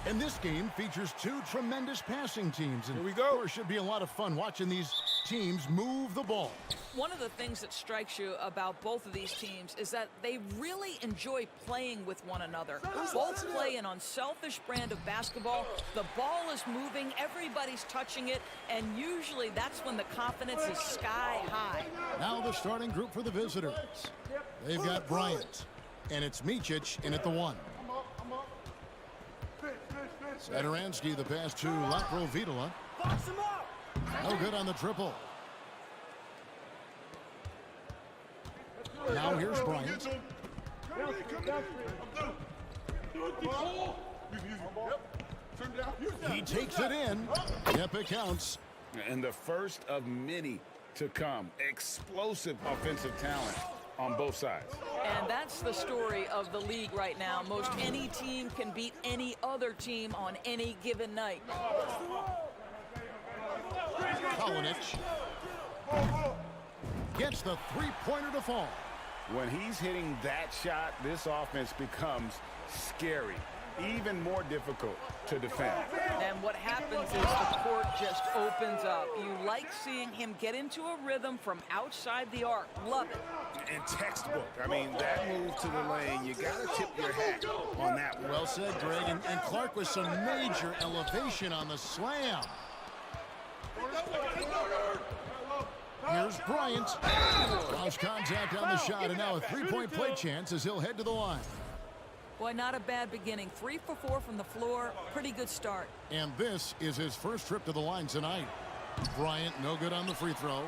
And this game features two tremendous passing teams. And here we go. Of course, should be a lot of fun watching these teams move the ball. One of the things that strikes you about both of these teams is that they really enjoy playing with one another. Both play an unselfish brand of basketball. The ball is moving, everybody's touching it, and usually that's when the confidence is sky high. Now the starting group for the visitors. They've got Bryant, and it's Micic in at the 1. Sadaransky the pass to Laprovitola. No good on the triple. Now here's Bryant. He takes it in. Yep, it counts. And the first of many to come. Explosive offensive talent on both sides. And that's the story of the league right now. Most any team can beat any other team on any given night. Kalinic gets the three-pointer to fall. When he's hitting that shot, this offense becomes scary, even more difficult to defend. And what happens is the court just opens up. You like seeing him get into a rhythm from outside the arc. Love it. And textbook. I mean, that move to the lane, you got to tip your hat on that one. Well said, Greg. And Clark with some major elevation on the slam. Here's Bryant. Lost contact on the shot, and now a three-point play chance as he'll head to the line. Boy, not a bad beginning. 3 for 4 from the floor. Pretty good start. And this is his first trip to the line tonight. Bryant, no good on the free throw.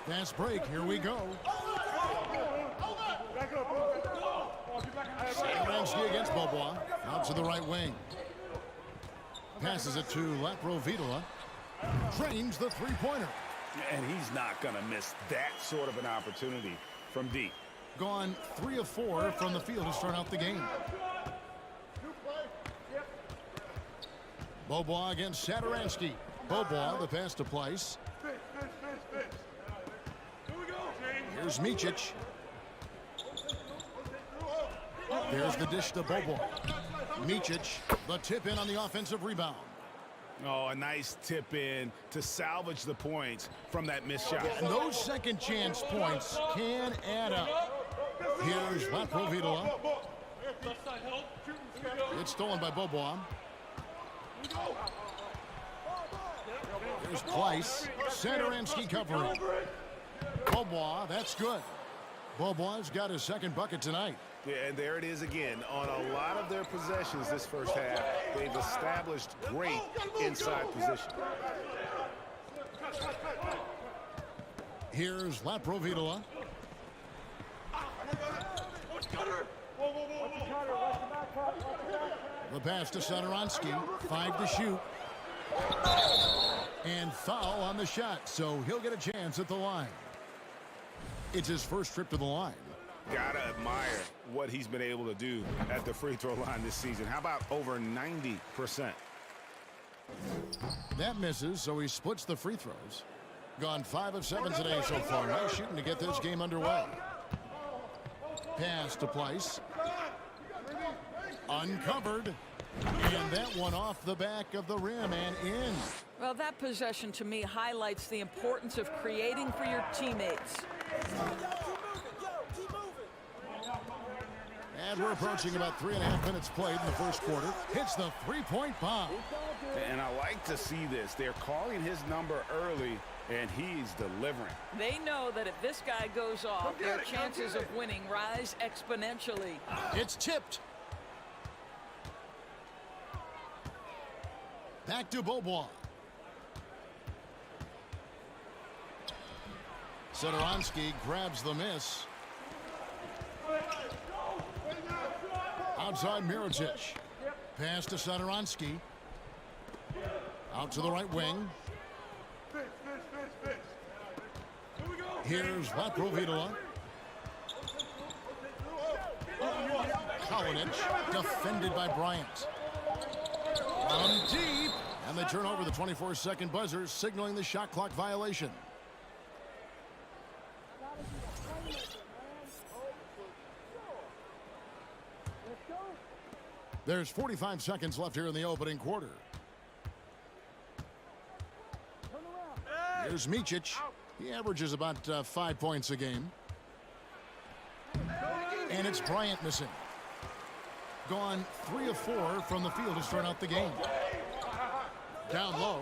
Fast break. Here we go. Sadaransky against Bobois. Out to the right wing. Passes it to Laprovitola. Drains the three-pointer. And he's not going to miss that sort of an opportunity from deep. Gone 3 of 4 from the field to start out the game. Bobois against Sadaransky. Bobois, the pass to Place. Here's Micic. There's the dish to Bobois. Micic, the tip in on the offensive rebound. Oh, a nice tip in to salvage the points from that missed shot. And those second chance points can add up. Here's Laprovitola. It's stolen by Bobois. Here's Place. Sadaransky covering. Bobois, that's good. Bobois got his second bucket tonight. Yeah, and there it is again. On a lot of their possessions this first half, they've established great inside position. Here's Laprovitola. The pass to Sadaransky. 5 to shoot. And foul on the shot, so he'll get a chance at the line. It's his first trip to the line. Gotta admire what he's been able to do at the free throw line this season. How about over 90%? That misses, so he splits the free throws. Gone 5 of 7 today so far. Nice shooting to get this game underway. Pass to Place. Uncovered. And that one off the back of the rim and in. Well, that possession to me highlights the importance of creating for your teammates. And we're approaching about 3.5 minutes played in the first quarter. Hits the three-point bomb. And I like to see this. They're calling his number early, and he's delivering. They know that if this guy goes off, their chances of winning rise exponentially. It's tipped. Back to Bobois. Sadaransky grabs the miss. Outside Micic. Pass to Sadaransky. Out to the right wing. Here's Laprovitola. Kalinic, defended by Bryant. From deep. And they turn over the 24-second buzzer, signaling the shot clock violation. There's 45 seconds left here in the opening quarter. Here's Micic. He averages about 5 points a game. And it's Bryant missing. Gone 3 of 4 from the field to start out the game. Down low.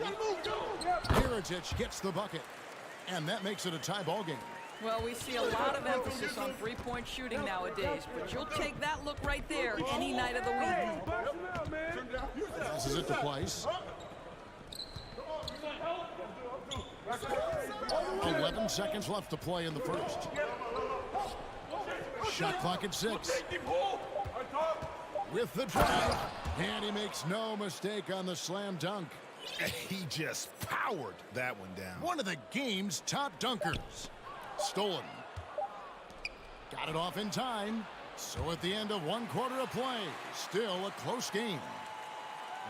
Mirotic gets the bucket. And that makes it a tie ball game. Well, we see a lot of emphasis on three-point shooting nowadays, but you'll take that look right there any night of the week. Passes it to Place. 11 seconds left to play in the first. Shot clock at 6. With the drive. And he makes no mistake on the slam dunk. He just powered that one down. One of the game's top dunkers. Stolen. Got it off in time. So at the end of 1 quarter of play, still a close game.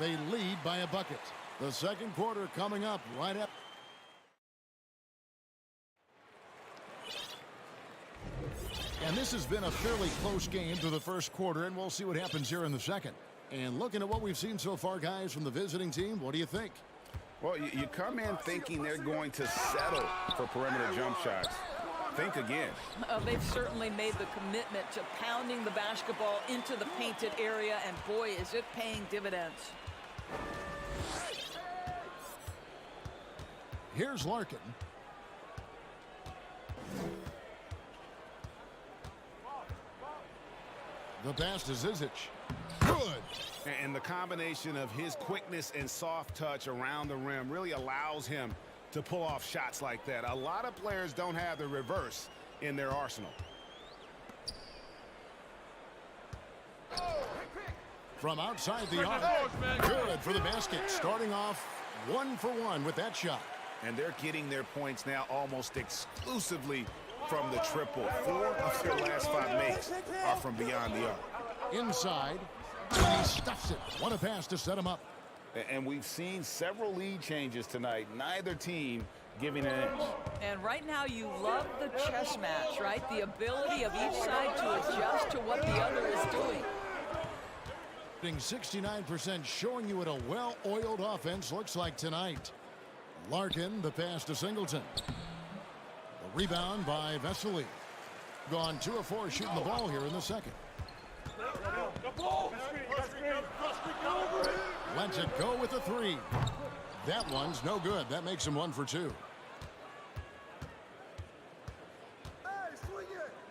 They lead by a bucket. The second quarter coming up right up. And this has been a fairly close game through the first quarter, and we'll see what happens here in the second. And looking at what we've seen so far, guys, from the visiting team, what do you think? Well, you come in thinking they're going to settle for perimeter jump shots. Think again. They've certainly made the commitment to pounding the basketball into the painted area, and boy, is it paying dividends. Here's Larkin. The pass to Zizic. Good. And the combination of his quickness and soft touch around the rim really allows him to pull off shots like that. A lot of players don't have the reverse in their arsenal. From outside the arc. Good for the basket. Starting off 1 for 1 with that shot. And they're getting their points now almost exclusively from the triple. 4 of their last 5 makes are from beyond the arc. Inside. And he stuffs it. What a pass to set him up. And we've seen several lead changes tonight. Neither team giving an inch. And right now you love the chess match, right? The ability of each side to adjust to what the other is doing. 69% showing you what a well-oiled offense looks like tonight. Larkin, the pass to Singleton. The rebound by Vesely. Gone 2 of 4 shooting the ball here in the second. Lets it go with a 3. That one's no good. That makes him 1 for 2.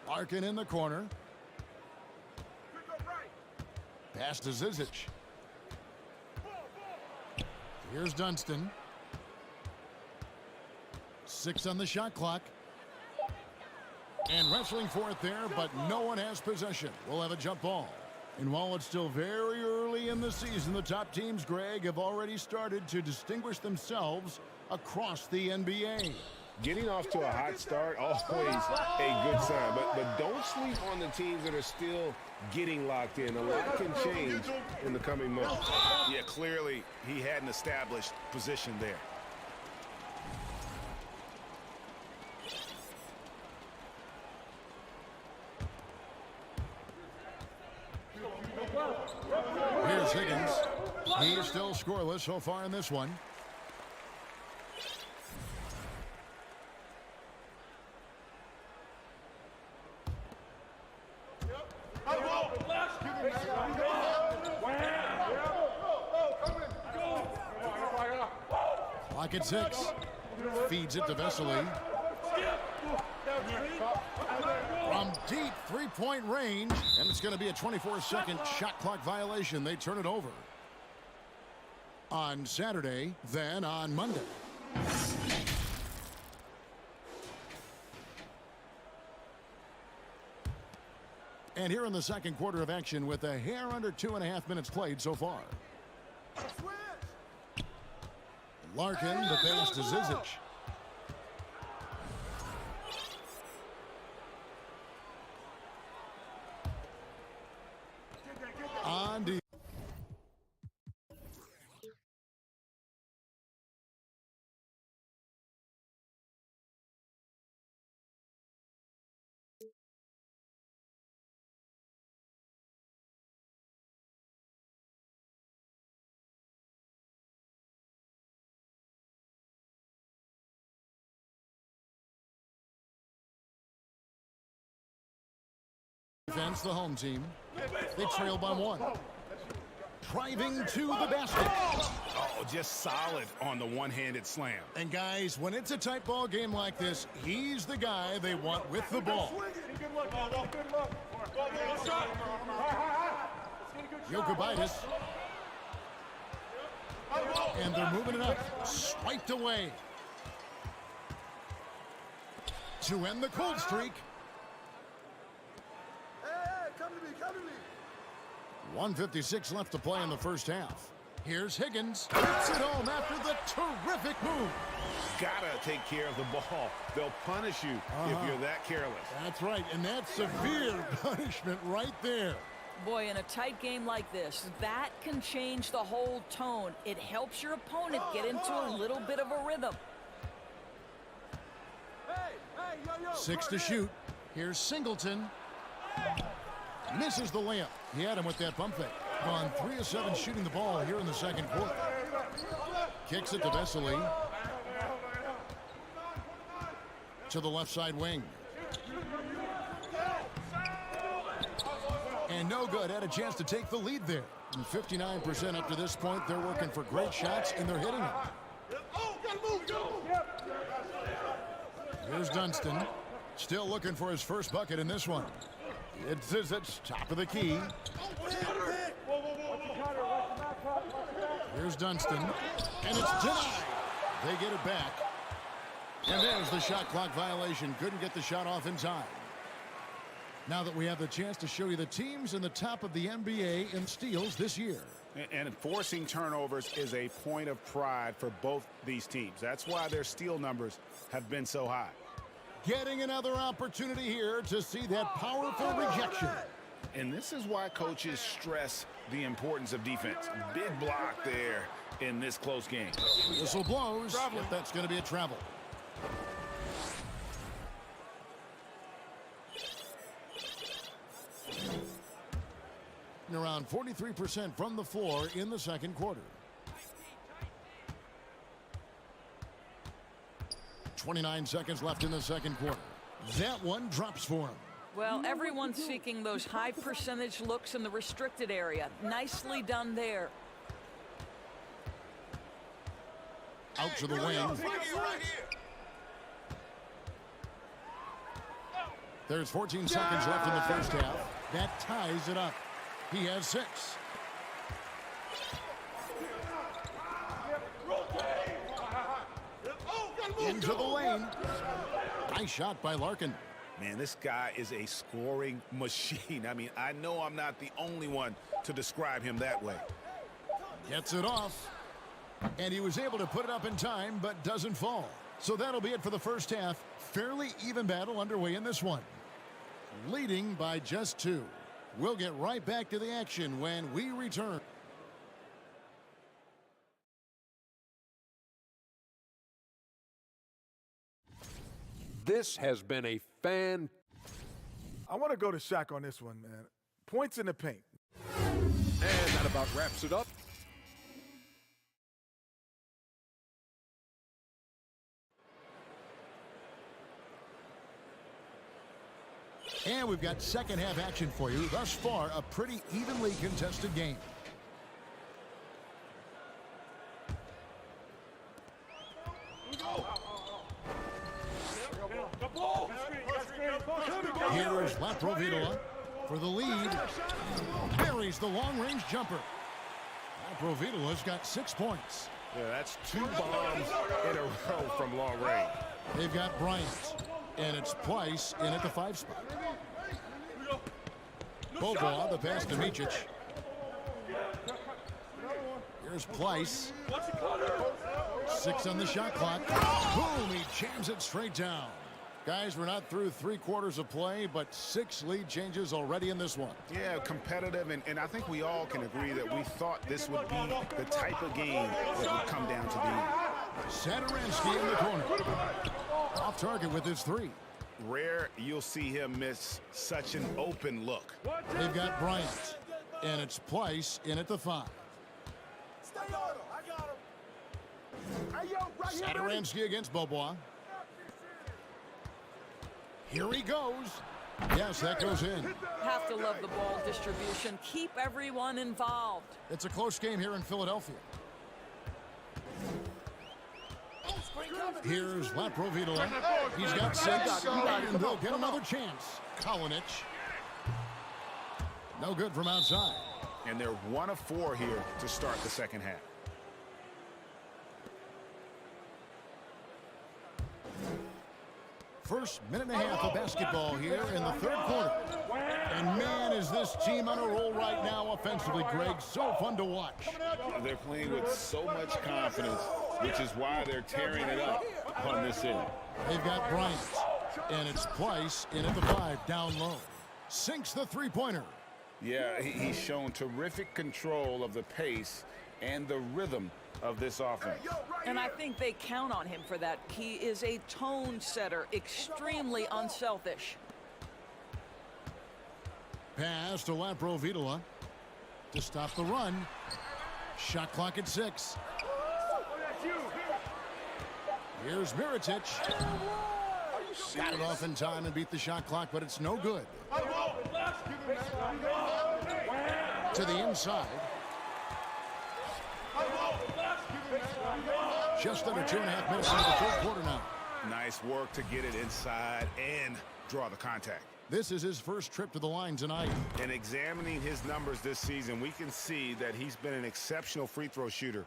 Larkin in the corner. Pass to Zizic. Here's Dunston. 6 on the shot clock. And wrestling for it there, but no one has possession. We'll have a jump ball. And while it's still very early in the season, the top teams, Greg, have already started to distinguish themselves across the NBA. Getting off to a hot start, always a good sign. But don't sleep on the teams that are still getting locked in. A lot can change in the coming months. Yeah, clearly he had an established position there. Here's Higgins. He's still scoreless so far in this one. Clock at 6. Feeds it to Vesely. From deep three-point range, and it's going to be a 24-second shot clock violation. They turn it over on Saturday, then on Monday. And here in the second quarter of action with a hair under 2.5 minutes played so far. Larkin, the pass to Zizic. On to Defense, the home team. They trail by 1. Driving to the basket. Oh, just solid on the one-handed slam. And guys, when it's a tight ball game like this, he's the guy they want with the ball. Jokic. And they're moving it up. Swiped away. To end the cold streak. 1:56 left to play in the first half. Here's Higgins. Hits it home after the terrific move. Gotta take care of the ball. They'll punish you if you're that careless. That's right, and that's severe punishment right there. Boy, in a tight game like this, that can change the whole tone. It helps your opponent get into a little bit of a rhythm. 6 to shoot. Here's Singleton. Misses the layup. He had him with that pump fake. Gone 3 of 7 shooting the ball here in the second quarter. Kicks it to Vesely. To the left side wing. And no good. Had a chance to take the lead there. And 59% up to this point. They're working for great shots, and they're hitting them. Here's Dunston. Still looking for his first bucket in this one. It's top of the key. Here's Dunston. And it's denied. They get it back. And there's the shot clock violation. Couldn't get the shot off in time. Now that we have the chance to show you the teams in the top of the NBA in steals this year. And forcing turnovers is a point of pride for both these teams. That's why their steal numbers have been so high. Getting another opportunity here to see that powerful rejection. And this is why coaches stress the importance of defense. Big block there in this close game. Whistle blows. If that's going to be a travel. Around 43% from the floor in the second quarter. 29 seconds left in the second quarter. That one drops for him. Well, everyone's seeking those high percentage looks in the restricted area. Nicely done there. Out to the wing. There's 14 seconds left in the first half. That ties it up. He has 6. Into the lane. Nice shot by Larkin. Man, this guy is a scoring machine. I mean, I know I'm not the only one to describe him that way. Gets it off. And he was able to put it up in time, but doesn't fall. So that'll be it for the first half. Fairly even battle underway in this one. Leading by just 2. We'll get right back to the action when we return. This has been a fan. I want to go to Shaq on this one, man. Points in the paint. And that about wraps it up. And we've got second half action for you. Thus far, a pretty evenly contested game. Here is Laprovitola for the lead. Buries the long-range jumper. Laprovitola's got 6 points. Yeah, that's 2 bombs in a row from long range. They've got Bryant, and it's Plyce in at the 5 spot. Boboa, the pass to Micic. Here's Plyce. 6 on the shot clock. Boom, he jams it straight down. Guys, we're not through 3 quarters of play, but 6 lead changes already in this one. Yeah, competitive, and I think we all can agree that we thought this would be the type of game that would come down to the end. Satoransky in the corner. Off target with his 3. Rare you'll see him miss such an open look. They've got Bryant, and it's Plyce in at the 5. Satoransky against Boboa. Here he goes. Yes, that goes in. Have to love the ball distribution. Keep everyone involved. It's a close game here in Philadelphia. Here's Laprovitola. He's got 6, and they'll get another chance. Kalinic. No good from outside. And they're 1 of 4 here to start the second half. First minute and a half of basketball here in the third quarter. And man, is this team on a roll right now offensively, Greg. So fun to watch. They're playing with so much confidence, which is why they're tearing it up on this end. They've got Bryant, and it's Price in at the 5, down low. Sinks the three-pointer. Yeah, he's shown terrific control of the pace and the rhythm of this offense. And I think they count on him for that. He is a tone setter, extremely unselfish. Pass to Laprovitola to stop the run. Shot clock at 6. Here's Mirotic. Got it off in time and beat the shot clock, but it's no good. To the inside. Just under 2.5 minutes into the third quarter now. Nice work to get it inside and draw the contact. This is his first trip to the line tonight. And examining his numbers this season, we can see that he's been an exceptional free throw shooter,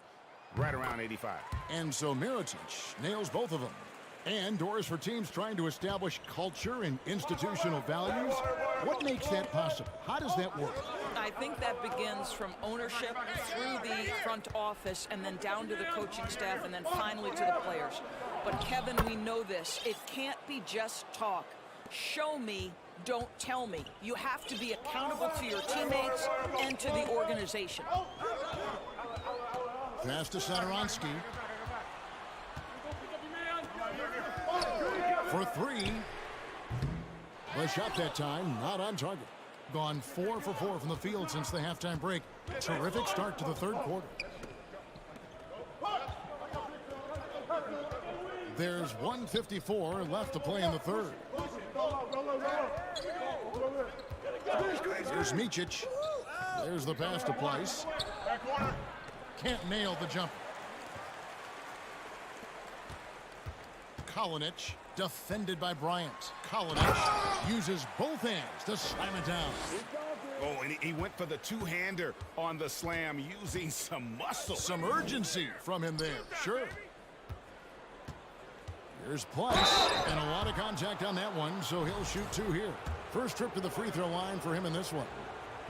right around 85. And so Mirotic nails both of them. And doors for teams trying to establish culture and institutional values. What makes that possible? How does that work? I think that begins from ownership through the front office and then down to the coaching staff and then finally to the players. But Kevin, we know this. It can't be just talk. Show me, don't tell me. You have to be accountable to your teammates and to the organization. Pass to Satoransky. For 3. The shot that time, not on target. Gone 4 for 4 from the field since the halftime break. Terrific start to the third quarter. There's 1:54 left to play in the third. There's Micic. There's the pass to Price. Can't nail the jumper. Kalinic, defended by Bryant. Kalinic uses both hands to slam it down. Oh, and he went for the two-hander on the slam using some muscle. Some urgency from him there, sure. Here's Price, and a lot of contact on that one, so he'll shoot 2 here. First trip to the free throw line for him in this one.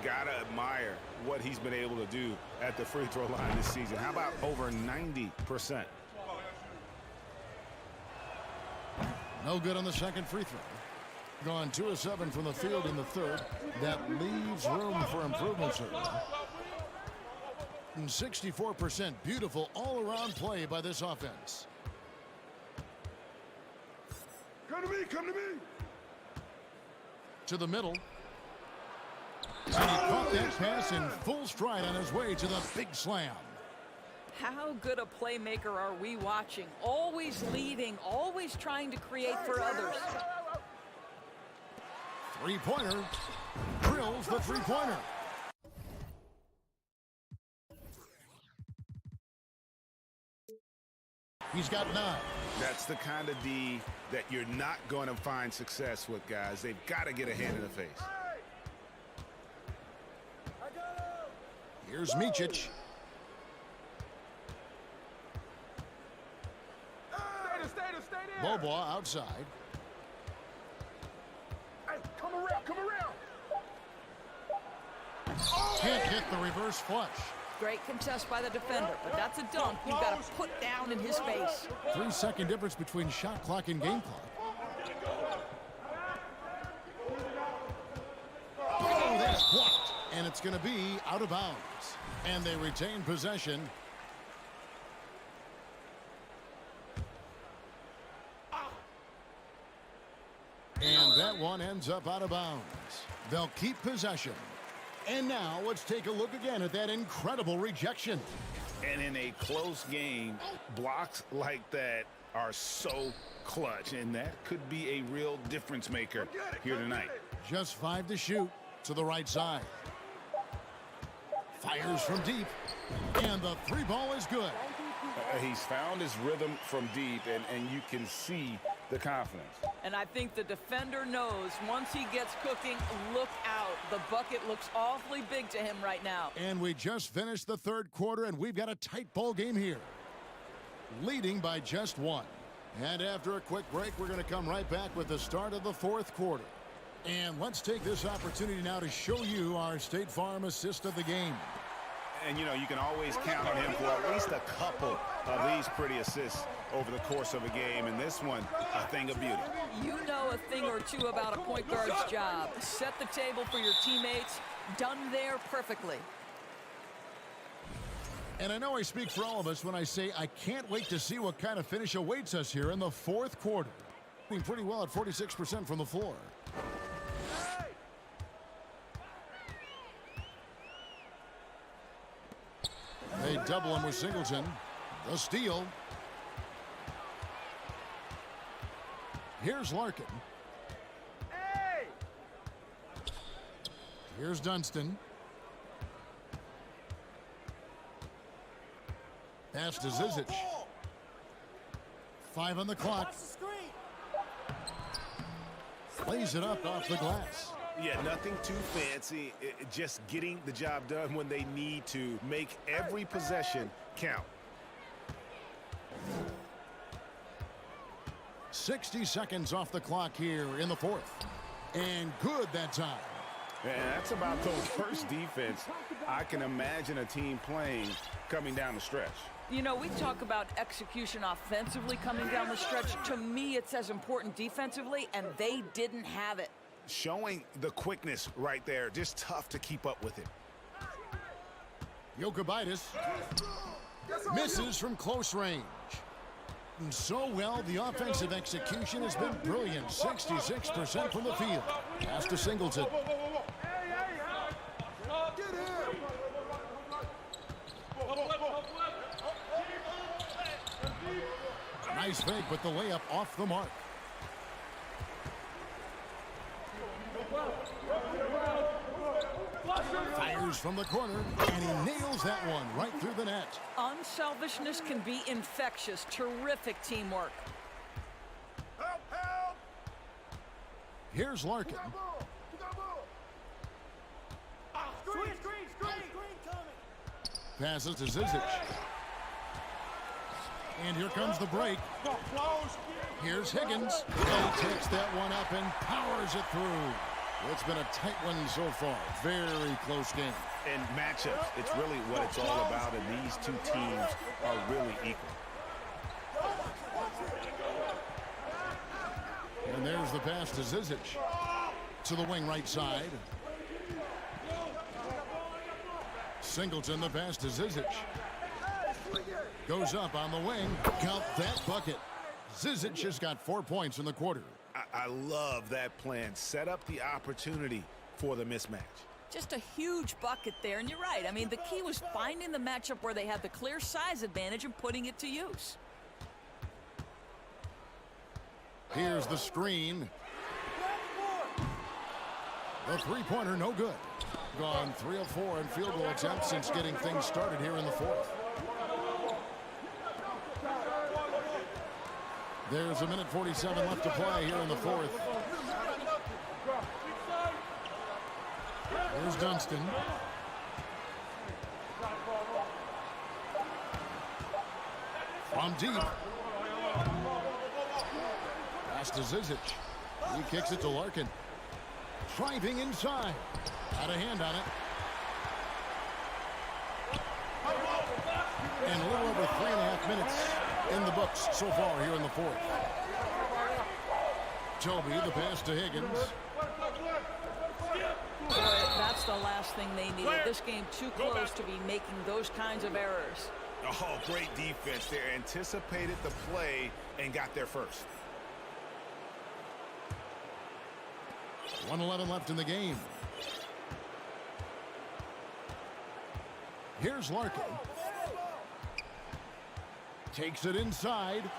Gotta admire what he's been able to do at the free throw line this season. How about over 90%? No good on the second free throw. Gone 2 of 7 from the field in the third. That leaves room for improvement, certainly. And 64% beautiful all-around play by this offense. Come to me, come to me. To the middle. And he caught that pass in full stride on his way to the big slam. How good a playmaker are we watching? Always leading, always trying to create for others. Three-pointer. Drills the three-pointer. He's got 9. That's the kind of D that you're not going to find success with, guys. They've got to get a hand in the face. Here's Micic. Bobois outside. Hey, come around. Can't hit the reverse flush. Great contest by the defender, but that's a dunk you've got to put down in his face. 3-second difference between shot clock and game clock. Oh, that's blocked. And it's going to be out of bounds. And they retain possession. And that one ends up out of bounds. They'll keep possession. And now let's take a look again at that incredible rejection. And in a close game, blocks like that are so clutch, and that could be a real difference maker here tonight. Just 5 to shoot to the right side. Fires from deep. And the 3 ball is good. He's found his rhythm from deep, and you can see the confidence. And I think the defender knows once he gets cooking, look out. The bucket looks awfully big to him right now. And we just finished the 3rd quarter, and we've got a tight ball game here. Leading by just 1. And after a quick break, we're going to come right back with the start of the 4th quarter. And let's take this opportunity now to show you our State Farm assist of the game. And, you know, you can always count on him for at least a couple of these pretty assists over the course of a game. And this one, a thing of beauty. You know a thing or two about a point guard's job. Set the table for your teammates. Done there perfectly. And I know I speak for all of us when I say I can't wait to see what kind of finish awaits us here in the 4th quarter. Doing pretty well at 46% from the floor. They double him with Singleton. The steal. Here's Larkin. Here's Dunstan. Pass to Zizic. 5 on the clock. Lays it up off the glass. Yeah, nothing too fancy. Just getting the job done when they need to. Make every possession count. 60 seconds off the clock here in the 4th. And good that time. And that's about the worst defense I can imagine a team playing coming down the stretch. You know, we talk about execution offensively coming down the stretch. To me, it's as important defensively, and they didn't have it. Showing the quickness right there. Just tough to keep up with it. Jokubaitis misses from close range. And so well, the offensive execution has been brilliant. 66% from the field. Pass to Singleton. Nice fake, but the layup off the mark. Fires from the corner, and he nails that one right through the net. Unselfishness can be infectious. Terrific teamwork. Here's Larkin. Passes to Zizic. And here comes the break. Here's Higgins. He takes that one up and powers it through. It's been a tight one so far. Very close game. And matchups, it's really what it's all about, and these two teams are really equal. And there's the pass to Zizic. To the wing right side. Singleton, the pass to Zizic. Goes up on the wing. Count that bucket. Zizic has got 4 points in the quarter. I love that plan. Set up the opportunity for the mismatch. Just a huge bucket there, and you're right. I mean, the key was finding the matchup where they had the clear size advantage and putting it to use. Here's the screen. The three-pointer, no good. Gone 3 of 4 in field goal attempts since getting things started here in the 4th. There's a minute 47 left to play here in the 4th. Here's Dunstan. From deep. Pass to Zizic. He kicks it to Larkin. Driving inside. Had a hand on it. And a little over 3.5 minutes in the books so far here in the 4th. Toby, the pass to Higgins. Boy, that's the last thing they needed. This game too close to be making those kinds of errors. Oh, great defense there. Anticipated the play and got there first. 1:11 left in the game. Here's Larkin. Takes it inside.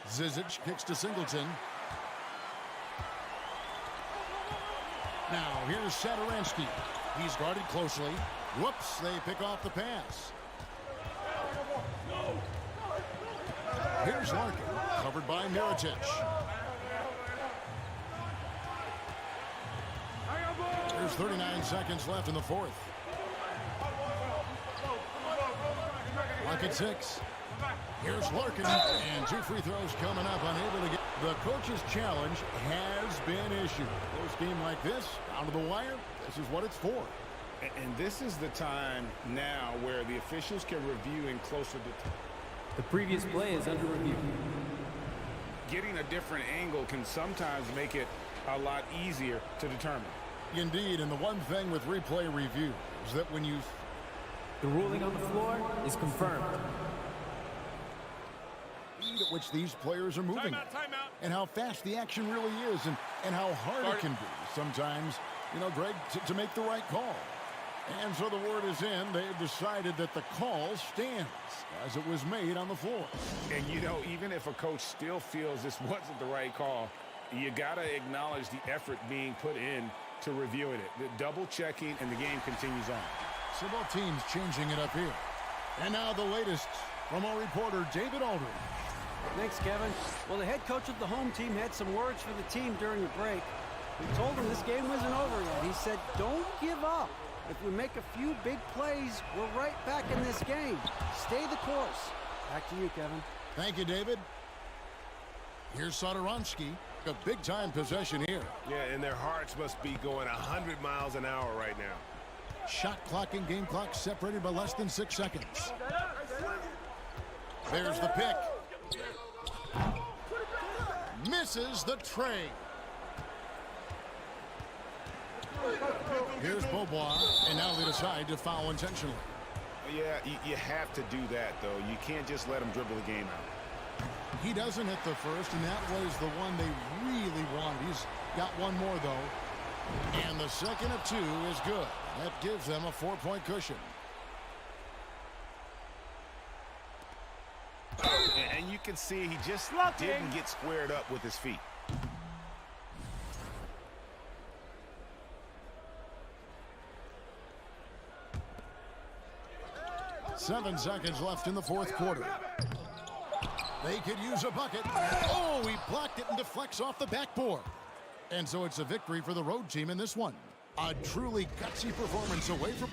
Zizic kicks to Singleton. Now, here's Sadaransky. He's guarded closely. Whoops, they pick off the pass. Here's Larkin, covered by Mirotic. There's 39 seconds left in the fourth. Clock at 6. Here's Larkin, and 2 free throws coming up, unable to get. The coach's challenge has been issued. Close game like this, down to the wire, this is what it's for. And this is the time now where the officials can review in closer detail. The previous play is under review. Getting a different angle can sometimes make it a lot easier to determine. Indeed, and the one thing with replay review is that when you... The ruling on the floor is confirmed. At which these players are moving Timeout. and how fast the action really is and how hard it can be sometimes, you know, Greg, to make the right call. And so the word is in. They've decided that the call stands as it was made on the floor. And, you know, even if a coach still feels this wasn't the right call, you got to acknowledge the effort being put in to reviewing it. The double checking, and the game continues on. So both teams changing it up here. And now the latest from our reporter, David Aldridge. Thanks, Kevin. Well, the head coach of the home team had some words for the team during the break. We told him this game wasn't over yet. He said, don't give up. If we make a few big plays, we're right back in this game. Stay the course. Back to you, Kevin. Thank you, David. Here's Sadaransky. A big-time possession here. Yeah, and their hearts must be going 100 miles an hour right now. Shot clock and game clock separated by less than 6 seconds. There's the pick. Misses the tray. Here's Beaubois, and now they decide to foul intentionally. Yeah, you have to do that, though. You can't just let them dribble the game out. He doesn't hit the first, and that was the one they really wanted. He's got one more, though. And the second of 2 is good. That gives them a 4-point cushion. And you can see he just didn't get squared up with his feet. Seven seconds left in the fourth quarter. They could use a bucket. Oh, he blocked it and deflects off the backboard. And so it's a victory for the road team in this one. A truly gutsy performance away from...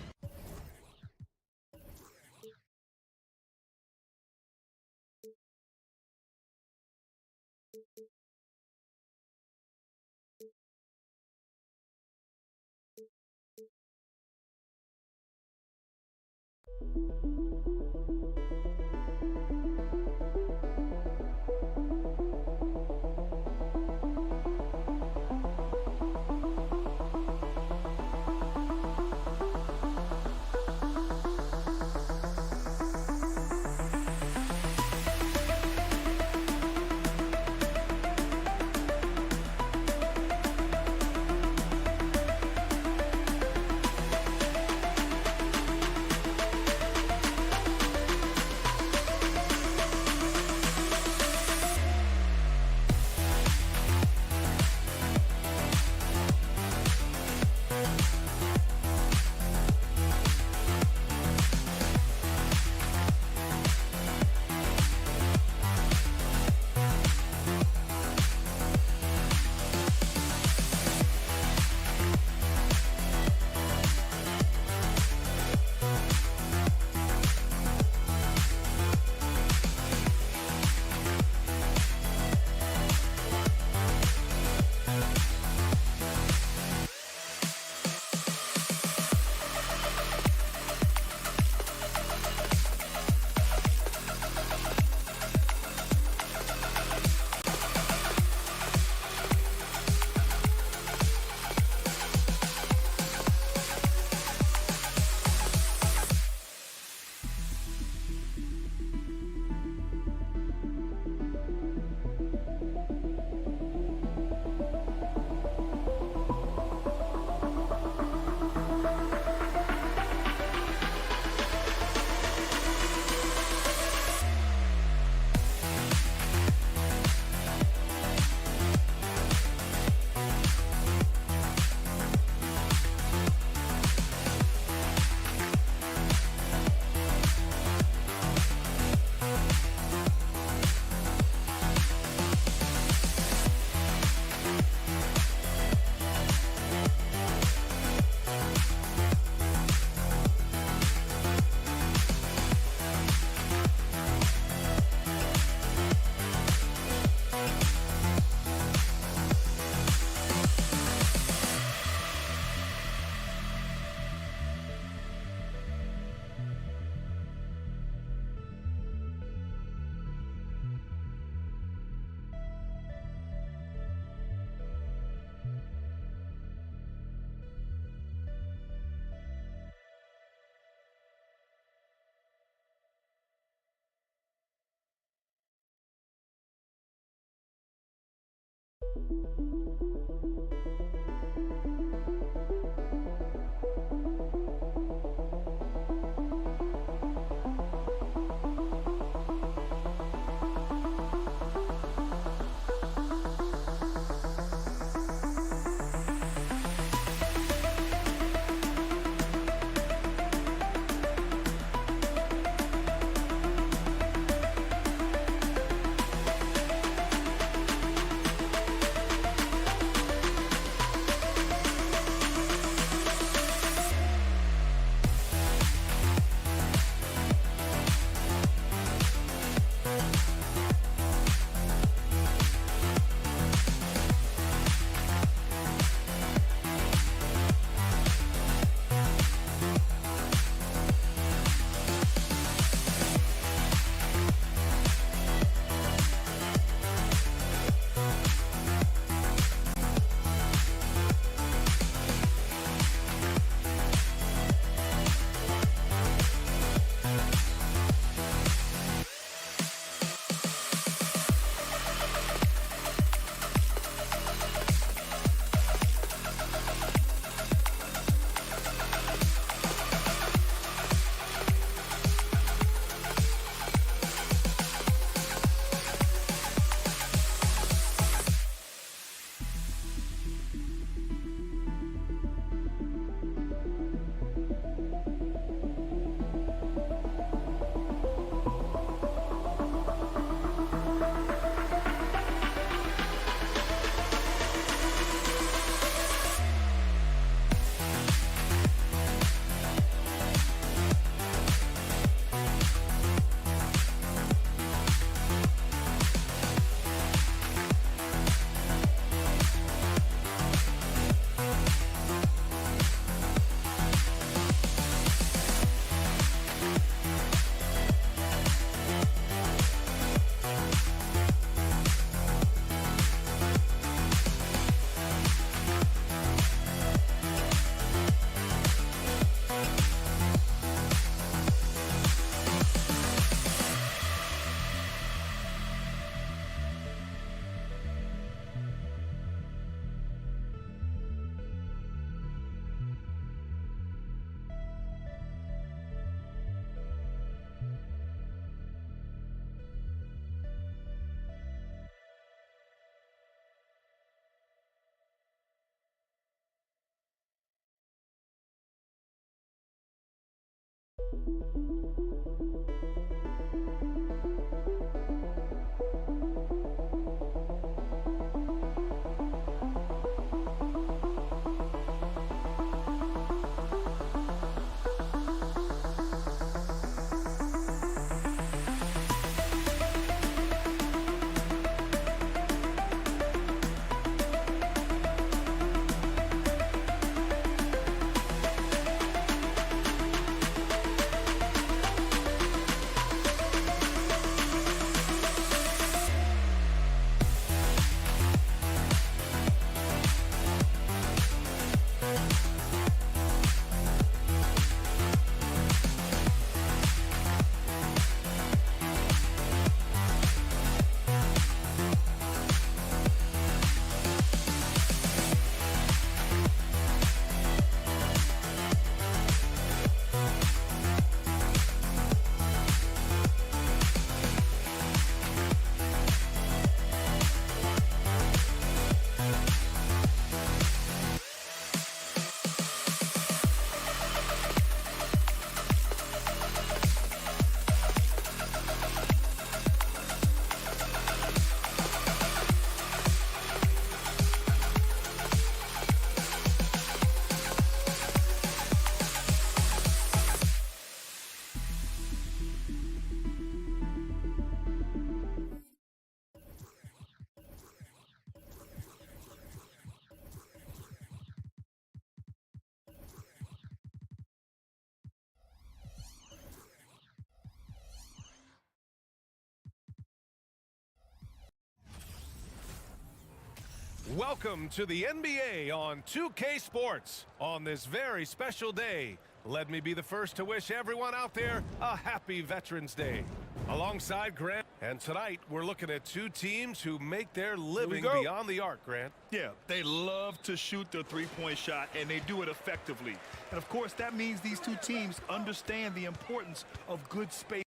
Welcome to the NBA on 2K Sports. On this very special day, let me be the first to wish everyone out there a happy Veterans Day. Alongside Grant. And tonight, we're looking at two teams who make their living beyond the arc, Grant. Yeah, they love to shoot the three-point shot, and they do it effectively. And, of course, that means these two teams understand the importance of good space.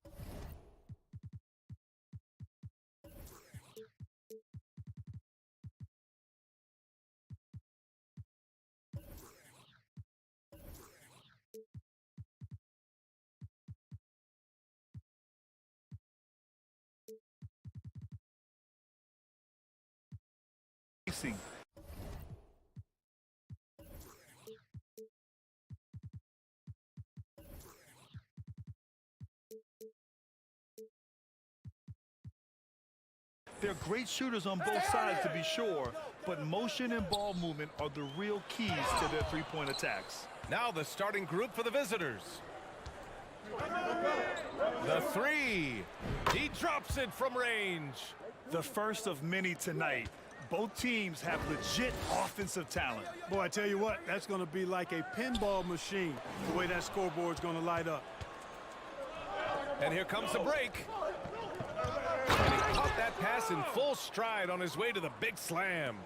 They're great shooters on both sides, to be sure, but motion and ball movement are the real keys to their three-point attacks. Now the starting group for the visitors. The three. He drops it from range. The first of many tonight. Both teams have legit offensive talent. Boy, I tell you what, that's going to be like a pinball machine, the way that scoreboard's going to light up. And here comes the break. And he caught that pass in full stride on his way to the big slam.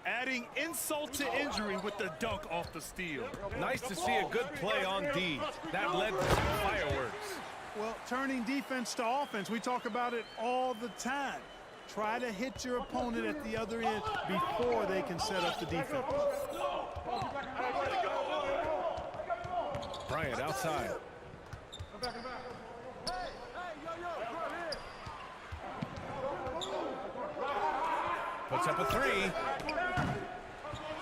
Adding insult to injury with the dunk off the steal. Nice to see a good play on D. That led to some fireworks. Well, turning defense to offense, we talk about it all the time. Try to hit your opponent at the other end before they can set up the defense. Bryant outside. Puts up a three.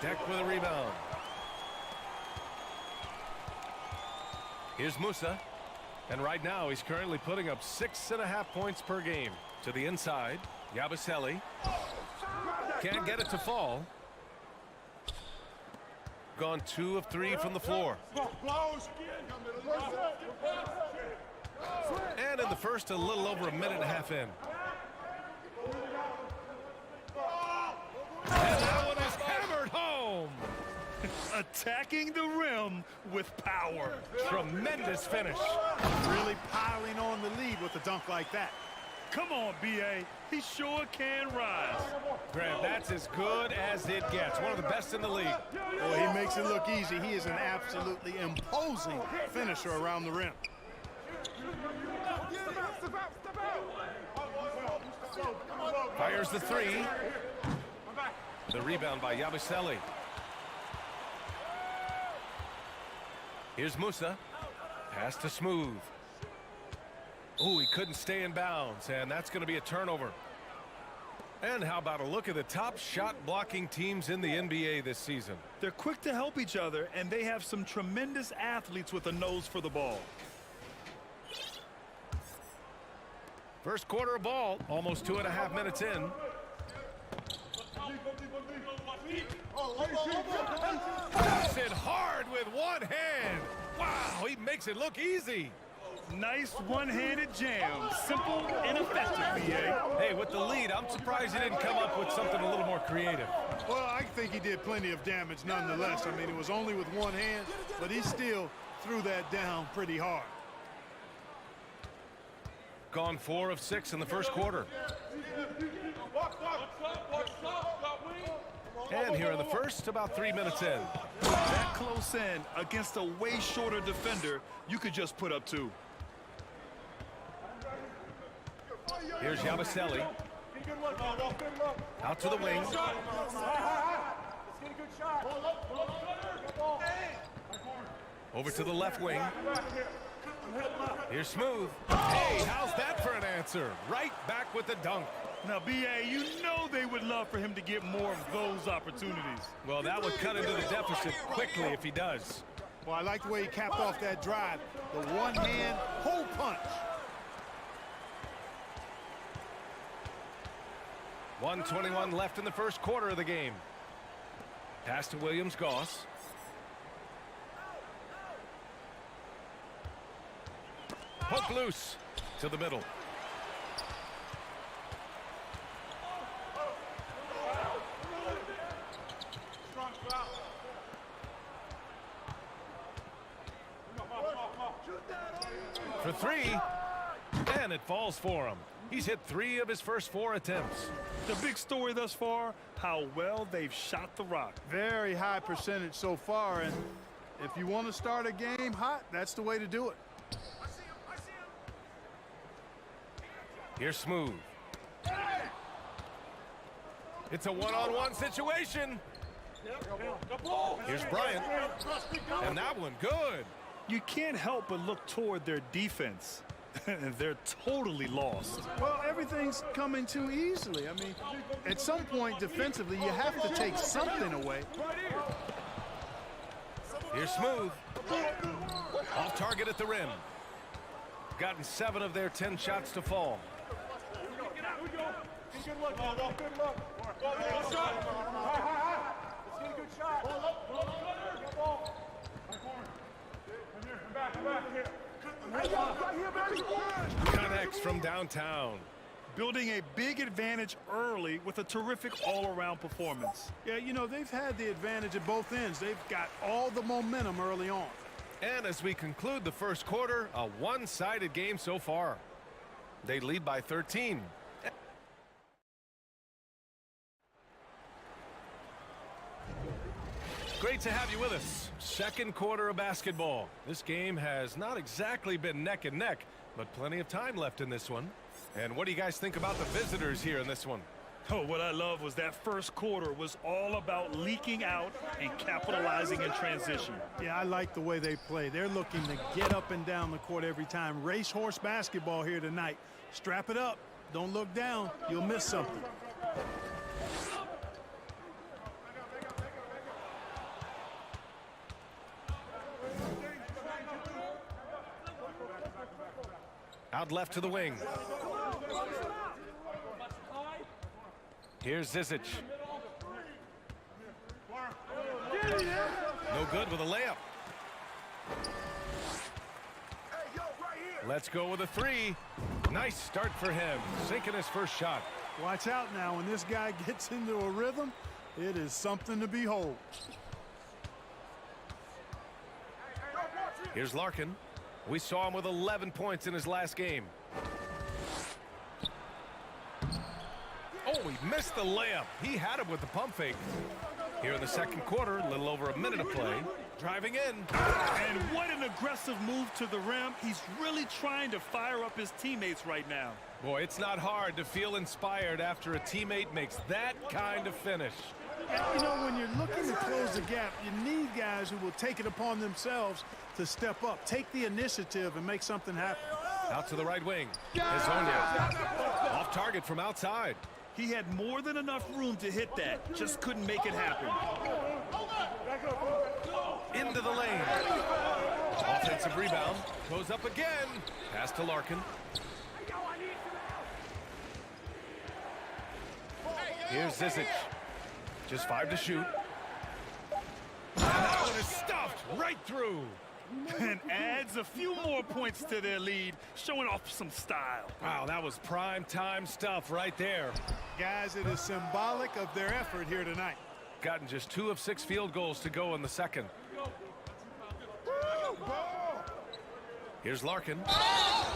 Deck with a rebound. Here's Musa. And right now he's currently putting up 6.5 points per game. To the inside. Yabusele. Can't get it to fall. Gone 2 of 3 from the floor. And in the first, a little over a minute and a half in. And that one is hammered home. Attacking the rim with power. Tremendous finish. Really piling on the lead with a dunk like that. Come on, B.A. He sure can rise. Grant, that's as good as it gets. One of the best in the league. Boy, he makes it look easy. He is an absolutely imposing finisher around the rim. Fires the three. The rebound by Yabusele. Here's Musa. Pass to Smooth. Oh, he couldn't stay in bounds, and that's going to be a turnover. And how about a look at the top shot blocking teams in the NBA this season? They're quick to help each other, and they have some tremendous athletes with a nose for the ball. First quarter of ball, almost 2.5 minutes in. Puts it hard with one hand. Wow, he makes it look easy. Nice one-handed jam. Simple and effective, B.A. Hey, with the lead, I'm surprised he didn't come up with something a little more creative. Well, I think he did plenty of damage nonetheless. I mean, it was only with one hand, but he still threw that down pretty hard. Gone 4 of 6 in the first quarter. And here in the first, about 3 minutes in. That close in against a way shorter defender, you could just put up 2. Here's Yabusele. Out to the wing. Over to the left wing. Here's Smooth. Hey, how's that for an answer? Right back with the dunk. Now, B.A., you know they would love for him to get more of those opportunities. Well, that would cut into the deficit quickly if he does. Well, I like the way he capped off that drive. The one-hand hole punch. 1:21 left in the first quarter of the game. Pass to Williams-Goss. Poke loose to the middle. For 3. And and it falls for him. He's hit 3 of his first 4 attempts. The big story thus far, how well they've shot the rock. Very high percentage so far, and if you want to start a game hot, that's the way to do it. Here's Smooth. It's a one-on-one situation. Here's Bryant. And that one good. You can't help but look toward their defense. And they're totally lost. Well, everything's coming too easily. I mean, at some point defensively, you have to take something away. Here's Smooth. Off target at the rim. Gotten 7 of their 10 shots to fall. Good look, good look. Good shot. Let's get a good shot. Come back. Connects from downtown. Building a big advantage early with a terrific all-around performance. Yeah, you know, they've had the advantage at both ends. They've got all the momentum early on. And as we conclude the first quarter, a one-sided game so far. They lead by 13. Great to have you with us. Second quarter of basketball. This game has not exactly been neck and neck, but plenty of time left in this one. And what do you guys think about the visitors here in this one? Oh, what I love was that first quarter was all about leaking out and capitalizing in transition. Yeah, I like the way they play. They're looking to get up and down the court every time. Racehorse basketball here tonight. Strap it up. Don't look down. You'll miss something. Out left to the wing. Here's Zizic. No good with a layup. Let's go with a 3. Nice start for him. Sinking his first shot. Watch out now. When this guy gets into a rhythm, it is something to behold. Here's Larkin. We saw him with 11 points in his last game. Oh, he missed the layup. He had him with the pump fake. Here in the second quarter, a little over a minute of play. Driving in. And what an aggressive move to the rim. He's really trying to fire up his teammates right now. Boy, it's not hard to feel inspired after a teammate makes that kind of finish. You know, when you're looking to close the gap, you need guys who will take it upon themselves to step up, take the initiative, and make something happen. Out to the right wing. Hezonja. Off target from outside. He had more than enough room to hit that. Just couldn't make it happen. Into the lane. Offensive rebound. Goes up again. Pass to Larkin. Here's Zizic. Just 5 to shoot. And that one is stuffed right through. And adds a few more points to their lead, showing off some style. Wow, that was prime time stuff right there. Guys, it is symbolic of their effort here tonight. Gotten just 2 of 6 field goals to go in the second. Here's Larkin.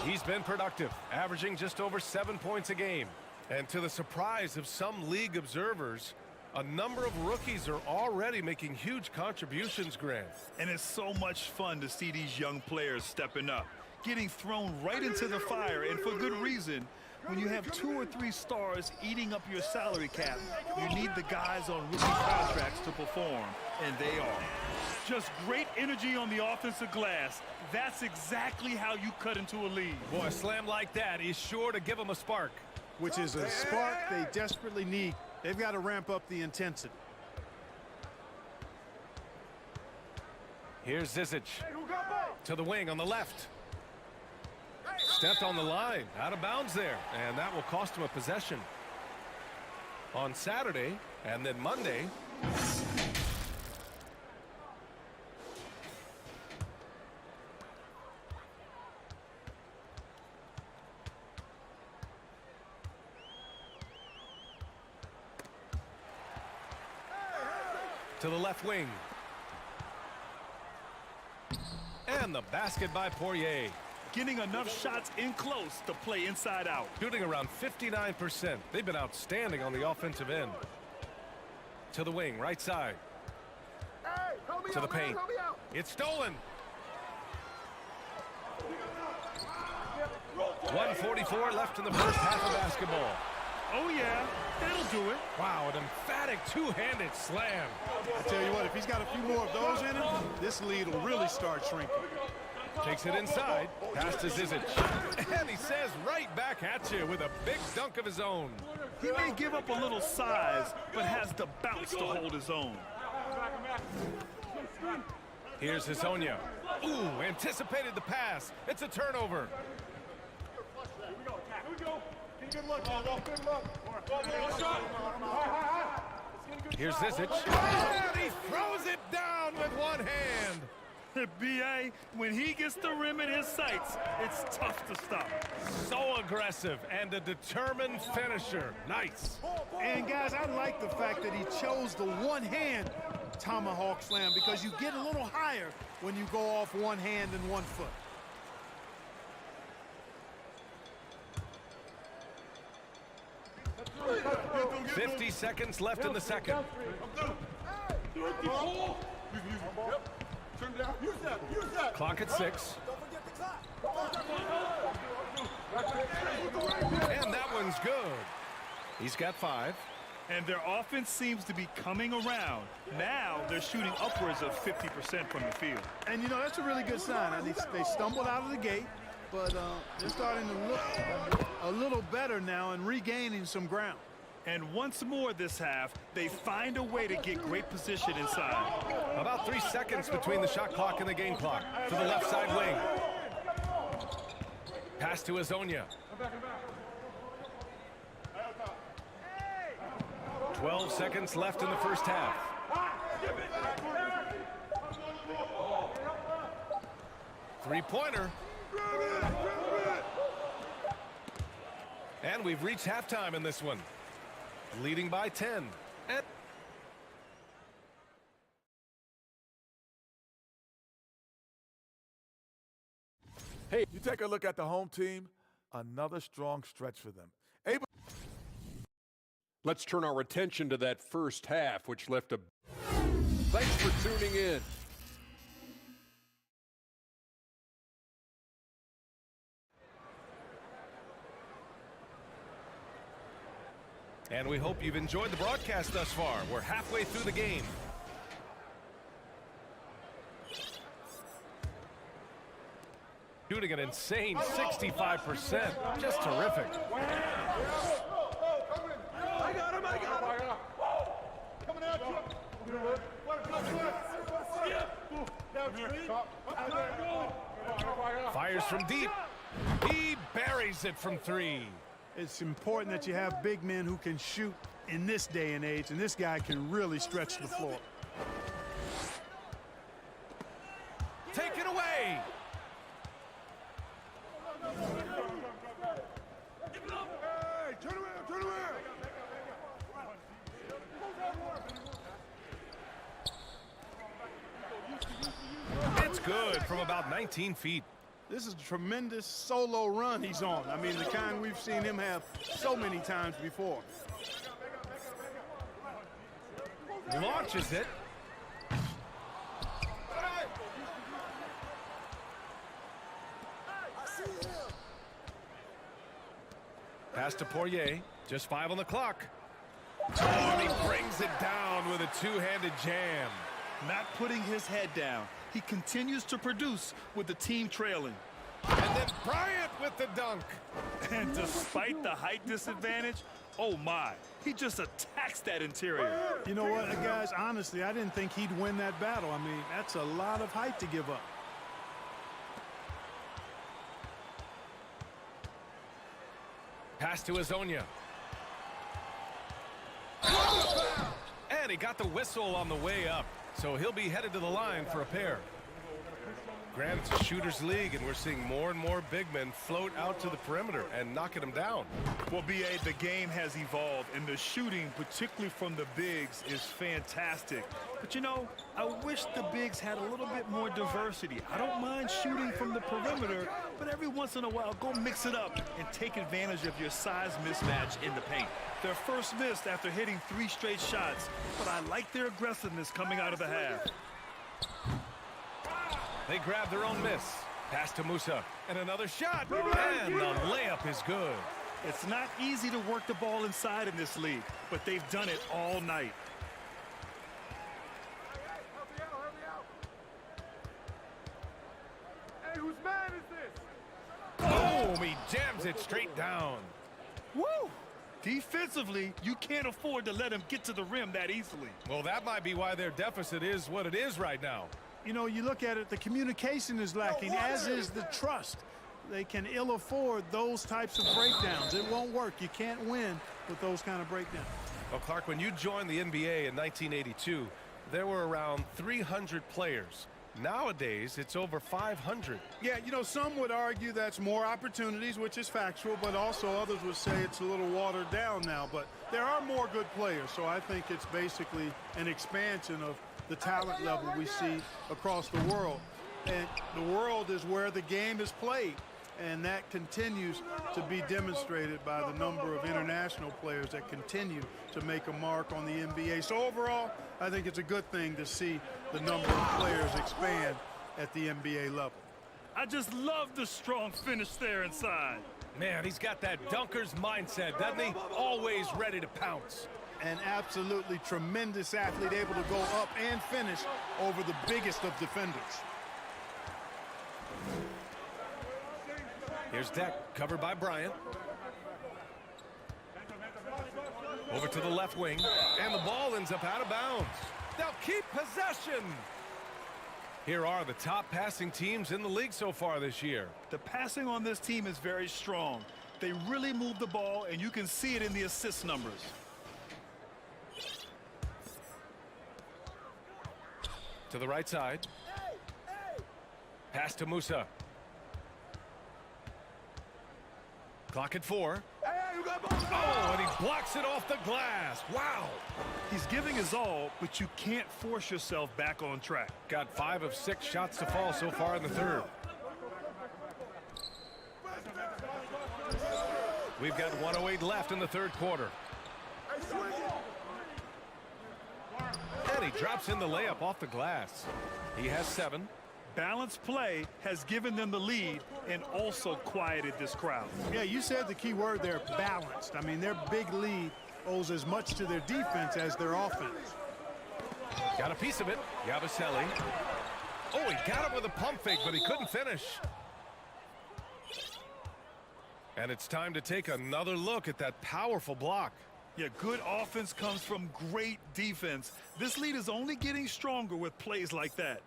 He's been productive, averaging just over 7 points a game. And to the surprise of some league observers, a number of rookies are already making huge contributions, Grant. And it's so much fun to see these young players stepping up, getting thrown right into the fire, and for good reason. When you have 2 or 3 stars eating up your salary cap, you need the guys on rookie contracts to perform, and they are. Just great energy on the offensive glass. That's exactly how you cut into a lead. Boy, a slam like that is sure to give them a spark. Which is a spark they desperately need. They've got to ramp up the intensity. Here's Zizic. To the wing on the left. Stepped on the line. Out of bounds there. And that will cost him a possession. On Saturday and then Monday. To the left wing. And the basket by Poirier. getting enough shots in close to play inside out. Shooting around 59%. They've been outstanding on the offensive end. To the wing, right side. To the paint. It's stolen. 1:44 left in the first half of basketball. Oh, yeah, that'll do it. Wow, an emphatic two-handed slam. I tell you what, if he's got a few more of those in him, this lead will really start shrinking. Takes it inside, pass to Zizic. And he says right back at you with a big dunk of his own. He may give up a little size, but has the bounce to hold his own. Here's Hazonia. Ooh, anticipated the pass. It's a turnover. Here's Zizic. And he throws it down with one hand. B.A., when he gets the rim in his sights, it's tough to stop. So aggressive and a determined finisher. Nice. And, guys, I like the fact that he chose the one-hand tomahawk slam because you get a little higher when you go off one hand and 1 foot. – 50 seconds left in the second. Clock at 6. And that one's good. He's got 5. And their offense seems to be coming around. Now they're shooting upwards of 50% from the field. And, you know, that's a really good sign. I think they stumbled out of the gate, but they're starting to look a little better now and regaining some ground. And once more this half, they find a way to get great position inside. About 3 seconds between the shot clock and the game clock. To the left side wing. Pass to Hazonia. 12 seconds left in the first half. Three-pointer. And we've reached halftime in this one. Leading by 10. Hey, you take a look at the home team, another strong stretch for them. Let's turn our attention to that first half, which left a... Thanks for tuning in. And we hope you've enjoyed the broadcast thus far. We're halfway through the game. Shooting an insane 65%. Just terrific. I got him, I got him. Coming at you. Fires from deep. He buries it from 3. It's important that you have big men who can shoot in this day and age, and this guy can really stretch the floor. Take it away. Hey, turn around, turn around. It's good from about 19 feet. This is a tremendous solo run he's on. I mean, the kind we've seen him have so many times before. Launches it. Pass to Poirier. Just 5 on the clock. Oh, and he brings it down with a two-handed jam. Not putting his head down. He continues to produce with the team trailing. And then Bryant with the dunk. And despite the height disadvantage, oh my, he just attacks that interior. You know what, guys, honestly, I didn't think he'd win that battle. I mean, that's a lot of height to give up. Pass to Hazonia. And he got the whistle on the way up, so he'll be headed to the line for a pair. Grant, it's a shooter's league, and we're seeing more and more big men float out to the perimeter and knocking them down. Well, B.A., the game has evolved, and the shooting, particularly from the bigs, is fantastic. But, you know, I wish the bigs had a little bit more diversity. I don't mind shooting from the perimeter, but every once in a while, go mix it up and take advantage of your size mismatch in the paint. Their first miss after hitting 3 straight shots, but I like their aggressiveness coming out of the half. They grab their own miss. Pass to Musa. And another shot. And the layup is good. It's not easy to work the ball inside in this league, but they've done it all night. Hey, whose man is this? Boom! He jams it straight down. Woo! Defensively, you can't afford to let him get to the rim that easily. Well, that might be why their deficit is what it is right now. You know, you look at it, the communication is lacking, as is the trust. They can ill afford those types of breakdowns. It won't work. You can't win with those kind of breakdowns. Well, Clark, when you joined the NBA in 1982, there were around 300 players. Nowadays, it's over 500. Yeah, you know, some would argue that's more opportunities, which is factual, but also others would say it's a little watered down now. But there are more good players, so I think it's basically an expansion of the talent level we see across the world. And the world is where the game is played, and that continues to be demonstrated by the number of international players that continue to make a mark on the NBA. So overall, I think it's a good thing to see the number of players expand at the NBA level. I just love the strong finish there inside. Man, he's got that dunker's mindset, doesn't he? Always ready to pounce. An absolutely tremendous athlete, able to go up and finish over the biggest of defenders. Here's Deck, covered by Bryant. Over to the left wing, and the ball ends up out of bounds. They'll keep possession. Here are the top passing teams in the league so far this year. The passing on this team is very strong. They really move the ball, and you can see it in the assist numbers. To the right side. Pass to Musa. Clock at 4. Oh, and he blocks it off the glass. Wow. He's giving his all, but you can't force yourself back on track. Got 5 of 6 shots to fall so far in the third. We've got 1:08 left in the third quarter. And he drops in the layup off the glass. He has 7. Balanced play has given them the lead and also quieted this crowd. Yeah, you said the key word there, balanced. I mean, their big lead owes as much to their defense as their offense. Got a piece of it. Yabusele. Oh, he got him with a pump fake, but he couldn't finish. And it's time to take another look at that powerful block. Yeah, good offense comes from great defense. This lead is only getting stronger with plays like that.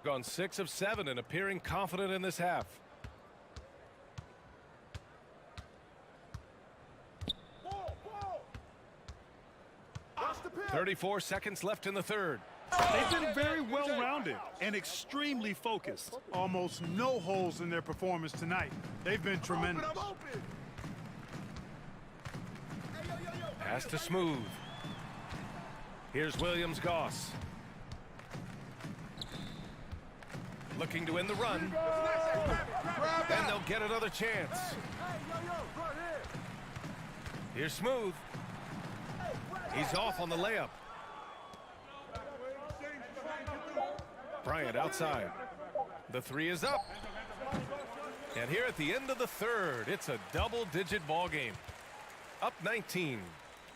Gone 6 of 7 and appearing confident in this half. 34 seconds left in the third. They've been very well-rounded and extremely focused. Almost no holes in their performance tonight. They've been tremendous. Pass to Smooth. Here's Williams-Goss. Looking to end the run. And they'll get another chance. Here's Smooth. He's off on the layup. Bryant outside. The 3 is up. And here at the end of the third, it's a double-digit ball game. Up 19.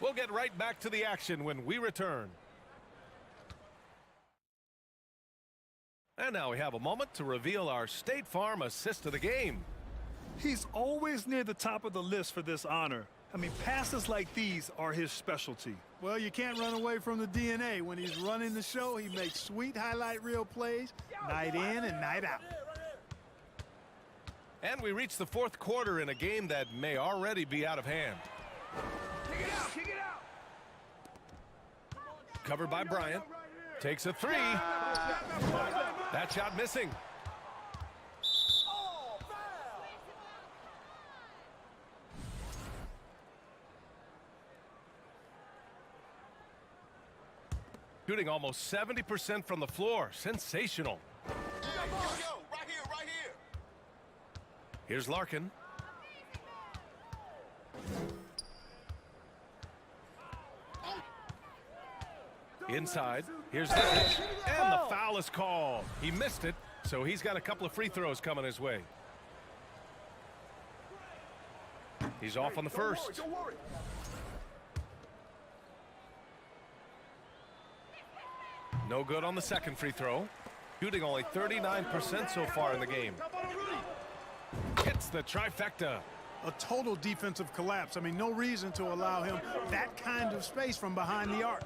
We'll get right back to the action when we return. And now we have a moment to reveal our State Farm assist of the game. He's always near the top of the list for this honor. I mean, passes like these are his specialty. Well, you can't run away from the DNA. When he's running the show, he makes sweet highlight reel plays night in and night out. And we reach the fourth quarter in a game that may already be out of hand. Kick it out, kick it out. Covered by Bryant. Takes a three. That shot missing. Shooting almost 70% from the floor. Sensational. Right here. Here's Larkin. Inside. Here's Zizic. And the foul is called. He missed it, so he's got a couple of free throws coming his way. He's off on the first. No good on the second free throw. Shooting only 39% so far in the game. Hits the trifecta. A total defensive collapse. I mean, no reason to allow him that kind of space from behind the arc.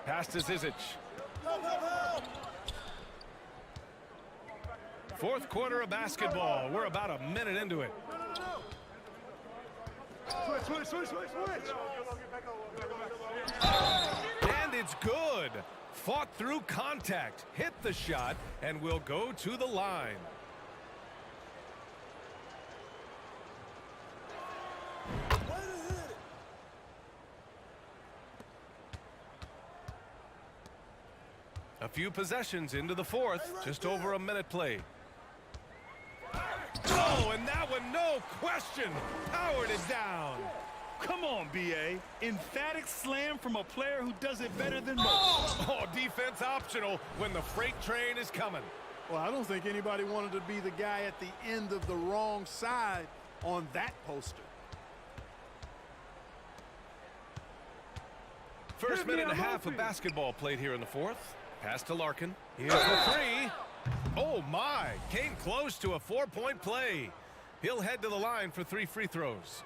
Pass to Zizic. Fourth quarter of basketball. We're about a minute into it. Switch. And it's good. Fought through contact. Hit the shot and will go to the line. A few possessions into the fourth. Just over a minute played. Oh, and that one, no question, powered it down. Come on, B.A. Emphatic slam from a player who does it better than most. Oh, defense optional when the freight train is coming. Well, I don't think anybody wanted to be the guy at the end of the wrong side on that poster. First minute and a half of basketball played here in the fourth. Pass to Larkin. Here's the three. Oh, my. Came close to a 4-point play. He'll head to the line for 3 free throws.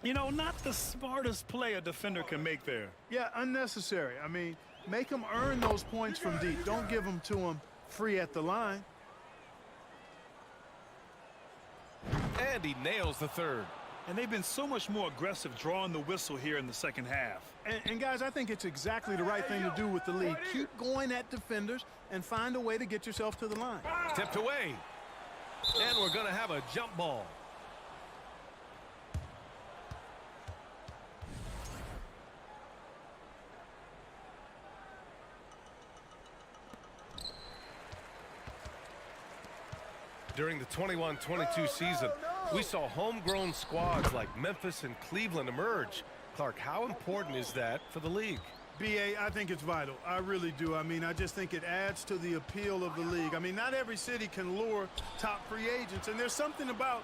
You know, not the smartest play a defender can make there. Yeah, unnecessary. I mean, make him earn those points from deep. Don't give them to him free at the line. And he nails the third. And they've been so much more aggressive drawing the whistle here in the second half. And guys, I think it's exactly the right thing to do with the lead. Keep going at defenders and find a way to get yourself to the line. Tipped away. And we're going to have a jump ball. During the 21-22 season, we saw homegrown squads like Memphis and Cleveland emerge. Clark, how important is that for the league? B.A., I think it's vital. I really do. I mean, I just think it adds to the appeal of the league. I mean, not every city can lure top free agents, and there's something about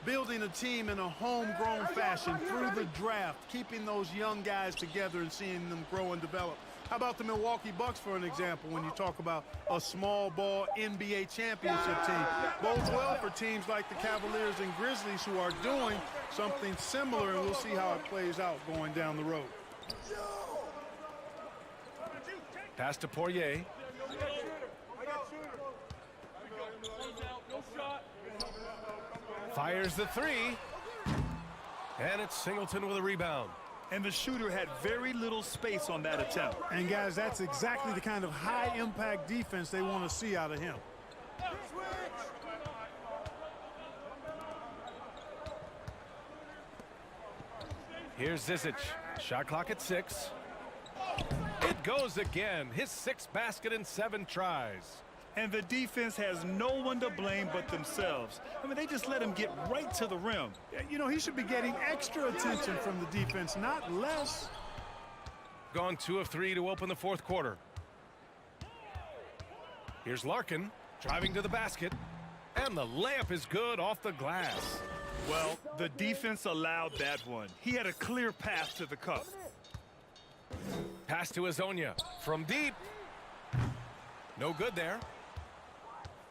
building a team in a homegrown fashion through the draft, keeping those young guys together and seeing them grow and develop. How about the Milwaukee Bucks, for an example, when you talk about a small ball NBA championship team? Bodes well for teams like the Cavaliers and Grizzlies who are doing something similar, and we'll see how it plays out going down the road. Pass to Poirier. Fires the three. And it's Singleton with a rebound. And the shooter had very little space on that attempt. And guys, that's exactly the kind of high-impact defense they want to see out of him. Here's Zizic. Shot clock at 6. It goes again. His 6th basket in 7 tries. And the defense has no one to blame but themselves. I mean, they just let him get right to the rim. You know, he should be getting extra attention from the defense, not less. Gone 2 of 3 to open the fourth quarter. Here's Larkin driving to the basket. And the layup is good off the glass. Well, the defense allowed that one. He had a clear path to the cup. Pass to Azonia from deep. No good there.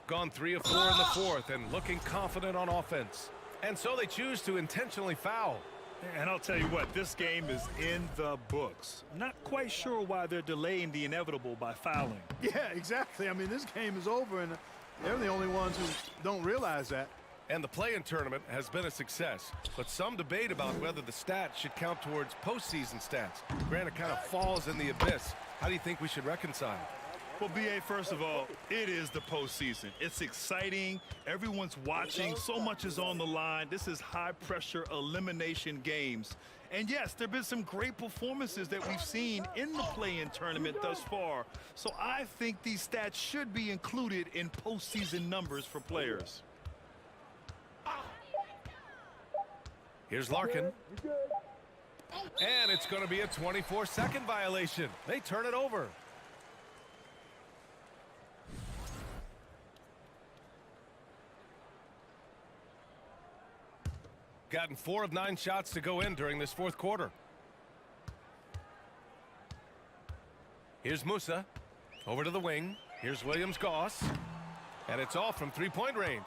Gone 3 of 4 in the fourth and looking confident on offense. And so they choose to intentionally foul. And I'll tell you what, this game is in the books. Not quite sure why they're delaying the inevitable by fouling. Yeah, exactly. I mean, this game is over, and they're the only ones who don't realize that. And the play-in tournament has been a success, but some debate about whether the stats should count towards postseason stats. Granted, kind of falls in the abyss. How do you think we should reconcile? Well, B.A., first of all, it is the postseason. It's exciting. Everyone's watching. So much is on the line. This is high-pressure elimination games. And, yes, there have been some great performances that we've seen in the play-in tournament thus far. So I think these stats should be included in postseason numbers for players. Here's Larkin. And it's going to be a 24-second violation. They turn it over. Gotten 4 of 9 shots to go in during this fourth quarter. Here's Musa. Over to the wing. Here's Williams-Goss. And it's all from three-point range.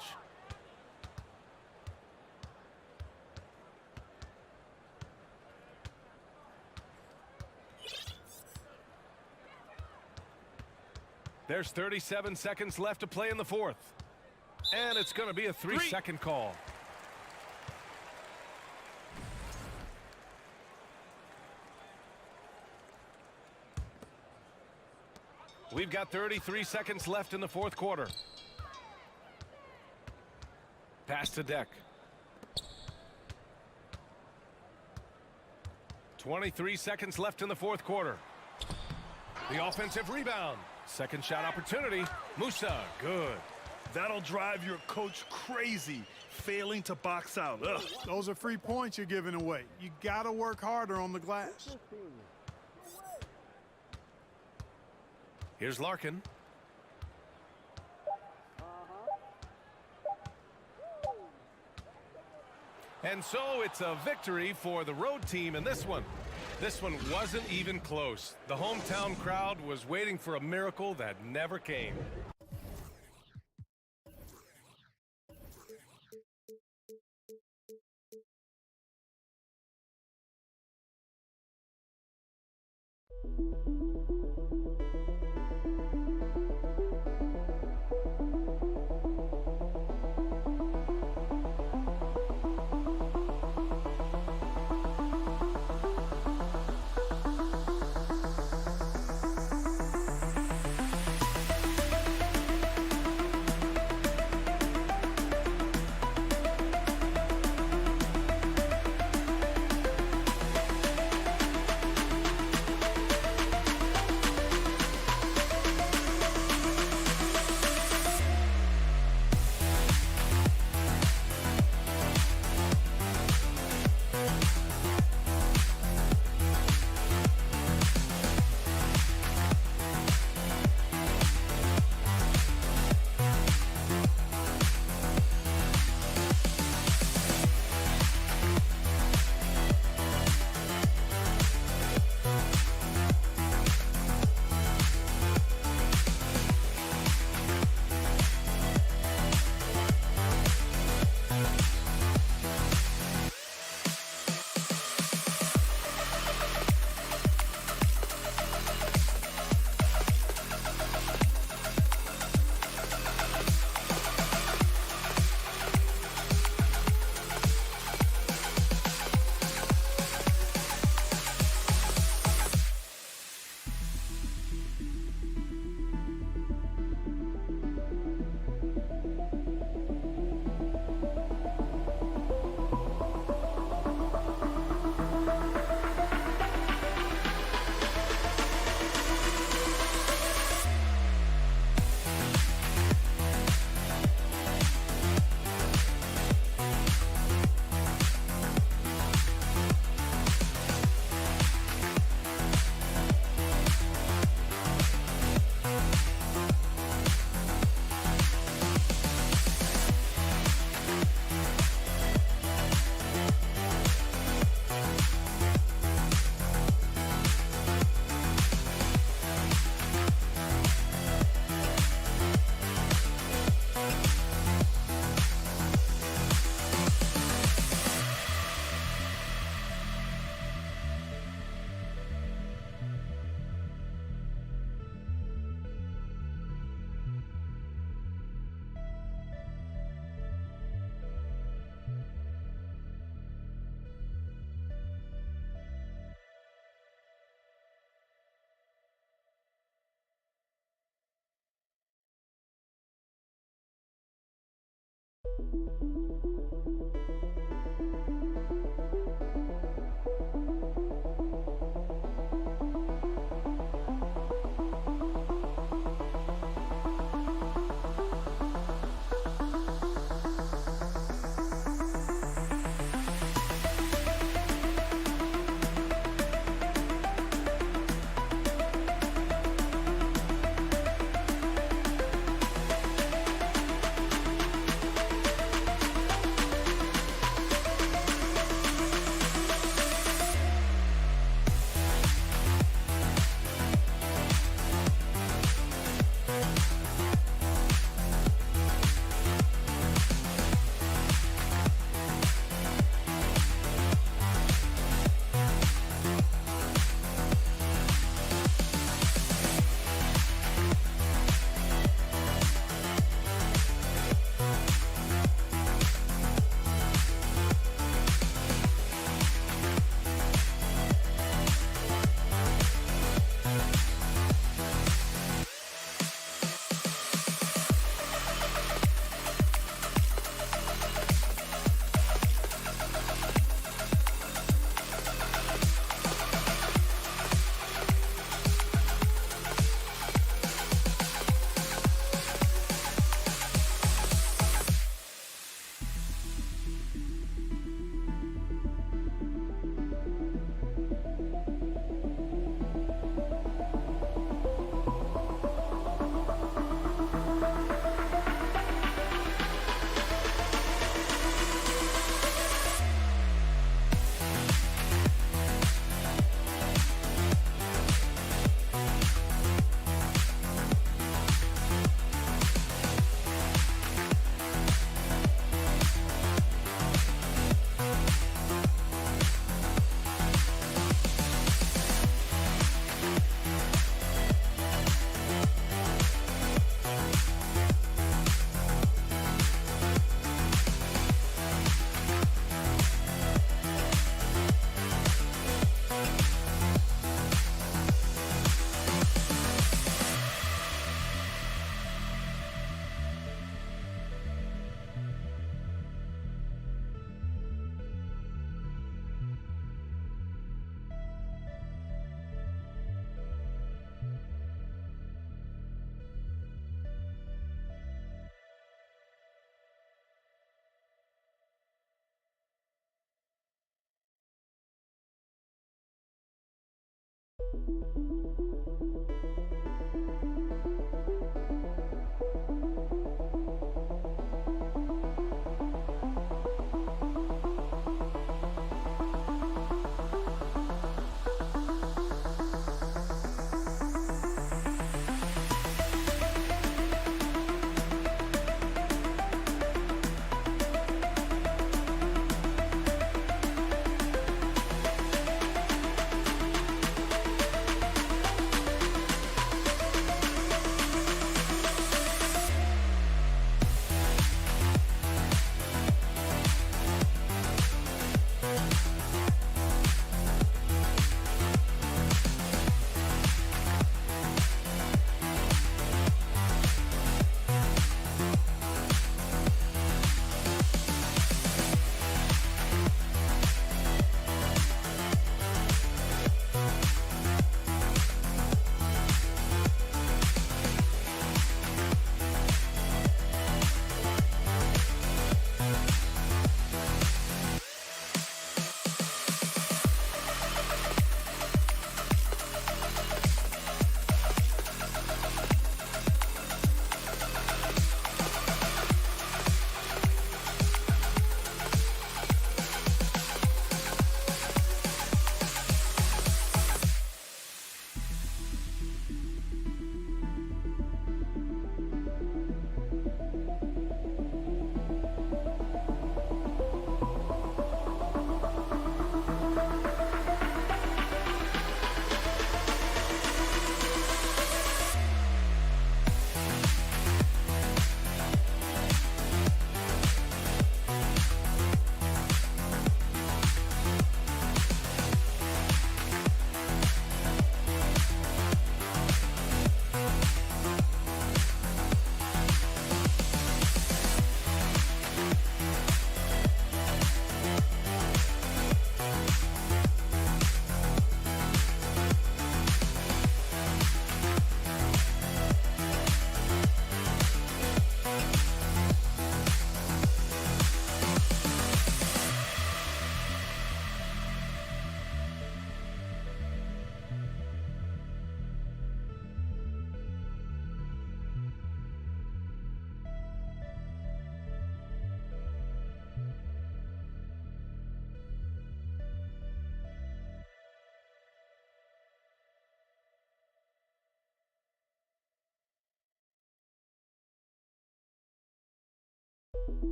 There's 37 seconds left to play in the fourth. And it's going to be a 3-second call. We've got 33 seconds left in the fourth quarter. Pass to Deck. 23 seconds left in the fourth quarter. The offensive rebound. Second shot opportunity. Musa, good. That'll drive your coach crazy, failing to box out. Ugh. Those are free points you're giving away. You got to work harder on the glass. Here's Larkin. And so it's a victory for the road team in this one. This one wasn't even close. The hometown crowd was waiting for a miracle that never came.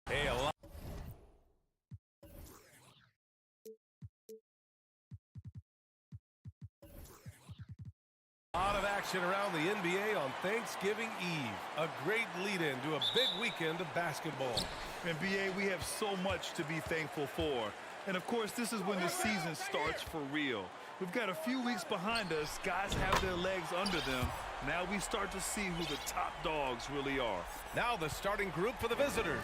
Hey, a lot of action around the NBA on Thanksgiving Eve. A great lead-in to a big weekend of basketball. NBA, we have so much to be thankful for. And, of course, this is when the season starts for real. We've got a few weeks behind us. Guys have their legs under them. Now we start to see who the top dogs really are. Now the starting group for the visitors.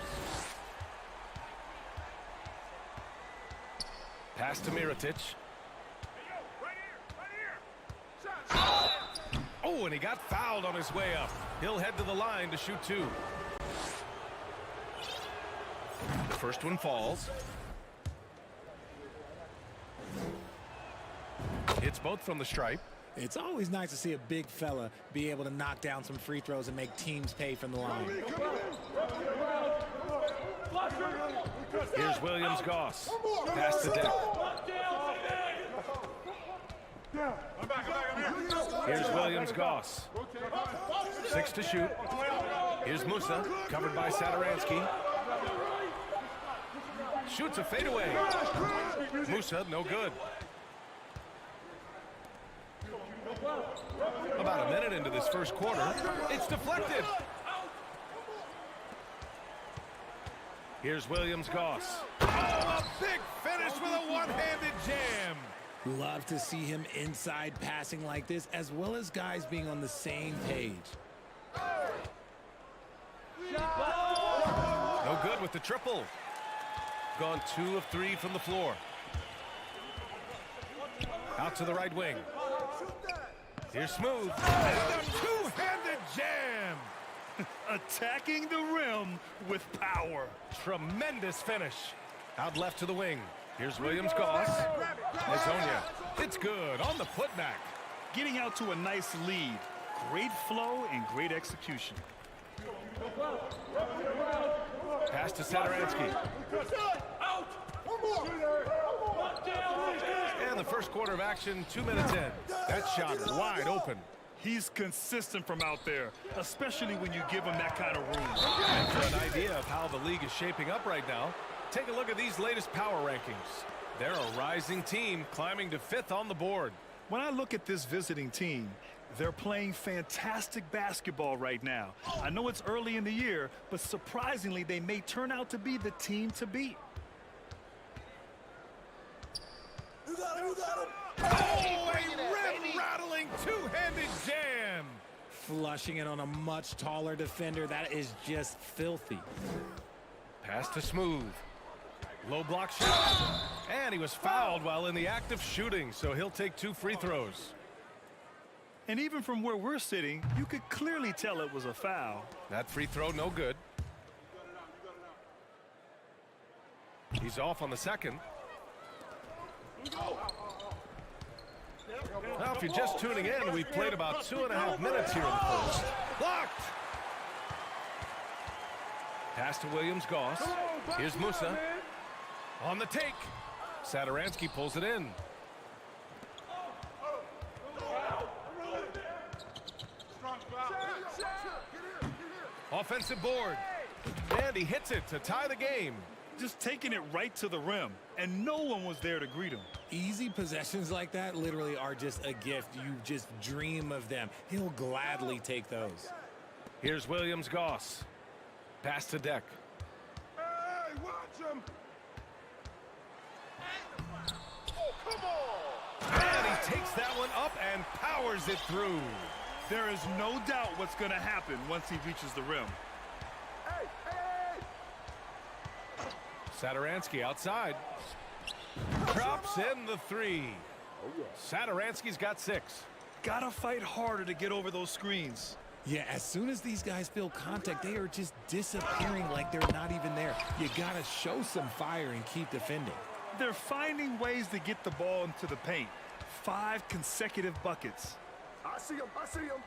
Pass to Mirotic. Oh, and he got fouled on his way up. He'll head to the line to shoot two. The first one falls. It's both from the stripe. It's always nice to see a big fella be able to knock down some free throws and make teams pay from the line. Here's Williams-Goss. Pass to Deck. Here's Williams-Goss. 6 to shoot. Here's Musa, covered by Satoransky. Shoots a fadeaway. Musa, no good. About a minute into this first quarter, it's deflected. Here's Williams-Goss. Oh, a big finish with a one-handed jam. Love to see him inside passing like this, as well as guys being on the same page. No good with the triple. Gone 2 of 3 from the floor. Out to the right wing. Here's Smooth. And a two-handed jam. Attacking the rim with power. Tremendous finish. Out left to the wing. Here's Williams-Goss. Hazonia. It's good on the putback. Getting out to a nice lead. Great flow and great execution. Pass to Sadaransky. And the first quarter of action, 2 minutes in. That shot wide open. He's consistent from out there, especially when you give him that kind of room. And for an idea of how the league is shaping up right now, take a look at these latest power rankings. They're a rising team climbing to 5th on the board. When I look at this visiting team, they're playing fantastic basketball right now. I know it's early in the year, but surprisingly, they may turn out to be the team to beat. You got him, you got him. Oh, a rim-rattling two-handed jam. Flushing it on a much taller defender. That is just filthy. Pass to Smooth. Low block shot. And he was fouled while in the act of shooting, so he'll take 2 free throws. And even from where we're sitting, you could clearly tell it was a foul. That free throw, no good. He's off on the second. Now, if you're just tuning in, we've played about 2.5 minutes here in the first. Blocked! Pass to Williams-Goss. Here's Musa. On the take. Sadaransky pulls it in. Offensive board. And he hits it to tie the game. Just taking it right to the rim, and no one was there to greet him. Easy possessions like that literally are just a gift. You just dream of them. He'll gladly take those. Here's Williams-Goss. Pass to Deck. Hey, watch him. Oh, come on. And he takes that one up and powers it through. There is no doubt what's going to happen once he reaches the rim. Hey, hey, hey. Sadaransky outside. Drops in the 3. Sadaransky's got 6. Gotta fight harder to get over those screens. Yeah, as soon as these guys feel contact, they are just disappearing like they're not even there. You gotta show some fire and keep defending. They're finding ways to get the ball into the paint. 5 consecutive buckets. I see him, I see him.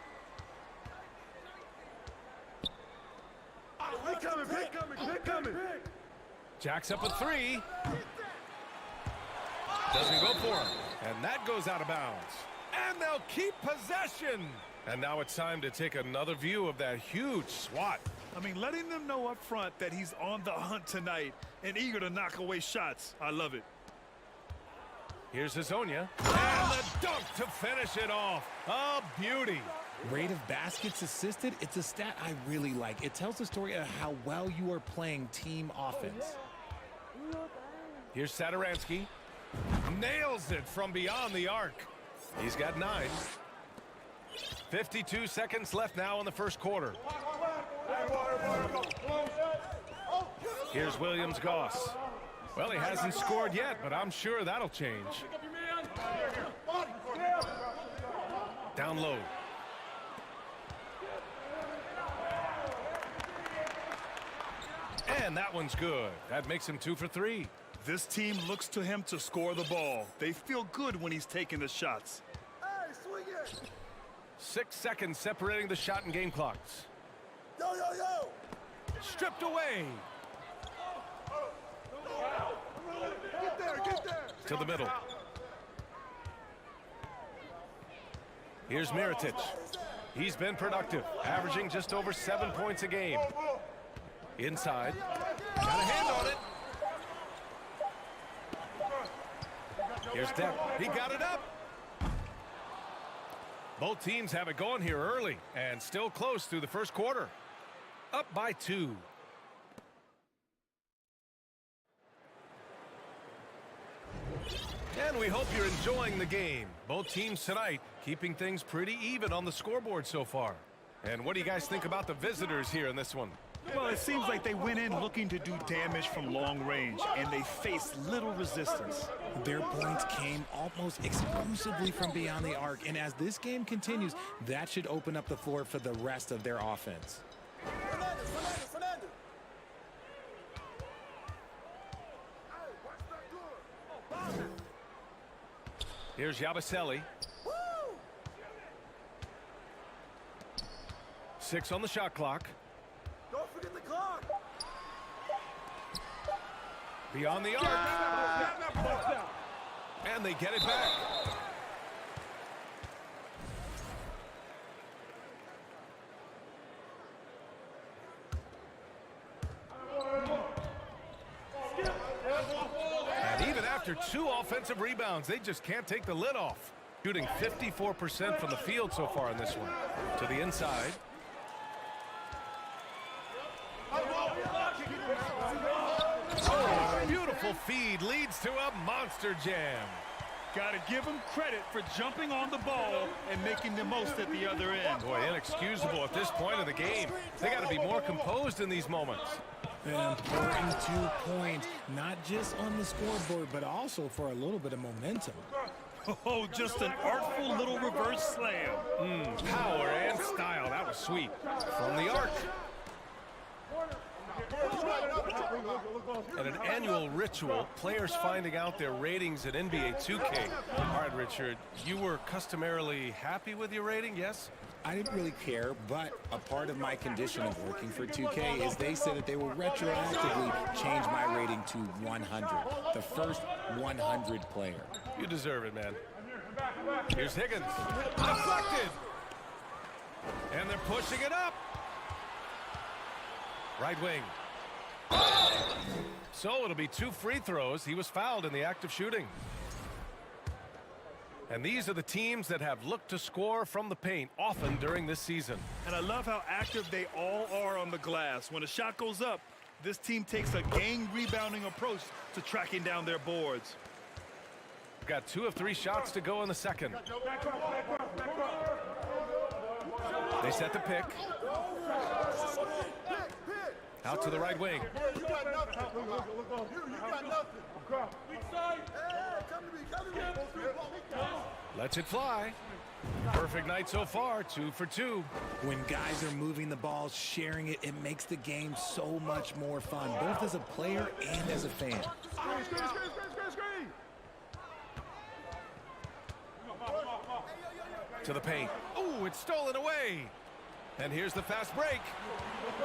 Pick coming, pick coming, pick coming. Jacks up a 3. Doesn't go for him. And that goes out of bounds. And they'll keep possession. And now it's time to take another view of that huge swat. I mean, letting them know up front that he's on the hunt tonight and eager to knock away shots. I love it. Here's Hazonia. And the dunk to finish it off. A beauty. Rate of baskets assisted, it's a stat I really like. It tells the story of how well you are playing team offense. Here's Sadaransky. Nails it from beyond the arc. He's got 9. 52 seconds left now in the first quarter. Here's Williams-Goss. Well, he hasn't scored yet, but I'm sure that'll change. Down low. And that one's good. That makes him 2 for 3. This team looks to him to score the ball. They feel good when he's taking the shots. Hey, swing it. 6 seconds separating the shot and game clocks. Yo, yo, yo. Stripped away. Get there, get there. To the middle. Here's Mirotic. He's been productive, averaging just over 7 points a game. Inside. Got a hand on it. Here's Deck. He got it up. Both teams have it going here early and still close through the first quarter. Up by 2. And we hope you're enjoying the game. Both teams tonight keeping things pretty even on the scoreboard so far. And what do you guys think about the visitors here in this one? Well, it seems like they went in looking to do damage from long range, and they faced little resistance. Their points came almost exclusively from beyond the arc, and as this game continues, that should open up the floor for the rest of their offense. Here's Yabusele. 6 on the shot clock. Don't forget the clock. Beyond the arc. And they get it back. And even after 2 offensive rebounds, they just can't take the lid off. Shooting 54% from the field so far in this one. To the inside. Oh, beautiful feed leads to a monster jam. Got to give them credit for jumping on the ball and making the most at the other end. Boy, inexcusable at this point of the game. They got to be more composed in these moments. An important 2 points, not just on the scoreboard, but also for a little bit of momentum. Oh, just an artful little reverse slam. Power and style. That was sweet. From the arc. At an annual ritual, players finding out their ratings at NBA 2K. All right, Richard, you were customarily happy with your rating, yes? I didn't really care, but a part of my condition of working for 2K is they said that they will retroactively change my rating to 100, the first 100 player. You deserve it, man. Here's Higgins. Deflected. And they're pushing it up. Right wing. So it'll be 2 free throws. He was fouled in the act of shooting. And these are the teams that have looked to score from the paint often during this season. And I love how active they all are on the glass. When a shot goes up, this team takes a gang rebounding approach to tracking down their boards. Got 2 of 3 shots to go in the second. They set the pick. Out to the right wing. You got nothing. You got nothing. Lets it fly. Perfect night so far, 2 for 2. When guys are moving the ball, sharing it, it makes the game so much more fun, both as a player and as a fan. Screen. To the paint. Ooh, it's stolen away. And here's the fast break.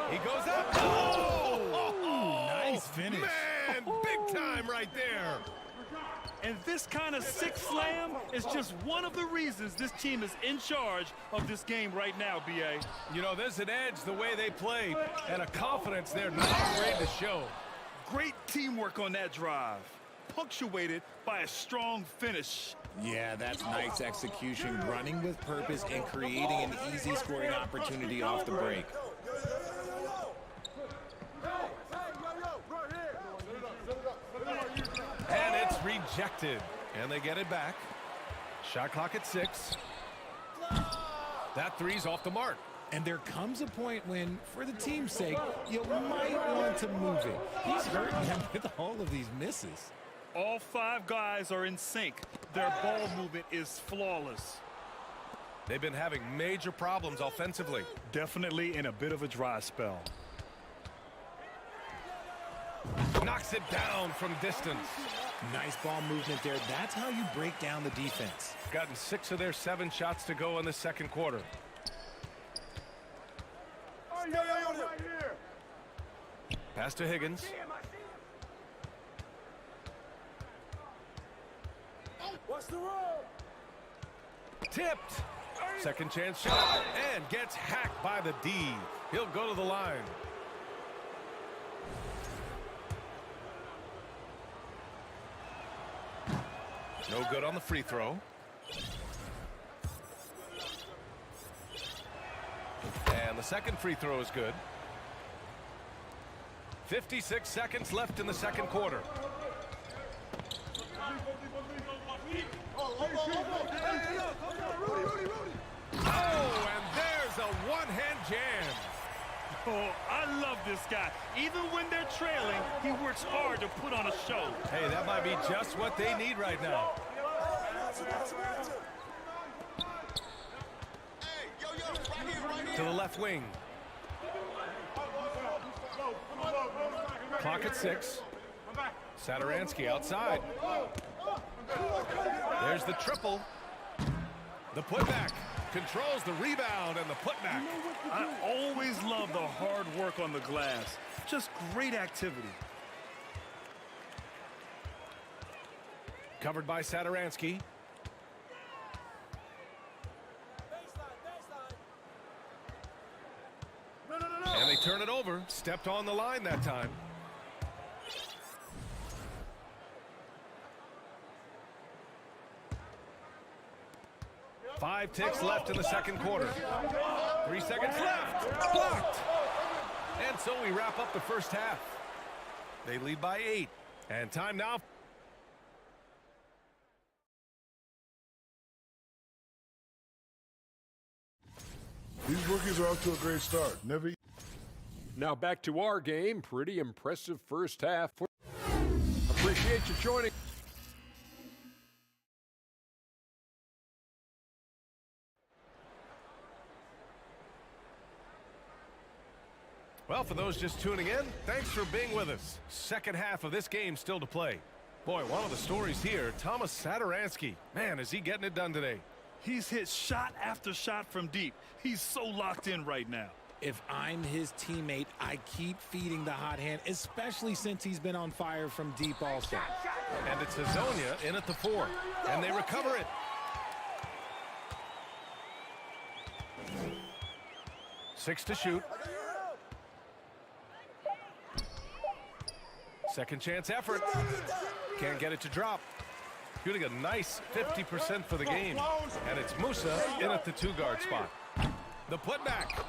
He goes up. Oh! Nice finish. Man, big time right there. And this kind of sick slam is just one of the reasons this team is in charge of this game right now, B.A. You know, there's an edge the way they play and a confidence they're not afraid to show. Great teamwork on that drive, punctuated by a strong finish. Yeah, that's nice execution, running with purpose and creating an easy scoring opportunity off the break. And it's rejected. And they get it back. Shot clock at 6. That 3's off the mark. And there comes a point when, for the team's sake, you might want to move it. He's hurting them with all of these misses. All 5 guys are in sync. Their ball movement is flawless. They've been having major problems offensively. Definitely in a bit of a dry spell. Knocks it down from distance. Nice ball movement there. That's how you break down the defense. Gotten 6 of their 7 shots to go in the second quarter. Pass to Higgins. What's the roll? Tipped. Second chance shot and gets hacked by the D. He'll go to the line. No good on the free throw. And the second free throw is good. 56 seconds left in the second quarter. Oh, and there's a one-hand jam. Oh, I love this guy. Even when they're trailing, he works hard to put on a show. Hey, that might be just what they need right now. To the left wing. Clock at 6. Saturansky outside. There's the triple. The putback. Controls the rebound and the putback. I always love the hard work on the glass. Just great activity. Covered by Saturansky. And they turn it over. Stepped on the line that time. Five ticks left in the second quarter. 3 seconds left. Blocked. And so we wrap up the first half. They lead by 8. And time now. These rookies are off to a great start. Now back to our game. Pretty impressive first half. Appreciate you joining. Well, for those just tuning in, thanks for being with us. Second half of this game still to play. Boy, one of the stories here, Thomas Saturansky. Man, is he getting it done today. He's hit shot after shot from deep. He's so locked in right now. If I'm his teammate, I keep feeding the hot hand, especially since he's been on fire from deep also. And it's Hazonia in at the 4. And they recover it. Six to shoot. Second chance effort. Can't get it to drop. Shooting a nice 50% for the game. And it's Musa in at the 2-guard spot. The putback.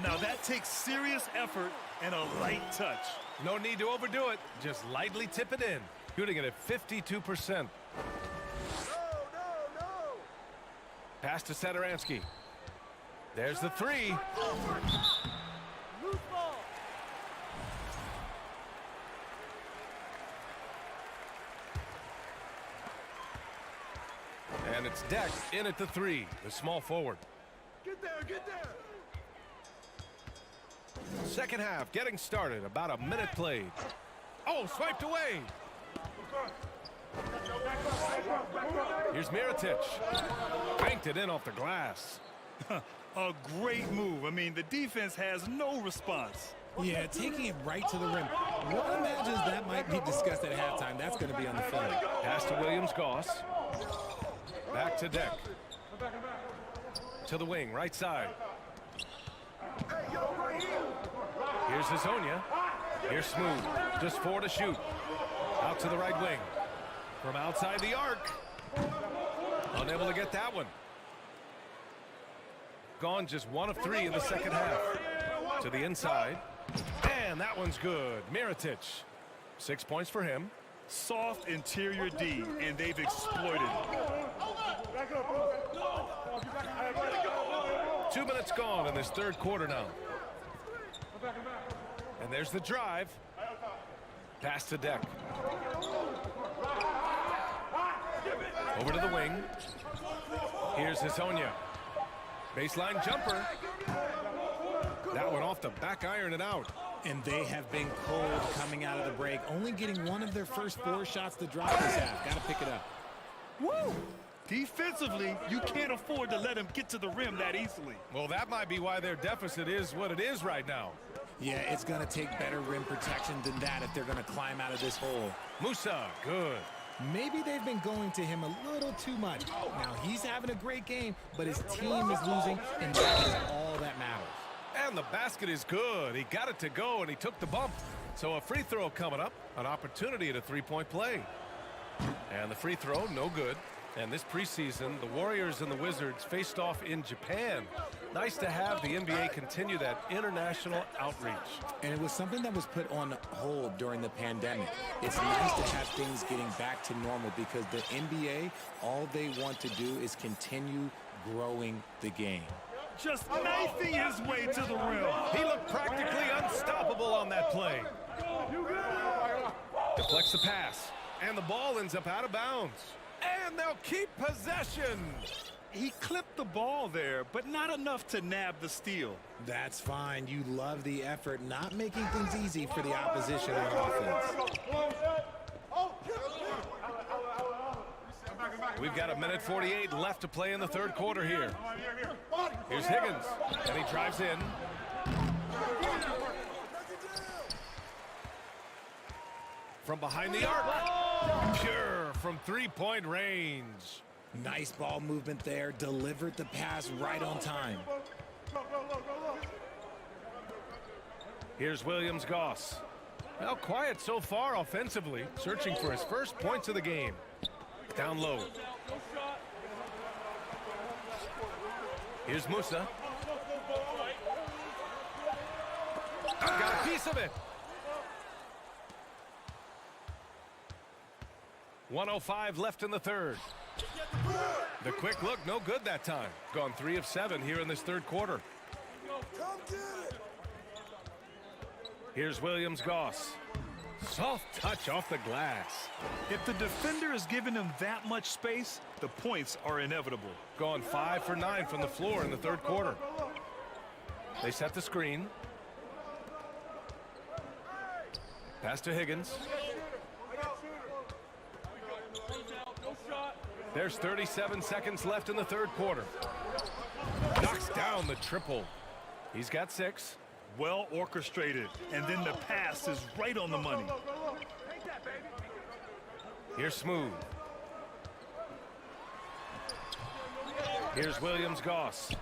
Now that takes serious effort and a light touch. No need to overdo it. Just lightly tip it in. Shooting it at 52%. Pass to Saturansky. There's the 3. And it's Deck in at the 3, the small forward. Get there, get there. Second half getting started, about a minute played. Oh, swiped away. Here's Mirotic. Banked it in off the glass. A great move. I mean, the defense has no response. Yeah, taking it right to the rim. One imagines that might be discussed at halftime. That's going to be on the film. Pass to Williams-Goss. Back to Deck. To the wing, right side. Here's Hazonia. Here's Smooth. Just 4 to shoot. Out to the right wing. From outside the arc. Unable to get that one. Gone just 1 of 3 in the second half. To the inside. And that one's good. Mirotic. 6 points for him. Soft interior D, and they've exploited it. 2 minutes gone in this third quarter now. And there's the drive. Pass to Deck. Over to the wing. Here's Hazonia. Baseline jumper. That one off the back iron and out. And they have been cold coming out of the break. Only getting one of their first 4 shots to drop this half. Got to pick it up. Woo! Defensively, you can't afford to let him get to the rim that easily. Well, that might be why their deficit is what it is right now. Yeah, it's going to take better rim protection than that if they're going to climb out of this hole. Musa, good. Maybe they've been going to him a little too much. Now, he's having a great game, but his team is losing, and that is all that matters. And the basket is good. He got it to go, and he took the bump. So a free throw coming up, an opportunity at a 3-point play. And the free throw, no good. And this preseason, the Warriors and the Wizards faced off in Japan. Nice to have the NBA continue that international outreach. And it was something that was put on hold during the pandemic. It's nice to have things getting back to normal because the NBA, all they want to do is continue growing the game. Just knifing his way to the rim. He looked practically unstoppable on that play. Deflects the pass, and the ball ends up out of bounds. And they'll keep possession. He clipped the ball there, but not enough to nab the steal. That's fine. You love the effort, not making things easy for the opposition on offense. We've got 1:48 left to play in the third quarter here. Here's Higgins, and he drives in. From behind the arc. Pure from three-point range. Nice ball movement there. Delivered the pass right on time. Here's Williams-Goss. Well, quiet so far offensively. Searching for his first points of the game. Down low. Here's Musa. Got a piece of it. 1:05 left in the third. The quick look, no good that time. Gone 3 of 7 here in this third quarter. Here's Williams-Goss. Soft touch off the glass. If the defender is giving him that much space, the points are inevitable. Gone 5 for 9 from the floor in the third quarter. They set the screen. Pass to Higgins. There's 37 seconds left in the third quarter. Knocks down the triple. He's got 6. Well orchestrated, and then the pass is right on the money. Here's Smooth. Here's Williams-Goss.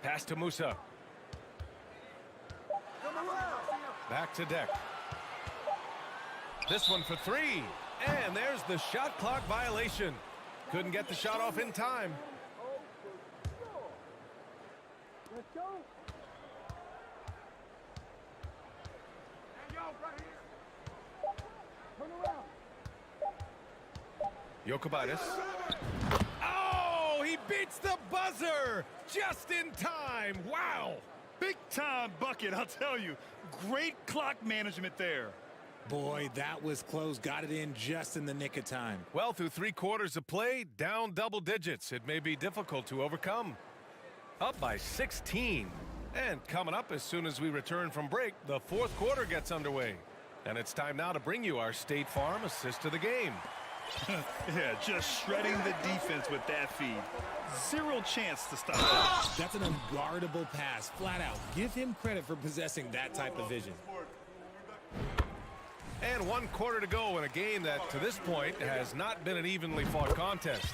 Pass to Musa. Back to Deck. This one for 3. And there's the shot clock violation. Couldn't get the shot off in time. Let's go. Jokibitis. Oh, he beats the buzzer just in time. Wow. Big time bucket, I'll tell you. Great clock management there. Boy, that was close. Got it in just in the nick of time. Well, through 3 quarters of play, down double digits. It may be difficult to overcome. Up by 16. And coming up as soon as we return from break, the fourth quarter gets underway. And it's time now to bring you our State Farm assist to the game. Yeah, just shredding the defense with that feed. Zero chance to stop that. That's an unguardable pass, flat out. Give him credit for possessing that type of vision. And 1 quarter to go in a game that, to this point, has not been an evenly fought contest.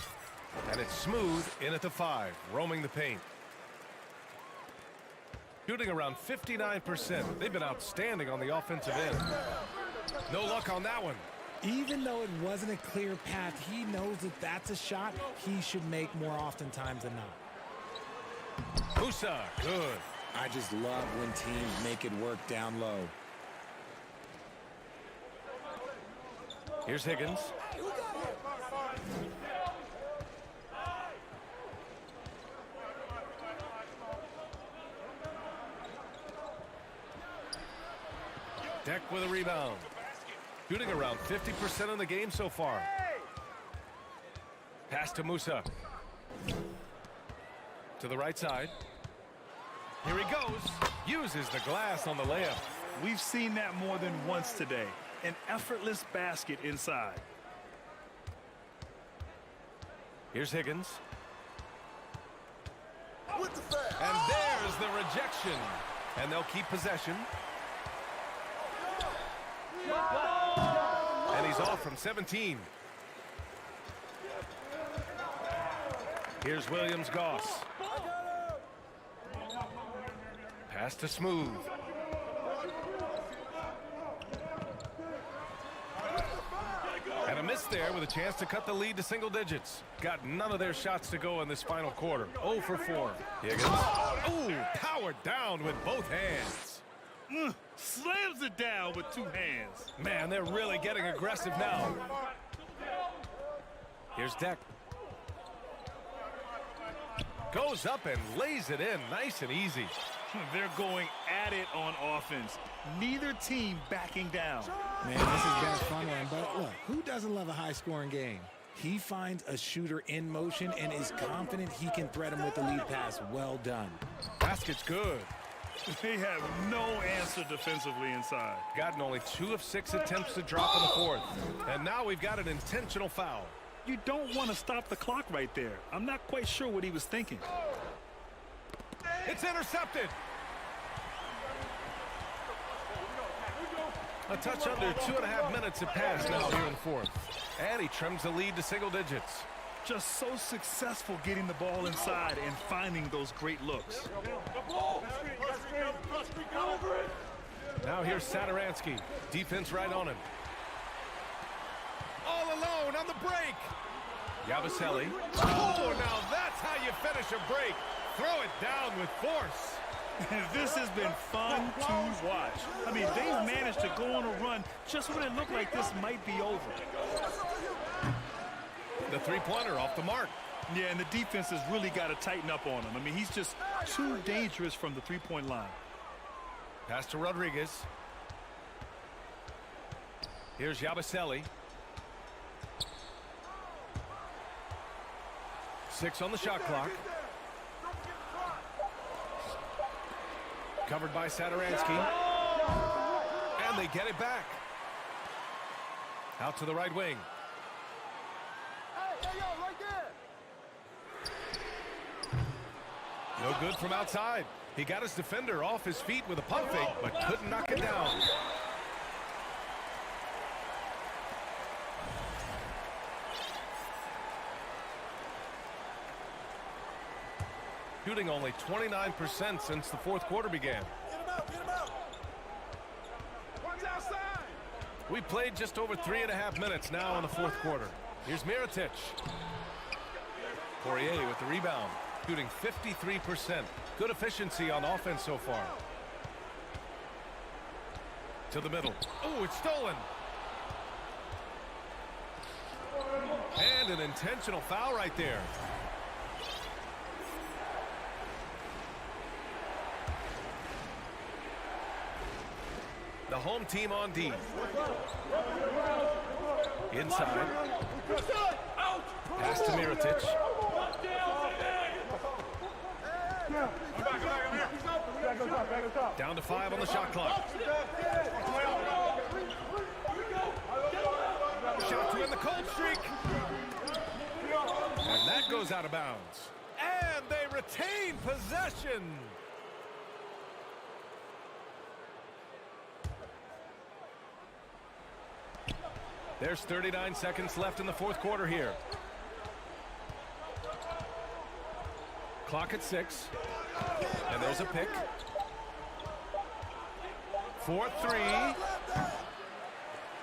And it's Smooth in at the 5, roaming the paint. Shooting around 59%. They've been outstanding on the offensive end. No luck on that one. Even though it wasn't a clear path, he knows that that's a shot he should make more oftentimes than not. Musa, good. I just love when teams make it work down low. Here's Higgins. Deck with a rebound. Shooting around 50% in the game so far. Pass to Musa. To the right side. Here he goes. Uses the glass on the layup. We've seen that more than once today. An effortless basket inside. Here's Higgins. And there's the rejection. And they'll keep possession. And he's off from 17. Here's Williams-Goss. Pass to Smooth. And a missed there with a chance to cut the lead to single digits. Got none of their shots to go in this final quarter. 0 for 4. Higgins. Ooh, powered down with both hands. Slams it down with 2 hands. Man, they're really getting aggressive now. Here's Deck. Goes up and lays it in nice and easy. They're going at it on offense. Neither team backing down. Man, this has been a fun one, but look, who doesn't love a high-scoring game? He finds a shooter in motion and is confident he can thread him with the lead pass. Well done. Basket's good. They have no answer defensively inside. Gotten only 2 of 6 attempts to drop in the fourth. And now we've got an intentional foul. You don't want to stop the clock right there. I'm not quite sure what he was thinking. It's intercepted. A touch under 2.5 minutes have passed now here in the fourth. And he trims the lead to single digits. Just so successful getting the ball inside and finding those great looks. Now here's Saturansky. Defense right on him. All alone on the break. Yabusele. Oh, now that's how you finish a break. Throw it down with force. This has been fun to watch. I mean, they've managed to go on a run just when it looked like this might be over. The three-pointer off the mark. Yeah, and the defense has really got to tighten up on him. I mean, he's just too dangerous from the three-point line. Pass to Rodriguez. Here's Yabusele. 6 on the shot clock. Covered by Saturansky. And they get it back. Out to the right wing. No good from outside. He got his defender off his feet with a pump fake, but couldn't knock it down. Shooting only 29% since the fourth quarter began. We played just over 3.5 minutes now in the fourth quarter. Here's Mirotic. Poirier with the rebound. Shooting 53%. Good efficiency on offense so far. To the middle. Oh, it's stolen. And an intentional foul right there. The home team on D. Inside. Pass to Mirotic. Down to 5 on the shot clock. Shot to end the cold streak. And that goes out of bounds. And they retain possession. There's 39 seconds left in the fourth quarter here. Clock at 6. And there's a pick. 4-3.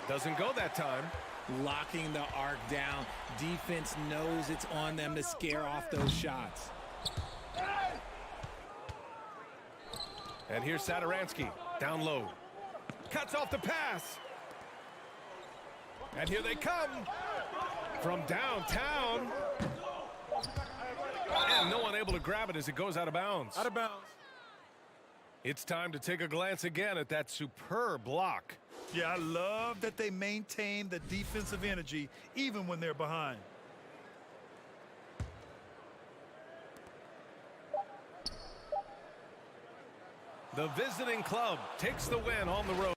Doesn't go that time. Locking the arc down. Defense knows it's on them to scare off those shots. And here's Saturansky. Down low. Cuts off the pass. And here they come from downtown. And no one able to grab it as it goes out of bounds. Out of bounds. It's time to take a glance again at that superb block. Yeah, I love that they maintain the defensive energy even when they're behind. The visiting club takes the win on the road.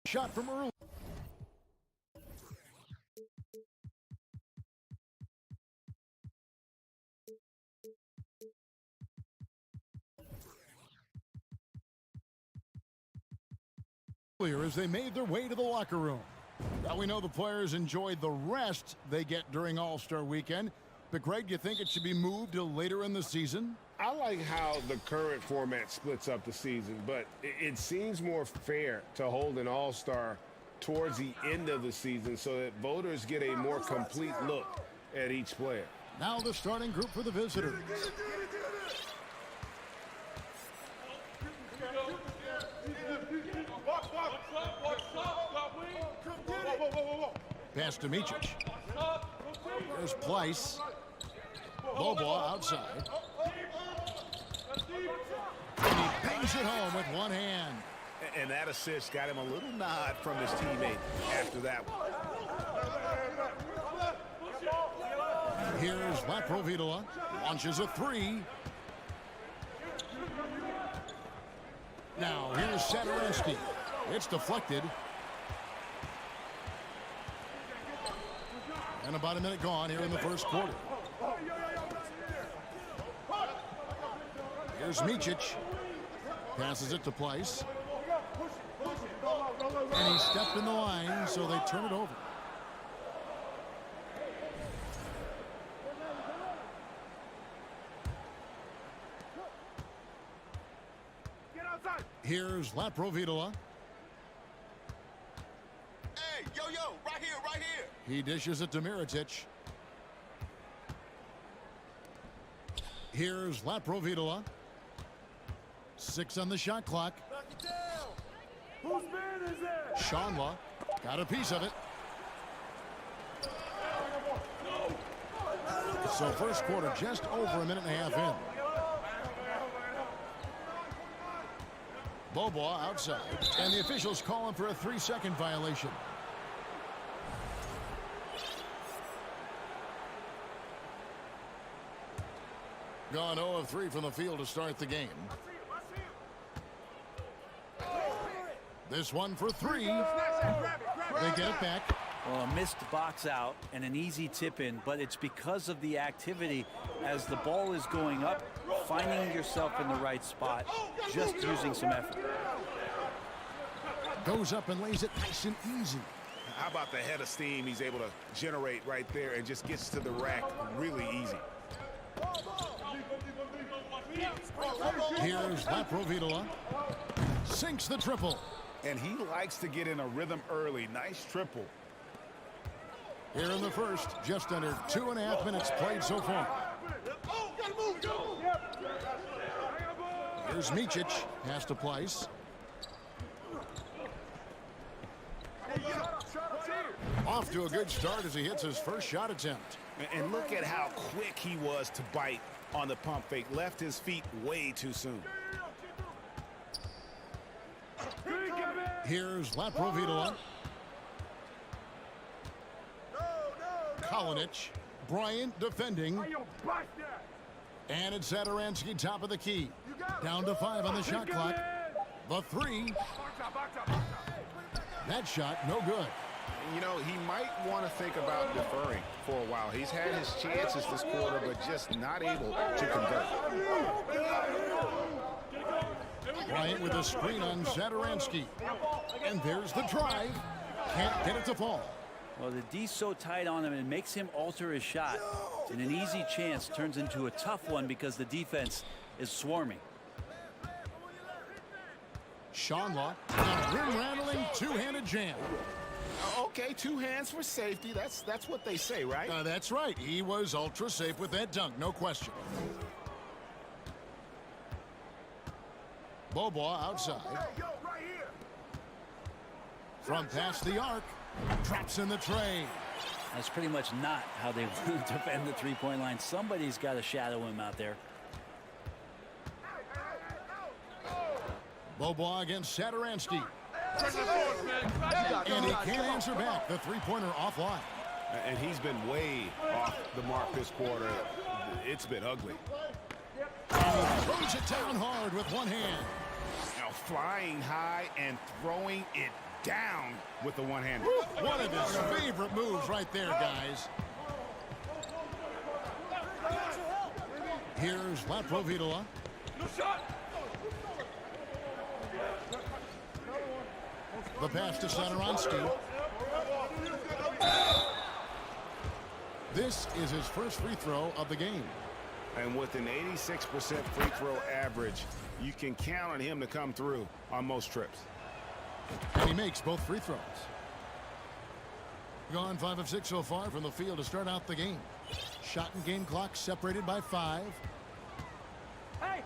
Shot from early. As they made their way to the locker room. Now we know the players enjoyed the rest they get during All-Star Weekend. But Greg, do you think it should be moved to later in the season? I like how the current format splits up the season, but it seems more fair to hold an All-Star towards the end of the season so that voters get a more complete look at each player. Now the starting group for the visitors. Pass to Micic. There's Pleiss. Low ball outside. And he bangs it home with one hand. And that assist got him a little nod from his teammate after that one. Here's Laprovitola. Launches a three. Now here's Satoransky. It's deflected. And about a minute gone here in the first quarter. Here's Micic. Passes it to Pleiss. And he stepped in the line, so they turn it over. Here's Laprovitola. Hey, yo, right here, right here. He dishes it to Mirotic. Here's Laprovitola. 6 on the shot clock. Knock it down. Whose man is that? Shanla got a piece of it. So first quarter just over a minute and a half in. Bobois outside, and the officials calling for a 3-second violation. Gone 0 of 3 from the field to start the game. This one for 3. They get it back. Well, a missed box out and an easy tip in, but it's because of the activity as the ball is going up, finding yourself in the right spot, just using some effort. Goes up and lays it nice and easy. How about the head of steam he's able to generate right there and just gets to the rack really easy. Here's Laprovitola. Sinks the triple. And he likes to get in a rhythm early. Nice triple. Here in the first, just under 2.5 minutes played so far. Here's Micic. Pass to Pleiss. Off to a good start as he hits his first shot attempt. And look at how quick he was to bite on the pump fake. Left his feet way too soon. Here's Laprovitola. Kalinic. Bryant defending. And it's Satoransky, top of the key. Down to 5 on the shot clock. The 3. That shot, no good. You know, he might want to think about deferring for a while. He's had his chances this quarter, but just not able to convert. Bryant with a screen on Zadaransky. And there's the drive. Can't get it to fall. Well, the D's so tight on him, it makes him alter his shot. And an easy chance turns into a tough one because the defense is swarming. Sean a rim-rattling two-handed jam. Okay, 2 hands for safety. That's what they say, right? That's right. He was ultra safe with that dunk, no question. Bobois outside. From past the arc, drops in the tray. That's pretty much not how they want to defend the three-point line. Somebody's got to shadow him out there. Bobois against Zadaransky. And he can't answer back. The three-pointer offline. And he's been way off the mark this quarter. It's been ugly. And he throws it down hard with one hand. Now flying high and throwing it down with the one hand. One of his favorite moves right there, guys. Here's Laprovitola. The pass to Zadaransky. This is his first free throw of the game. And with an 86% free throw average, you can count on him to come through on most trips. And he makes both free throws. Gone 5 of 6 so far from the field to start out the game. Shot and game clock separated by 5. Hey!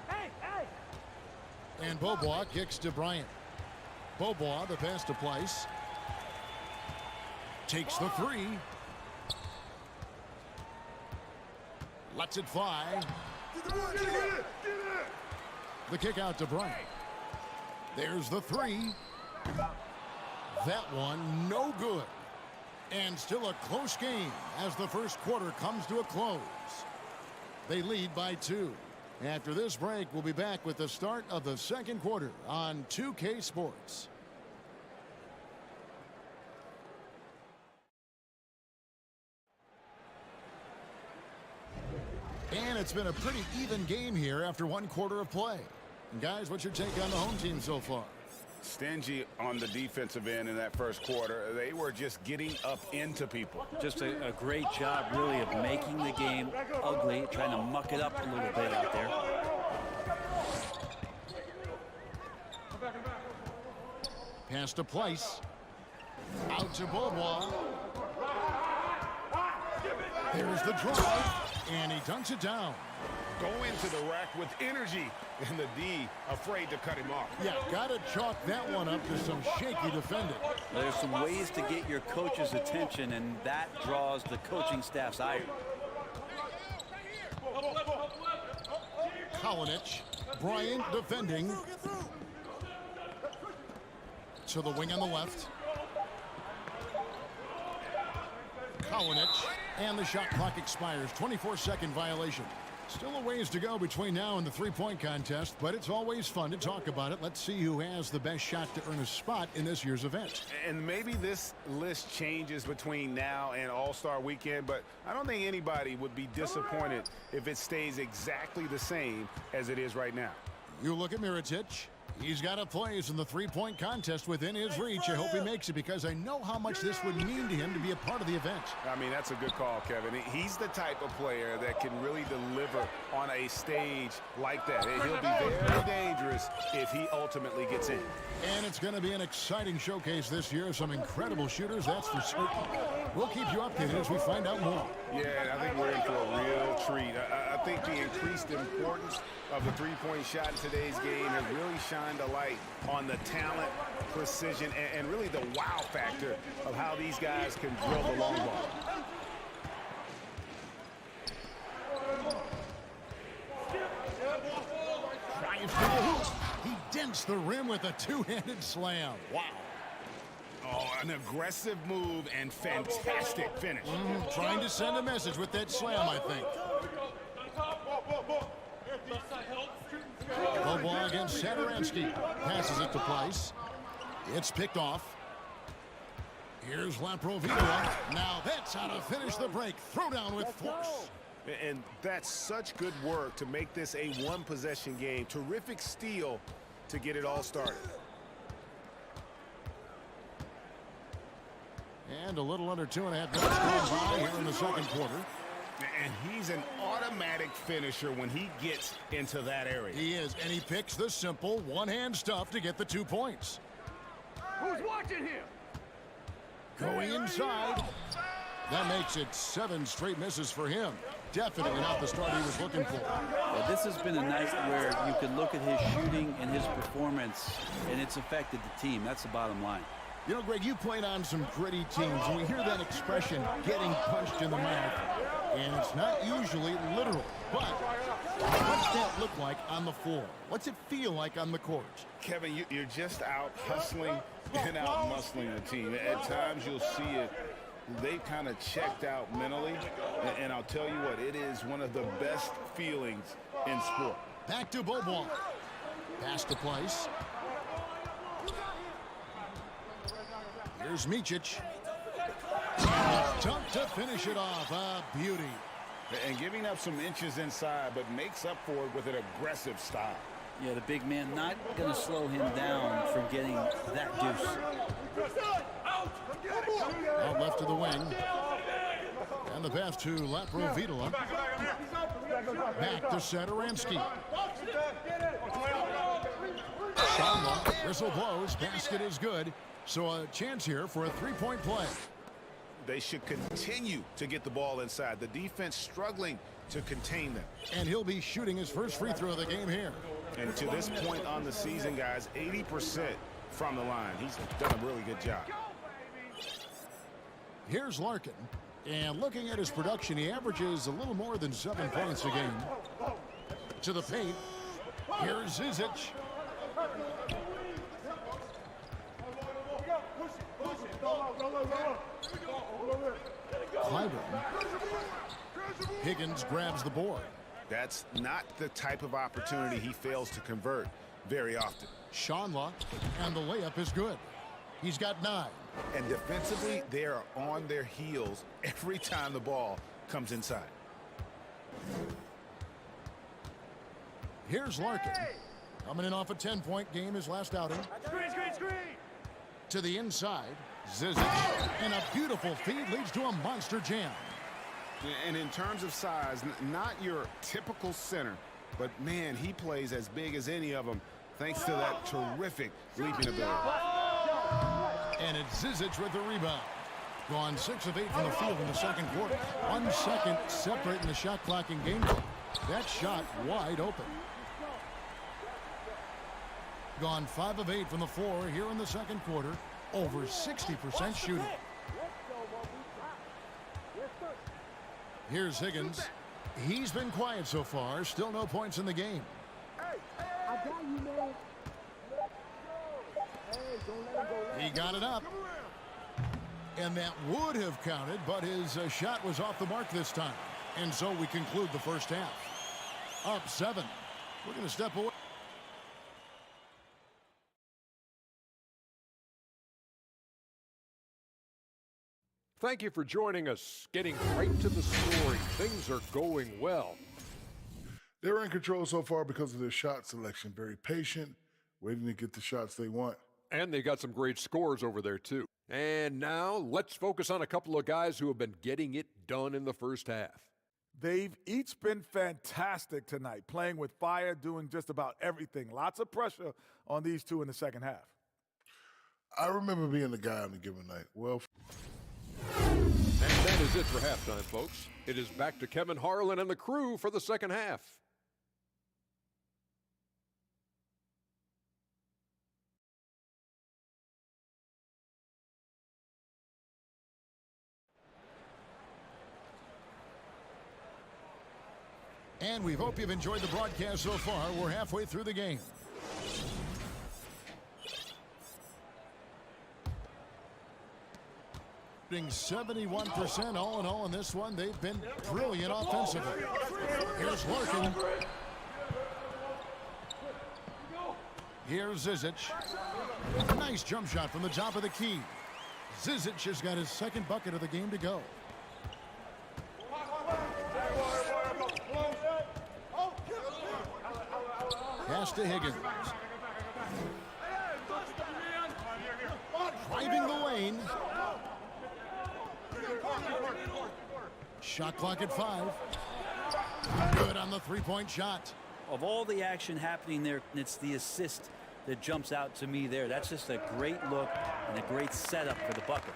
And Bobois kicks to Bryant. Bobois, the pass to Place. Takes the 3. Lets it fly. The kick out to Bryant. There's the 3. That one no good. And still a close game as the first quarter comes to a close. They lead by 2. After this break, we'll be back with the start of the second quarter on 2K Sports. And it's been a pretty even game here after one quarter of play. And guys, what's your take on the home team so far? Stingy on the defensive end in that first quarter. They were just getting up into people. Just a great job, really, of making the game ugly, trying to muck it up a little bit out there. Pass to Place. Out to Bobois. There's the drive, and he dunks it down. Go into the rack with energy, and the D afraid to cut him off. Yeah, got to chalk that one up to some shaky defending. There's some ways to get your coach's attention, and that draws the coaching staff's ire. Kalinic, Bryant defending. To the wing on the left. Kalinic, and the shot clock expires. 24-second violation. Still a ways to go between now and the three-point contest, but it's always fun to talk about it. Let's see who has the best shot to earn a spot in this year's event. And maybe this list changes between now and All-Star Weekend, but I don't think anybody would be disappointed if it stays exactly the same as it is right now. You look at Mirotic. He's got a place in the three-point contest within his reach. I hope he makes it because I know how much this would mean to him to be a part of the event. I mean, that's a good call, Kevin. He's the type of player that can really deliver on a stage like that. He'll be very dangerous if he ultimately gets in. And it's going to be an exciting showcase this year. Some incredible shooters, that's for certain. We'll keep you updated as we find out more. Yeah, I think we're in for a real treat. I think the increased importance of the three-point shot in today's game has really shined a light on the talent, precision, and really the wow factor of how these guys can drill the long ball. Drives to the hoop. He dents the rim with a two-handed slam. Wow. Oh, an aggressive move and fantastic finish. Trying to send a message with that slam, I think. Bobois against Zadaransky. Passes it to Place. It's picked off. Here's Laprovitola. Now that's how to finish the break. Throw down with force. And that's such good work to make this a one-possession game. Terrific steal to get it all started. And a little under 2.5 minutes gone by here in the second quarter. And he's an automatic finisher when he gets into that area. He is, and he picks the simple one-hand stuff to get the 2 points. Who's watching here? Going inside. That makes it 7 straight misses for him. Definitely not the start he was looking for. Yeah, this has been a night where you can look at his shooting and his performance, and it's affected the team. That's the bottom line. You know, Greg, you played on some gritty teams, and we hear that expression, getting punched in the mouth, and it's not usually literal. But what's that look like on the floor? What's it feel like on the court? Kevin, you're just out hustling and out muscling the team. At times you'll see it. They've kind of checked out mentally, and I'll tell you what, it is one of the best feelings in sport. Back to Bobois. Pass to place. Here's Micic. Dunk to finish it off. A beauty. And giving up some inches inside, but makes up for it with an aggressive style. Yeah, the big man not going to slow him down from getting that deuce. Out left to the wing. And the pass to Laprovitola. Back to Satoransky. Shamla, whistle blows. Basket is good. So a chance here for a three-point play. They should continue to get the ball inside. The defense struggling to contain them. And he'll be shooting his first free throw of the game here. And to this point on the season, guys, 80% from the line. He's done a really good job. Here's Larkin. And looking at his production, he averages a little more than 7 points a game. To the paint. Here's Zizic. Clyburn. Higgins grabs the board. That's not the type of opportunity he fails to convert very often. Shamla, and the layup is good. He's got 9. And defensively, they are on their heels every time the ball comes inside. Here's Larkin. Coming in off a 10-point game his last outing. Screen. To the inside. Zizic. And a beautiful feed leads to a monster jam. And in terms of size, not your typical center, but man, he plays as big as any of them thanks to that terrific leaping ability. And it's Zizic with the rebound. Gone 6 of 8 from the field in the second quarter. 1 second separating the shot clock in game time. That shot wide open. Gone 5 of 8 from the floor here in the second quarter. Over 60% shooting. Here's Higgins. He's been quiet so far. Still no points in the game. He got it up. And that would have counted, but his shot was off the mark this time. And so we conclude the first half. Up 7. We're going to step away. Thank you for joining us. Getting right to the story. Things are going well. They're in control so far because of their shot selection. Very patient, waiting to get the shots they want. And they got some great scores over there, too. And now let's focus on a couple of guys who have been getting it done in the first half. They've each been fantastic tonight, playing with fire, doing just about everything. Lots of pressure on these two in the second half. I remember being the guy on a given night. Well, and that is it for halftime, folks. It is back to Kevin Harlan and the crew for the second half. And we hope you've enjoyed the broadcast so far. We're halfway through the game. Being 71% all in all in this one. They've been brilliant offensively. Here's Larkin. Here's Zizic. Nice jump shot from the top of the key. Zizic has got his second bucket of the game to go. Pass to Higgins. Driving the lane. Shot clock at 5. Good on the three-point shot. Of all the action happening there, it's the assist that jumps out to me there. That's just a great look and a great setup for the bucket.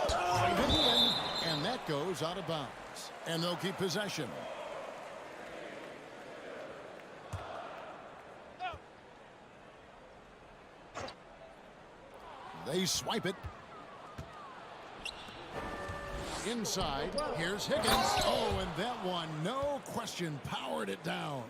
Driving in, and that goes out of bounds. And they'll keep possession. They swipe it. Inside, here's Higgins. Oh, and that one, no question, powered it down.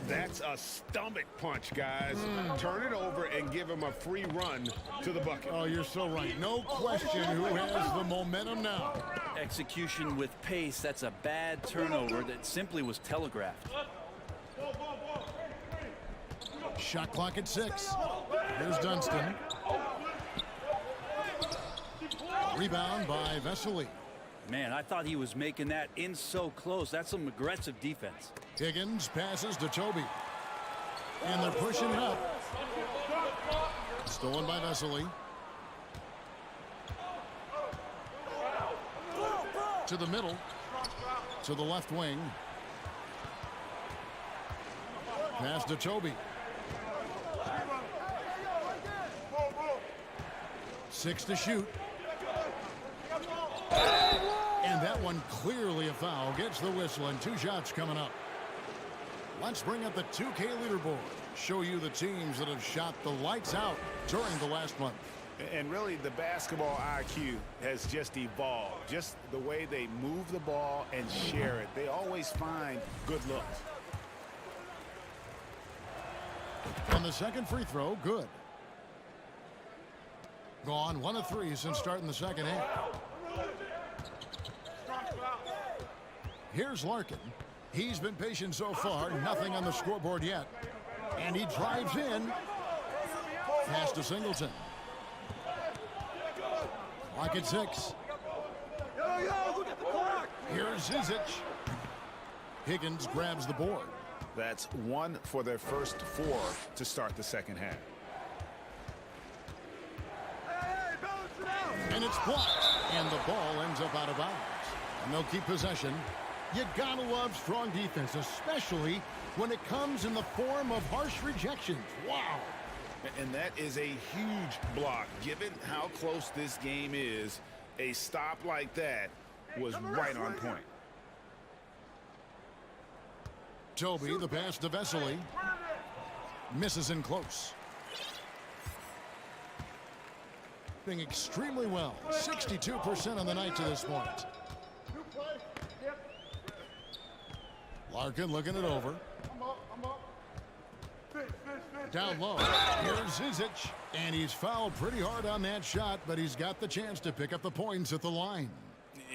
That's a stomach punch, guys. Turn it over and give him a free run to the bucket. Oh, you're so right. No question who has the momentum now. Execution with pace. That's a bad turnover that simply was telegraphed. Shot clock at 6. Here's Dunston. Rebound by Vesely. Man, I thought he was making that in so close. That's some aggressive defense. Higgins passes to Toby. And they're pushing it up. Stolen by Vesely. To the middle. To the left wing. Pass to Toby. 6 to shoot. And that one clearly a foul. Gets the whistle and 2 shots coming up. Let's bring up the 2K leaderboard. Show you the teams that have shot the lights out during the last month. And really, the basketball IQ has just evolved. Just the way they move the ball and share it. They always find good looks. And the second free throw, good. Gone 1 of 3 since starting the second half. Here's Larkin. He's been patient so far. Nothing on the scoreboard yet. And he drives in. Pass to Singleton. Clock at 6. Here's Zizic. Higgins grabs the board. That's 1 for their first 4 to start the second half. And it's blocked. And the ball ends up out of bounds. And they'll keep possession. You gotta love strong defense, especially when it comes in the form of harsh rejections. Wow. And that is a huge block. Given how close this game is, a stop like that was right on point. Toby, the pass to Vesely. Misses in close. Doing extremely well. 62% on the night to this point. Larkin looking it over. Down low. Here's Zizic. And he's fouled pretty hard on that shot, but he's got the chance to pick up the points at the line.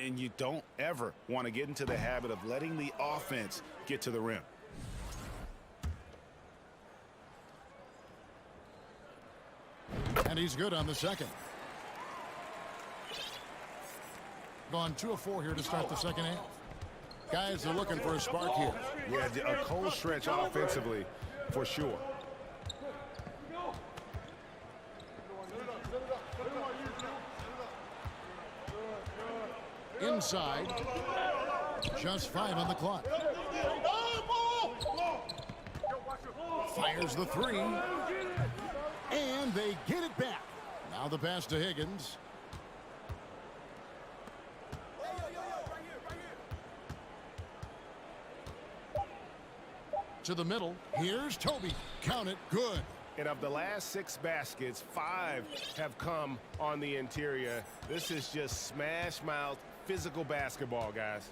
And you don't ever want to get into the habit of letting the offense get to the rim. And he's good on the second. Gone 2 of 4 here to start the second half. Guys are looking for a spark here. Yeah, a cold stretch offensively for sure. Inside. Just 5 on the clock. Fires the 3. And they get it back. Now the pass to Higgins. To the middle. Here's Toby. Count it. Good. And of the last 6 baskets, 5 have come on the interior. This is just smash mouth physical basketball, guys.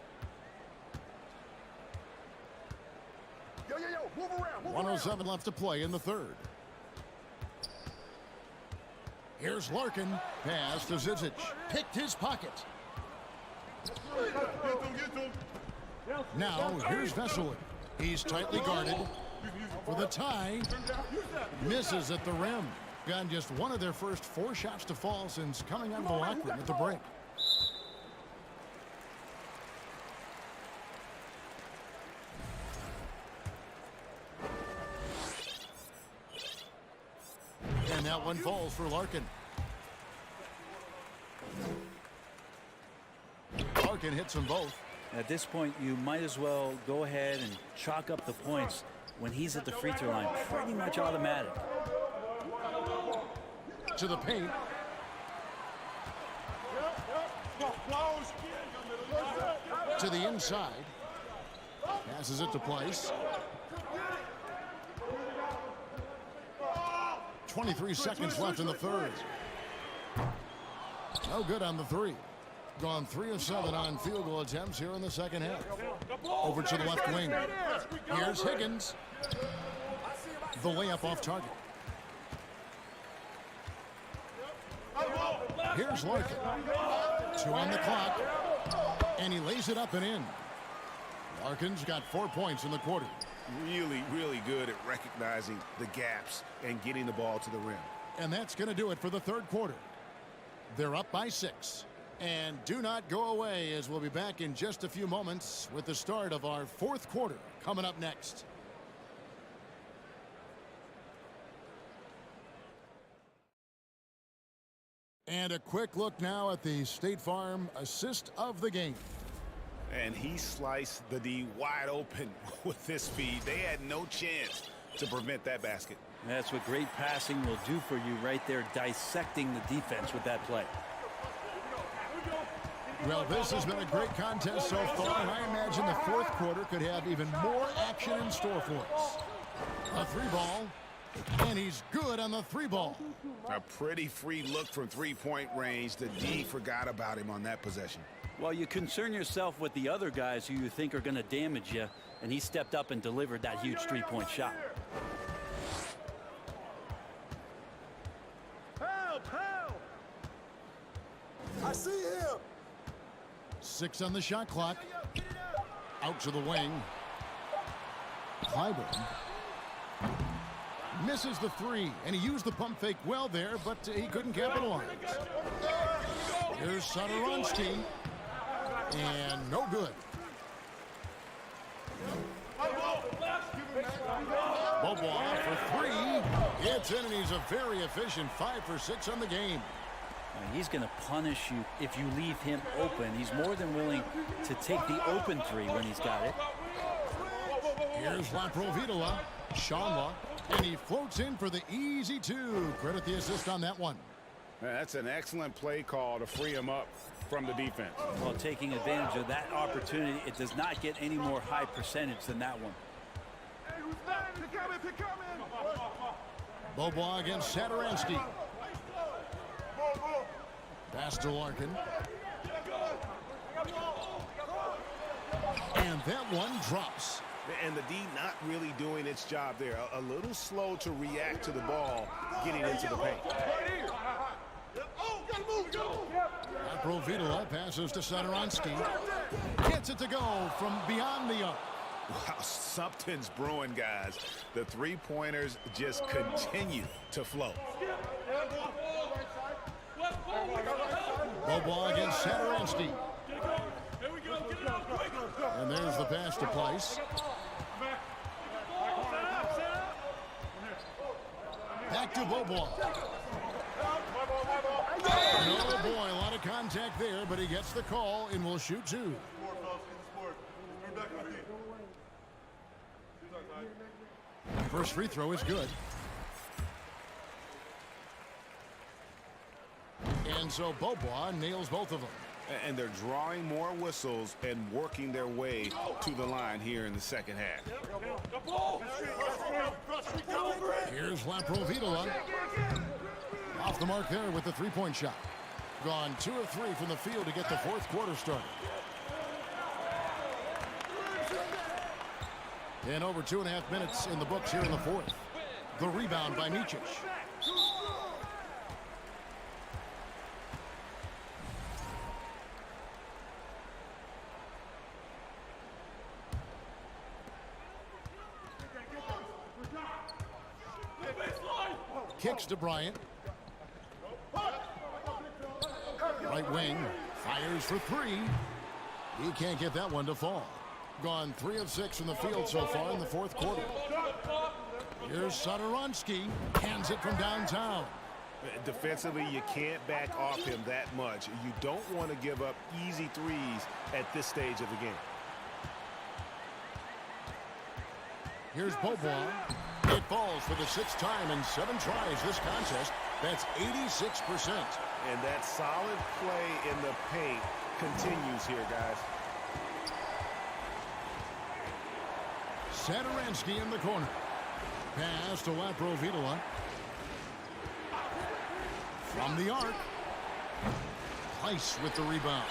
107 left to play in the third. Here's Larkin. Pass to Zizic. Picked his pocket. Now, here's Vesely. He's tightly guarded for the tie. Misses at the rim. Gotten just one of their first 4 shots to fall since coming out of the locker room at the break. And that one falls for Larkin. Larkin hits them both. At this point, you might as well go ahead and chalk up the points when he's at the free throw line. Pretty much automatic. To the paint. To the inside. Passes it to Place. 23 seconds left in the third. No good on the 3. Gone 3 of 7 on field goal attempts here in the second half. Over to the left wing. Here's Higgins. The layup off target. Here's Larkin. 2 on the clock. And he lays it up and in. Larkin's got 4 points in the quarter. Really good at recognizing the gaps and getting the ball to the rim. And that's going to do it for the third quarter. They're up by 6. And do not go away, as we'll be back in just a few moments with the start of our fourth quarter coming up next. And a quick look now at the State Farm assist of the game. And he sliced the D wide open with this speed. They had no chance to prevent that basket. That's what great passing will do for you right there, dissecting the defense with that play. Well, this has been a great contest so far, and I imagine the fourth quarter could have even more action in store for us. A 3-ball, and he's good on the 3-ball. A pretty free look from three-point range. The D forgot about him on that possession. Well, you concern yourself with the other guys who you think are going to damage you, and he stepped up and delivered that huge 3-point shot. Help! Help! I see him! 6 on the shot clock. Out to the wing. Clyburn misses the 3, and he used the pump fake well there, but he couldn't capitalize. Here's Satoransky, and no good. Bobois for 3. It's in, and he's a very efficient 5 for 6 on the game. He's going to punish you if you leave him open. He's more than willing to take the open 3 when he's got it. Here's Laprovitola, Shanla, and he floats in for the easy 2. Credit the assist on that one. That's an excellent play call to free him up from the defense. Well, taking advantage of that opportunity, it does not get any more high percentage than that one. Hey, who's that? Pick him in! Bobois against Satoransky. Pass to Larkin. And that one drops. And the D not really doing its job there. A little slow to react to the ball getting into the paint. Laprovitola passes to Satoransky. Gets it to go from beyond the arc. Wow, something's brewing, guys. The three-pointers just continue to flow. Bobois against Satoransky. And there's the pass to Place. Back to Bobois. Oh boy, a lot of contact there, but he gets the call and will shoot 2. First free throw is good. And so Bobois nails both of them. And they're drawing more whistles and working their way to the line here in the second half. Here's Laprovitola. Off the mark there with the 3-point shot. Gone 2 of 3 from the field to get the fourth quarter started. And over 2.5 minutes in the books here in the fourth. The rebound by Micic. kicks to Bryant. Right wing, fires for three. He can't get that one to fall. Gone 3 of 6 from the field so far in the fourth quarter. Here's Satoransky, hands it from downtown. Defensively, you can't back off him that much. You don't want to give up easy threes at this stage of the game. Here's Beaubois. It falls for the 6th time in 7 tries this contest. That's 86%. And that solid play in the paint continues here, guys. Satoransky in the corner. Pass to Laprovitola. From the arc. Price with the rebound.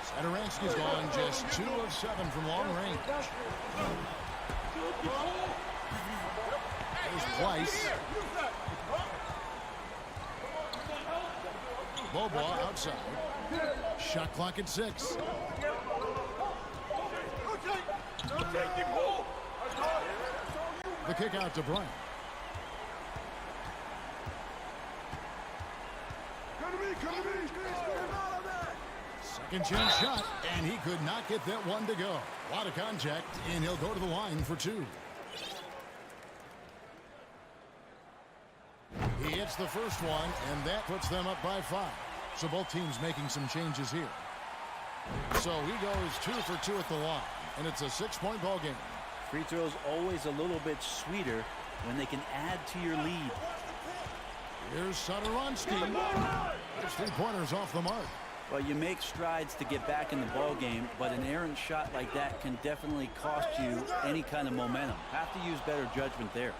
Satoransky's gone just 2 of 7 from long range. There's Price. Beaubois outside. Shot clock at 6. The kick out to Bryant. Second chance shot, and he could not get that one to go. A lot of contact, and he'll go to the line for 2. He hits the first one, and that puts them up by 5. So both teams making some changes here. So he goes 2 for 2 at the line, and it's a 6-point ball game. Free throws always a little bit sweeter when they can add to your lead. Here's Satoransky. There's 3-pointers off the mark. Well, you make strides to get back in the ball game, but an errant shot like that can definitely cost you any kind of momentum. Have to use better judgment there.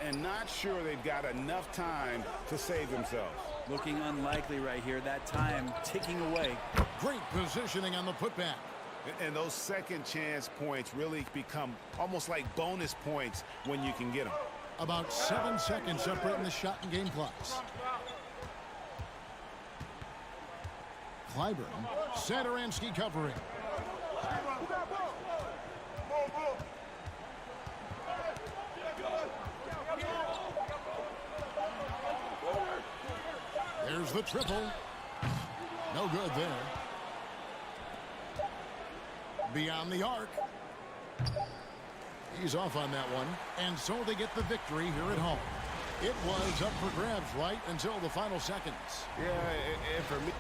And not sure they've got enough time to save themselves. Looking unlikely right here. That time ticking away. Great positioning on the putback. And those second chance points really become almost like bonus points when you can get them. About 7 seconds separating the shot and game clocks. Clyburn, Satoransky covering. There's the triple. No good there. Beyond the arc. He's off on that one. And so they get the victory here at home. It was up for grabs right until the final seconds. Yeah, and for me...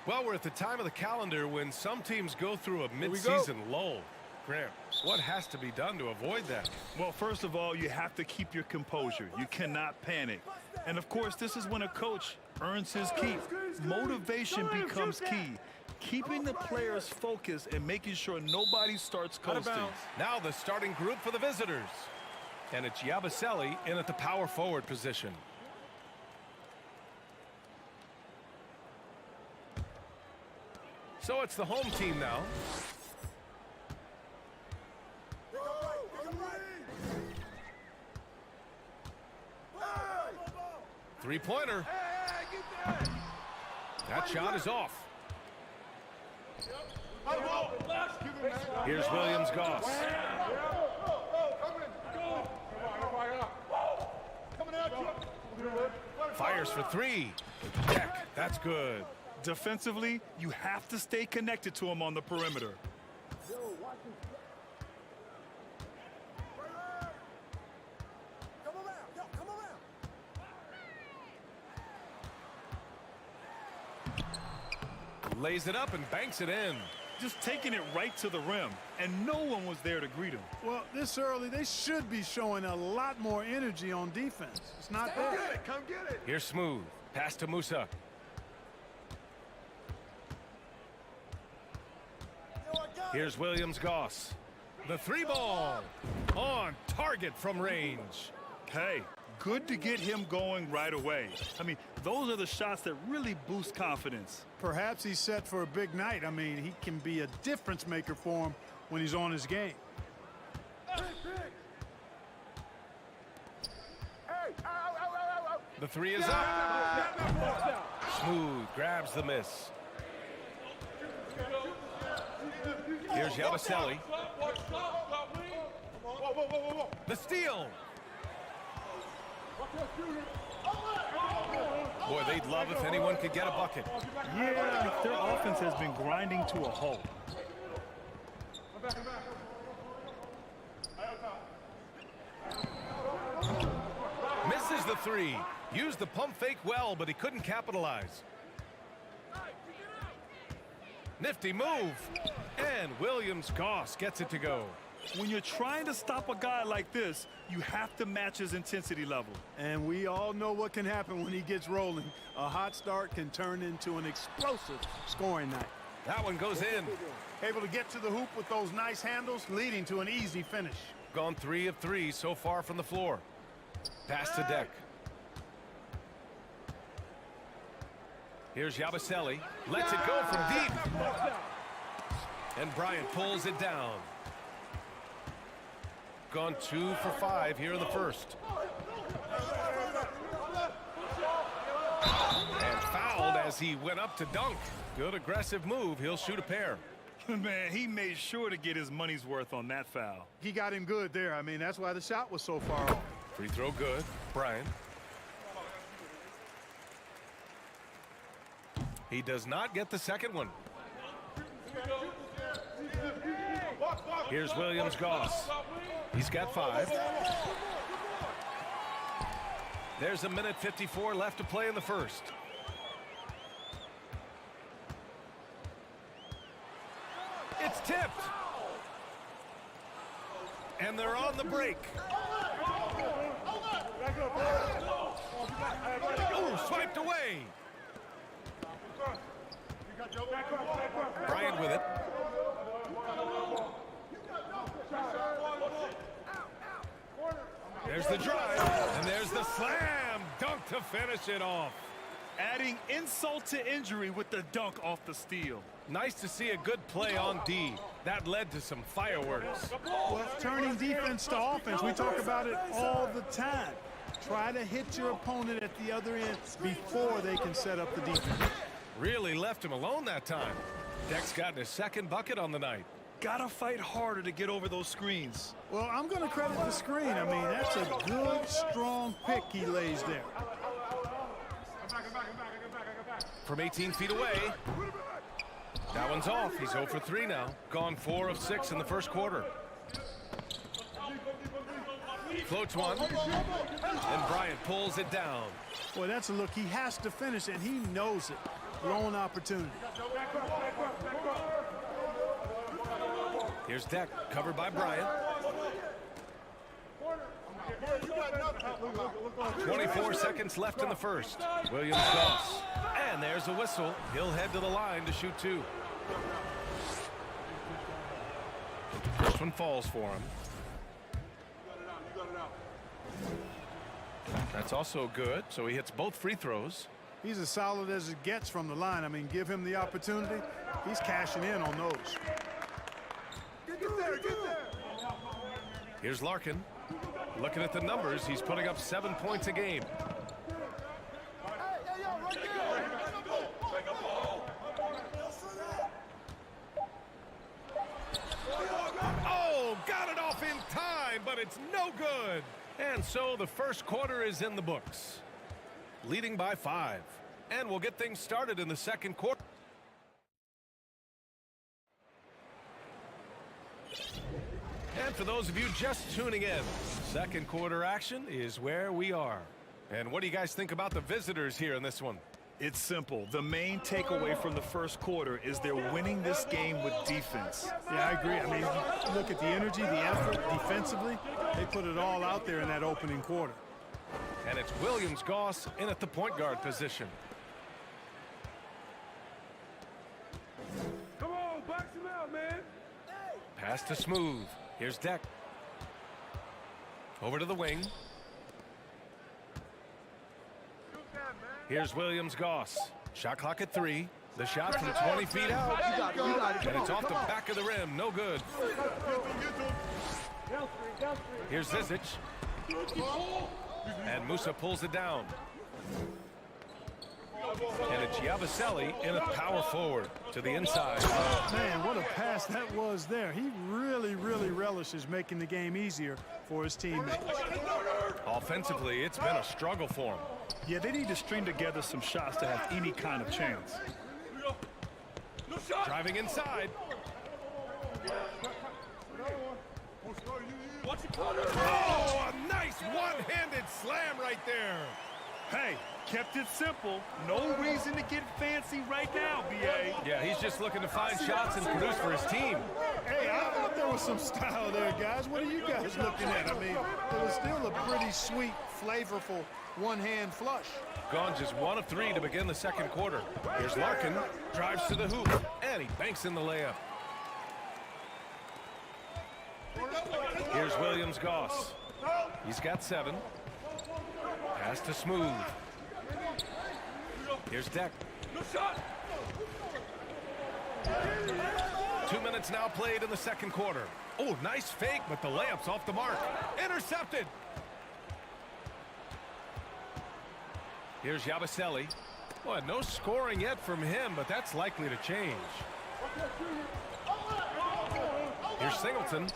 Well, we're at the time of the calendar when some teams go through a mid-season lull. Graham, what has to be done to avoid that? Well, first of all, you have to keep your composure. You cannot panic. And, of course, this is when a coach earns his keep. Motivation becomes key. Keeping the players focused and making sure nobody starts coasting. Now the starting group for the visitors. And it's Yabusele in at the power forward position. So it's the home team now. Three-pointer. That shot is off. Here's Williams-Goss. Fires for three. Deck. That's good. Defensively, you have to stay connected to him on the perimeter. Lays it up and banks it in. Just taking it right to the rim, and no one was there to greet him. Well, this early, they should be showing a lot more energy on defense. It's not there. Come get it. Here's Smooth. Pass to Musa. Here's Williams-Goss. The three ball. On target from range. Hey, good to get him going right away. I mean, those are the shots that really boost confidence. Perhaps he's set for a big night. I mean, he can be a difference maker for him when he's on his game. The three is up. Smooth grabs the miss. Here's Yabusele. The steal. Boy, they'd love if anyone could get a bucket. Yeah, their offense has been grinding to a halt. Misses the three. Used the pump fake well, but he couldn't capitalize. Nifty move. And Williams-Goss gets it to go. When you're trying to stop a guy like this, you have to match his intensity level. And we all know what can happen when he gets rolling. A hot start can turn into an explosive scoring night. That one goes in. Able to get to the hoop with those nice handles, leading to an easy finish. Gone 3 of 3 so far from the floor. Pass to Deck. Here's Yabusele. Lets it go from deep. And Bryant pulls it down. Gone 2 for 5 here in the first. And fouled as he went up to dunk. Good aggressive move. He'll shoot a pair. Man, he made sure to get his money's worth on that foul. He got him good there. I mean, that's why the shot was so far off. Free throw good. Bryant. He does not get the second one. Here's Williams-Goss. He's got 5. There's a minute 54 left to play in the first. It's tipped. And they're on the break. Oh, swiped away. Bryant with it. There's the drive, and there's the slam dunk to finish it off. Adding insult to injury with the dunk off the steal. Nice to see a good play on D. That led to some fireworks. Well, turning defense to offense, we talk about it all the time. Try to hit your opponent at the other end before they can set up the defense. Really left him alone that time. Deck's gotten his second bucket on the night. Gotta fight harder to get over those screens. Well, I'm going to credit the screen. I mean, that's a good, strong pick he lays there. From 18 feet away. That one's off. He's 0 for 3 now. Gone 4 of 6 in the first quarter. Floats one. And Bryant pulls it down. Boy, that's a look. He has to finish, and he knows it. Lone opportunity. Here's Deck, covered by Bryant. 24 seconds left in the first. Williams Goss. And there's a whistle. He'll head to the line to shoot 2. First one falls for him. That's also good, so he hits both free throws. He's as solid as it gets from the line. I mean, give him the opportunity. He's cashing in on those. Here's Larkin. Looking at the numbers, he's putting up 7 points a game. Oh, got it off in time, but it's no good. And so the first quarter is in the books. Leading by 5. And we'll get things started in the second quarter. And for those of you just tuning in, second quarter action is where we are. And what do you guys think about the visitors here in this one? It's simple. The main takeaway from the first quarter is they're winning this game with defense. Yeah, I agree. I mean, look at the energy, the effort defensively. They put it all out there in that opening quarter. And it's Williams Goss in at the point guard position. Come on, box him out, man. Pass to Smooth. Here's Deck. Over to the wing. Here's Williams Goss. Shot clock at 3. The shot from 20 feet out. And it's off the back of the rim. No good. Here's Zizic. And Musa pulls it down. And it's Yabusele in a power forward to the inside. Man, what a pass that was there. He really relishes making the game easier for his teammates. Offensively, it's been a struggle for him. Yeah, they need to string together some shots to have any kind of chance. Driving inside. Oh, a nice one-handed slam right there. Hey, kept it simple. No reason to get fancy right now, B.A. Yeah, he's just looking to find shots and produce for his team. Hey, I thought there was some style there, guys. What are you guys looking at? I mean, it was still a pretty sweet, flavorful one-hand flush. Gone just 1 of 3 to begin the second quarter. Here's Larkin, drives to the hoop, and he banks in the layup. Here's Williams Goss. He's got 7. Pass to Smooth. Here's Deck. 2 minutes now played in the second quarter. Oh, nice fake, but the layup's off the mark. Intercepted. Here's Yabusele. Well, no scoring yet from him, but that's likely to change. Here's Singleton.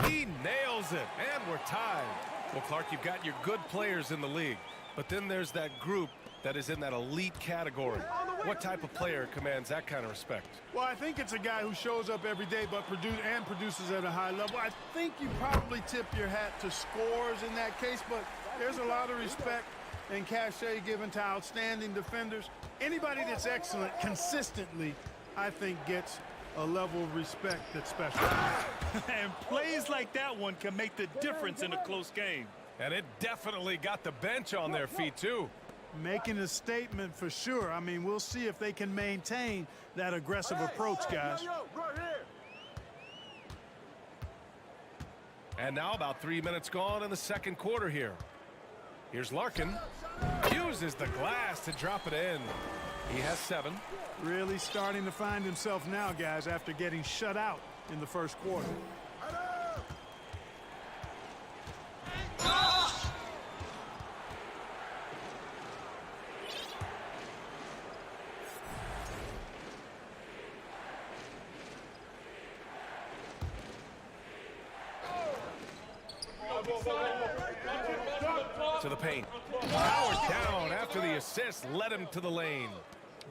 He nails it, and we're tied. Well, Clark, you've got your good players in the league, but then there's that group that is in that elite category. What type of player commands that kind of respect? Well, I think it's a guy who shows up every day but produces at a high level. I think you probably tip your hat to scores in that case, but there's a lot of respect and cachet given to outstanding defenders. Anybody that's excellent consistently, I think, gets a level of respect that's special. And plays like that one can make the difference in a close game. And it definitely got the bench on their feet, too. Making a statement for sure. I mean, we'll see if they can maintain that aggressive approach, guys. And now about 3 minutes gone in the second quarter here. Here's Larkin. Uses the glass to drop it in. He has 7. Really starting to find himself now, guys, after getting shut out in the first quarter. To the paint. Powered down after the assist led him to the lane.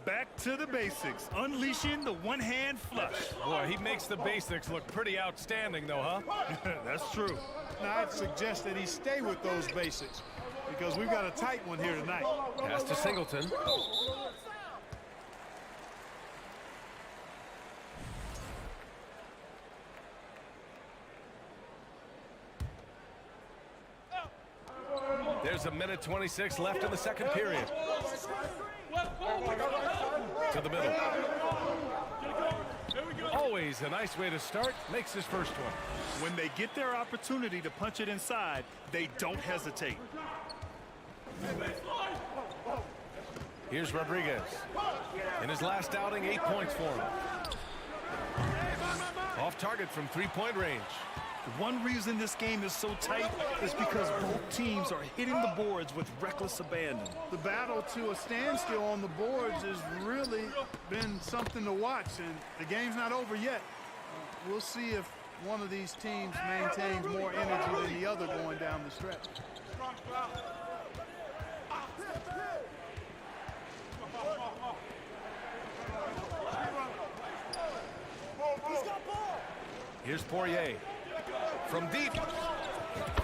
Back to the basics, unleashing the one-hand flush. Boy, he makes the basics look pretty outstanding, though, huh? That's true. Now, I'd suggest that he stay with those basics because we've got a tight one here tonight. Pass to Singleton. There's 1:26 left in the second period. To the middle. Always a nice way to start. Makes his first one. When they get their opportunity to punch it inside, they don't hesitate. Here's Rodriguez. In his last outing, 8 points for him. Off target from three-point range. One reason this game is so tight is because both teams are hitting the boards with reckless abandon. The battle to a standstill on the boards has really been something to watch, and the game's not over yet. We'll see if one of these teams maintains more energy than the other going down the stretch. Here's Poirier. From deep,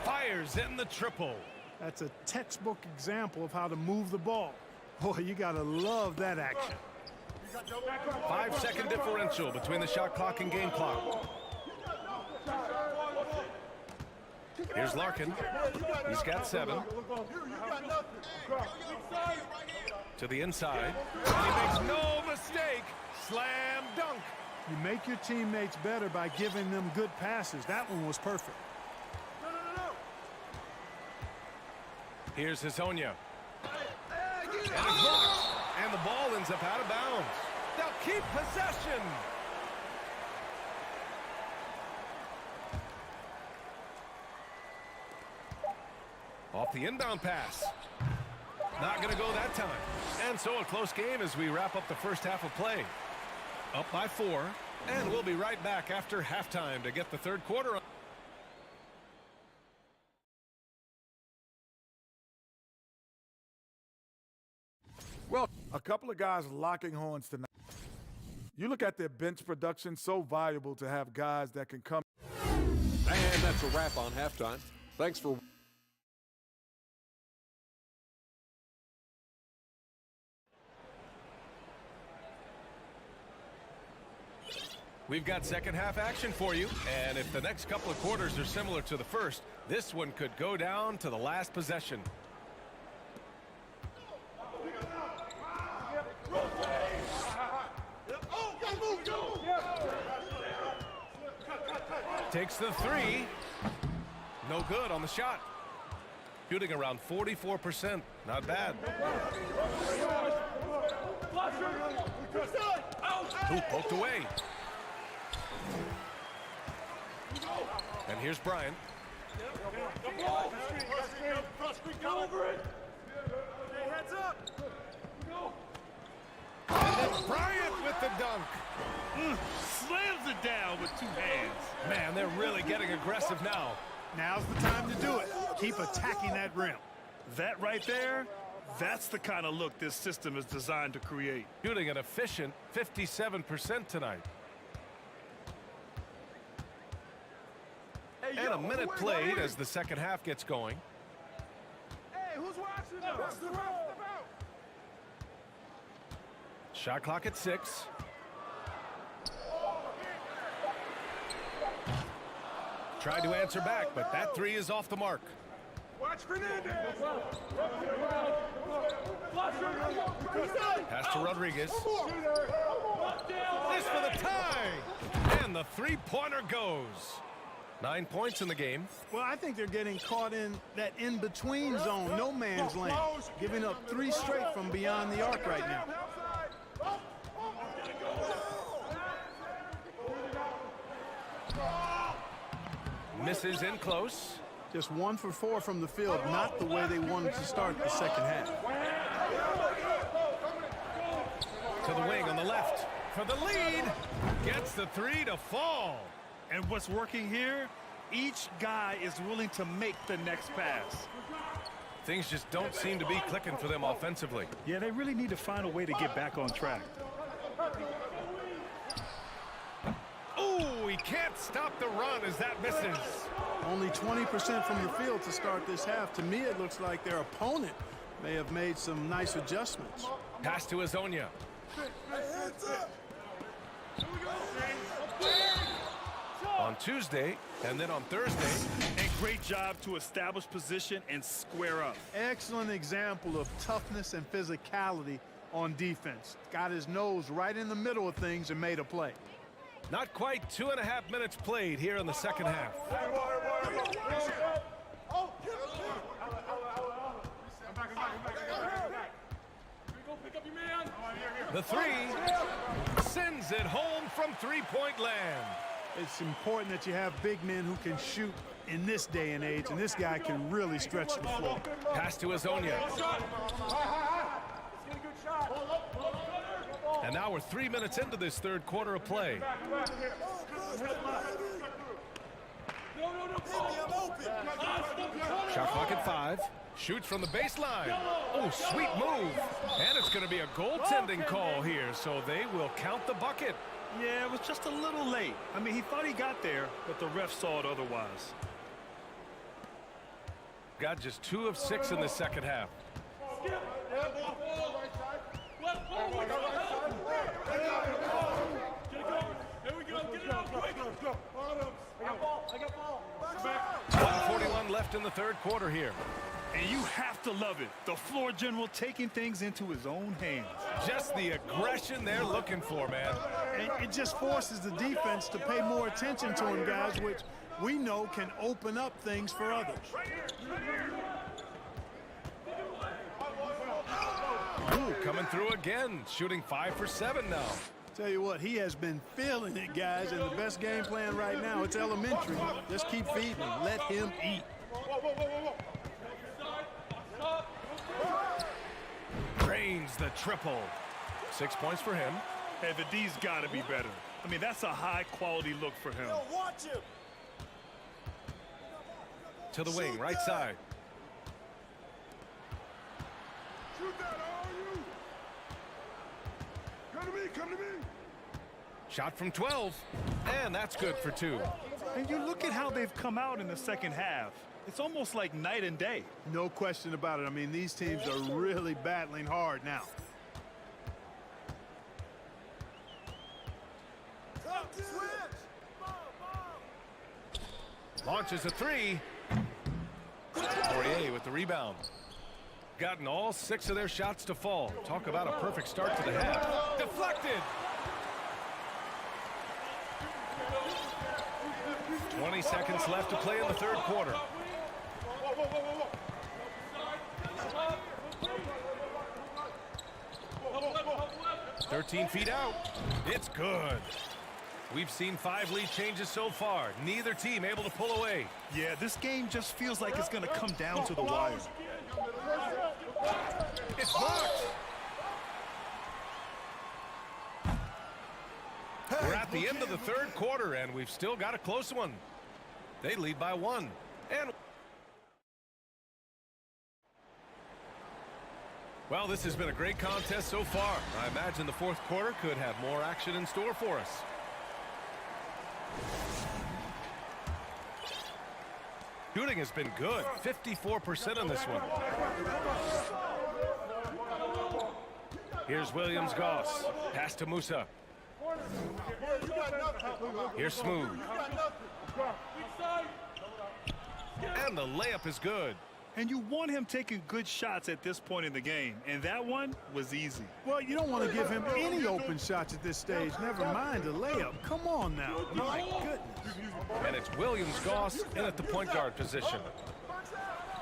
fires in the triple. That's a textbook example of how to move the ball. Boy, you gotta love that action. 5-second differential between the shot clock and game clock. Here's Larkin. He's got 7. To the inside. He makes no mistake. Slam dunk. You make your teammates better by giving them good passes. That one was perfect. Here's Hezonja. And it's blocked. And the ball ends up out of bounds. They'll keep possession. Off the inbound pass. Not going to go that time. And so a close game as we wrap up the first half of play. Up by 4, and we'll be right back after halftime to get the third quarter on. Well, a couple of guys locking horns tonight. You look at their bench production, so valuable to have guys that can come. And that's a wrap on halftime. Thanks for... We've got second half action for you, and if the next couple of quarters are similar to the first, this one could go down to the last possession. Takes the 3. No good on the shot. Shooting around 44%. Not bad. Ooh, poked away. And here's Bryant. And then Bryant with the dunk. Slams it down with 2 hands. Man, they're really getting aggressive now. Now's the time to do it. Keep attacking that rim. That right there, that's the kind of look this system is designed to create. Shooting an efficient 57% tonight. And a minute played as the second half gets going. Hey, who's watching now? What's the ref about? Shot clock at 6. Tried to answer back, but that 3 is off the mark. Watch Fernandez. Pass to Rodriguez. This for the tie. And the 3-pointer goes. 9 points in the game. Well, I think they're getting caught in that in-between zone, no man's land, giving up 3 straight from beyond the arc right now. Misses in close. Just 1 for 4 from the field, not the way they wanted to start the second half. To the wing on the left for the lead. Gets the 3 to fall. And what's working here, each guy is willing to make the next pass. Things just don't seem to be clicking for them offensively. Yeah, they really need to find a way to get back on track. Oh, he can't stop the run as that misses. Only 20% from the field to start this half. To me, it looks like their opponent may have made some nice adjustments. Pass to Azonia. On Tuesday, and then on Thursday. And great job to establish position and square up. Excellent example of toughness and physicality on defense. Got his nose right in the middle of things and made a play. Not quite 2.5 minutes played here in the second half. The 3 sends it home from three-point land. It's important that you have big men who can shoot in this day and age, and this guy can really stretch the floor. Pass to Azonia. And now we're 3 minutes into this third quarter of play. Shot clock at 5. Shoots from the baseline. Oh, sweet move. And it's going to be a goaltending call here, so they will count the bucket. Yeah, it was just a little late. I mean, he thought he got there, but the ref saw it otherwise. Got just 2 of 6 in the second half. Here we go. Get it out quick. I got ball. 1:41 left in the third quarter here. And you have to love it. The floor general taking things into his own hands. Just the aggression they're looking for, man. And it just forces the defense to pay more attention to him, guys, which we know can open up things for others. Ooh, coming through again, shooting 5 for 7 now. Tell you what, he has been feeling it, guys, and the best game plan right now, it's elementary. Just keep feeding him. Let him eat. Drains the triple. 6 points for him. Hey, the D's got to be better. I mean, that's a high-quality look for him. Watch him. To the wing, right side. Shoot that, are you? Come to me. Shot from 12, and that's good for 2. And you look at how they've come out in the second half. It's almost like night and day. No question about it. I mean, these teams are really battling hard now. Launches a 3. Poirier with the rebound. Gotten all 6 of their shots to fall. Talk about a perfect start to the half. Deflected. 20 seconds left to play in the third quarter. 13 feet out. It's good. We've seen 5 lead changes so far. Neither team able to pull away. Yeah, this game just feels like it's going to come down to the wire. It's blocked. We're at the end of the third quarter, and we've still got a close one. They lead by 1. And well, this has been a great contest so far. I imagine the fourth quarter could have more action in store for us. Shooting has been good. 54% on this one. Here's Williams-Goss. Pass to Musa. Here's Smooth. And the layup is good. And you want him taking good shots at this point in the game. And that one was easy. Well, you don't want to give him any open shots at this stage. Never mind a layup. Come on now. My goodness. And it's Williams Goss in at the point guard position.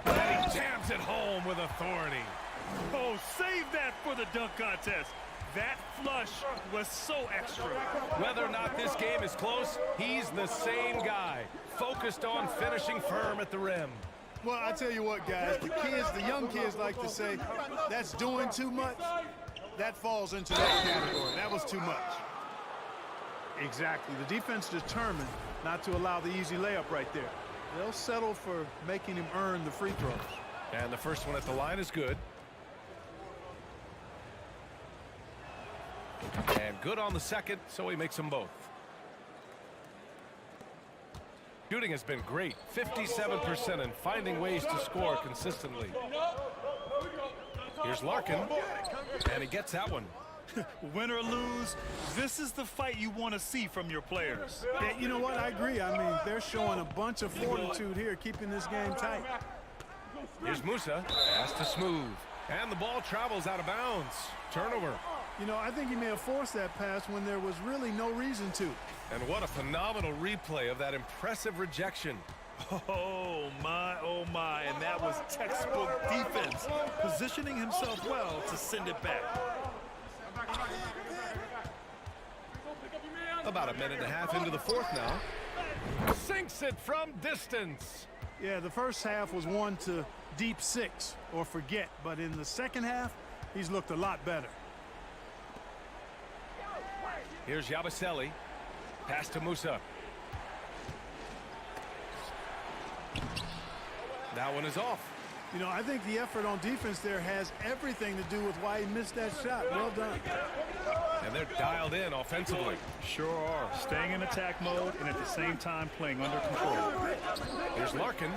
And he jams it home with authority. Oh, save that for the dunk contest. That flush was so extra. Whether or not this game is close, he's the same guy, focused on finishing firm at the rim. Well, I tell you what, guys, the young kids like to say, that's doing too much. That falls into that category. That was too much. Exactly. The defense determined not to allow the easy layup right there. They'll settle for making him earn the free throws. And the first one at the line is good. And good on the second, so he makes them both. Shooting has been great, 57%, and finding ways to score consistently. Here's Larkin, and he gets that one. Win or lose, this is the fight you want to see from your players. Yeah, you know what? I agree. I mean, they're showing a bunch of fortitude here, keeping this game tight. Here's Musa, pass to Smooth, and the ball travels out of bounds. Turnover. You know, I think he may have forced that pass when there was really no reason to. And what a phenomenal replay of that impressive rejection. Oh, my, and that was textbook defense, positioning himself well to send it back. About a minute and a half into the fourth now. Sinks it from distance. Yeah, the first half was one to deep six or forget, but in the second half, he's looked a lot better. Here's Yabusele. Pass to Musa. That one is off. You know, I think the effort on defense there has everything to do with why he missed that shot. Well done. And they're dialed in offensively. Sure are. Staying in attack mode and at the same time playing under control. Here's Larkin.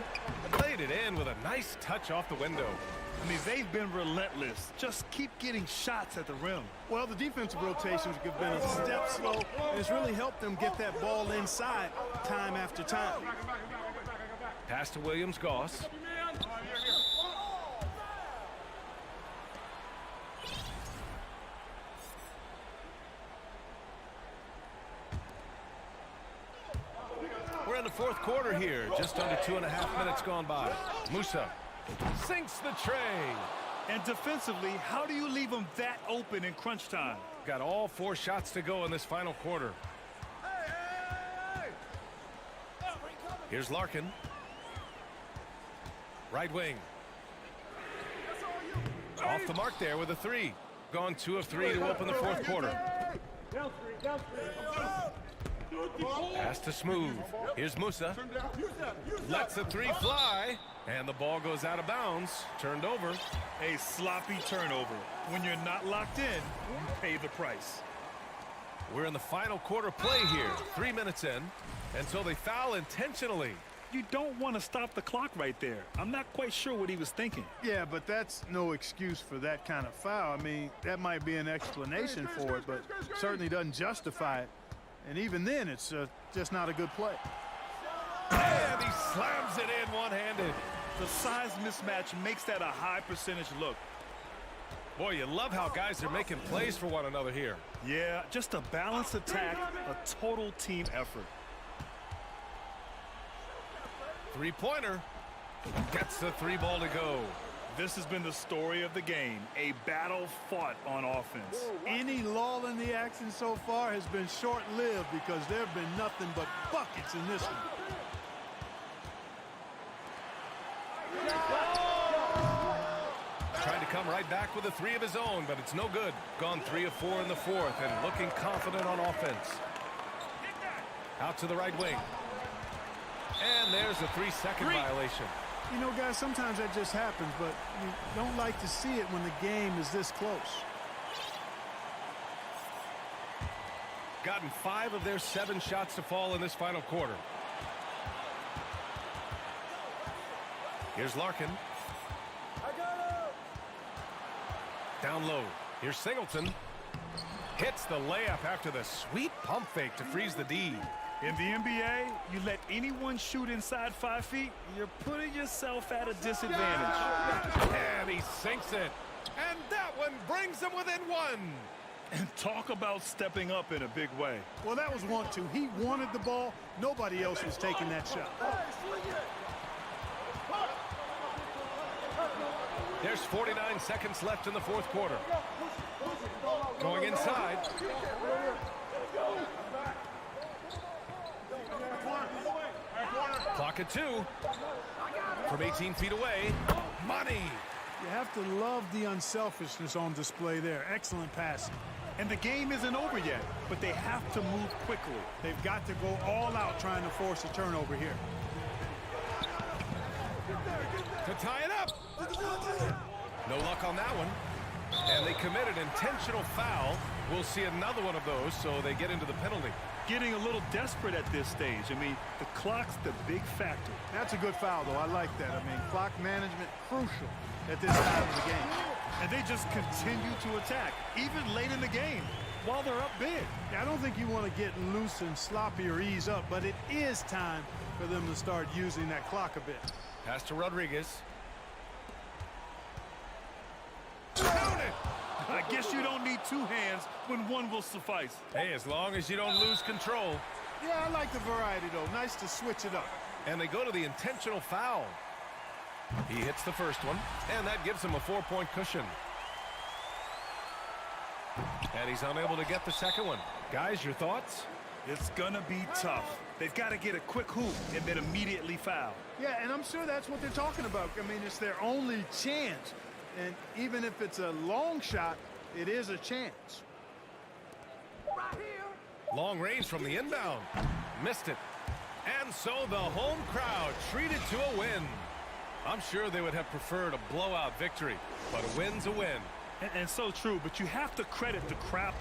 Played it in with a nice touch off the window. I mean, they've been relentless. Just keep getting shots at the rim. Well, the defensive rotations have been a step slow, and it's really helped them get that ball inside time after time. Pass to Williams Goss. We're in the fourth quarter here. Just under 2.5 minutes gone by. Musa sinks the tray. And defensively, how do you leave them that open in crunch time? Got all 4 shots to go in this final quarter. Here's Larkin. Right wing. Off the mark there with a 3. Gone 2 of 3 to open the fourth quarter. Pass to Smooth. Here's Musa. Lets a 3 fly. And the ball goes out of bounds. Turned over. A sloppy turnover. When you're not locked in, you pay the price. We're in the final quarter play here. 3 minutes in. And so they foul intentionally. You don't want to stop the clock right there. I'm not quite sure what he was thinking. Yeah, but that's no excuse for that kind of foul. I mean, that might be an explanation for it, but certainly doesn't justify it. And even then, it's just not a good play. And he slams it in one-handed. The size mismatch makes that a high percentage look. Boy, you love how guys are making plays for one another here. Yeah, just a balanced attack, a total team effort. Three-pointer. Gets the 3 ball to go. This has been the story of the game, a battle fought on offense. Any lull in the action so far has been short-lived because there have been nothing but buckets in this one. Trying to come right back with a 3 of his own, but it's no good. Gone 3 of 4 in the fourth and looking confident on offense. Out to the right wing. And there's a 3-second violation. You know, guys, sometimes that just happens, but you don't like to see it when the game is this close. Gotten 5 of their 7 shots to fall in this final quarter. Here's Larkin. Down low. Here's Singleton. Hits the layup after the sweet pump fake to freeze the D. In the NBA, you let anyone shoot inside 5 feet, you're putting yourself at a disadvantage. And he sinks it. And that one brings him within one. And talk about stepping up in a big way. Well, that was 1-2. He wanted the ball. Nobody else was taking that shot. There's 49 seconds left in the fourth quarter. Going inside. Clock at 2. From 18 feet away. Money. You have to love the unselfishness on display there. Excellent passing. And the game isn't over yet, but they have to move quickly. They've got to go all out trying to force a turnover here. To tie it up. No luck on that one. And they commit an intentional foul. We'll see another one of those, so they get into the penalty. Getting a little desperate at this stage. I mean, the clock's the big factor. That's a good foul, though. I like that. I mean, clock management crucial at this time of the game. And they just continue to attack, even late in the game, while they're up big. I don't think you want to get loose and sloppy or ease up, but it is time for them to start using that clock a bit. Pass to Rodriguez. Count it! I guess you don't need 2 hands when one will suffice. Hey, as long as you don't lose control. Yeah, I like the variety, though. Nice to switch it up. And they go to the intentional foul. He hits the first one, and that gives him a 4-point cushion. And he's unable to get the second one. Guys, your thoughts? It's gonna be tough. They've got to get a quick hoop and then immediately foul. Yeah, and I'm sure that's what they're talking about. I mean, it's their only chance. And even if it's a long shot, it is a chance. Long range from the inbound. Missed it. And so the home crowd treated to a win. I'm sure they would have preferred a blowout victory, but a win's a win. And so true, but you have to credit the crowd.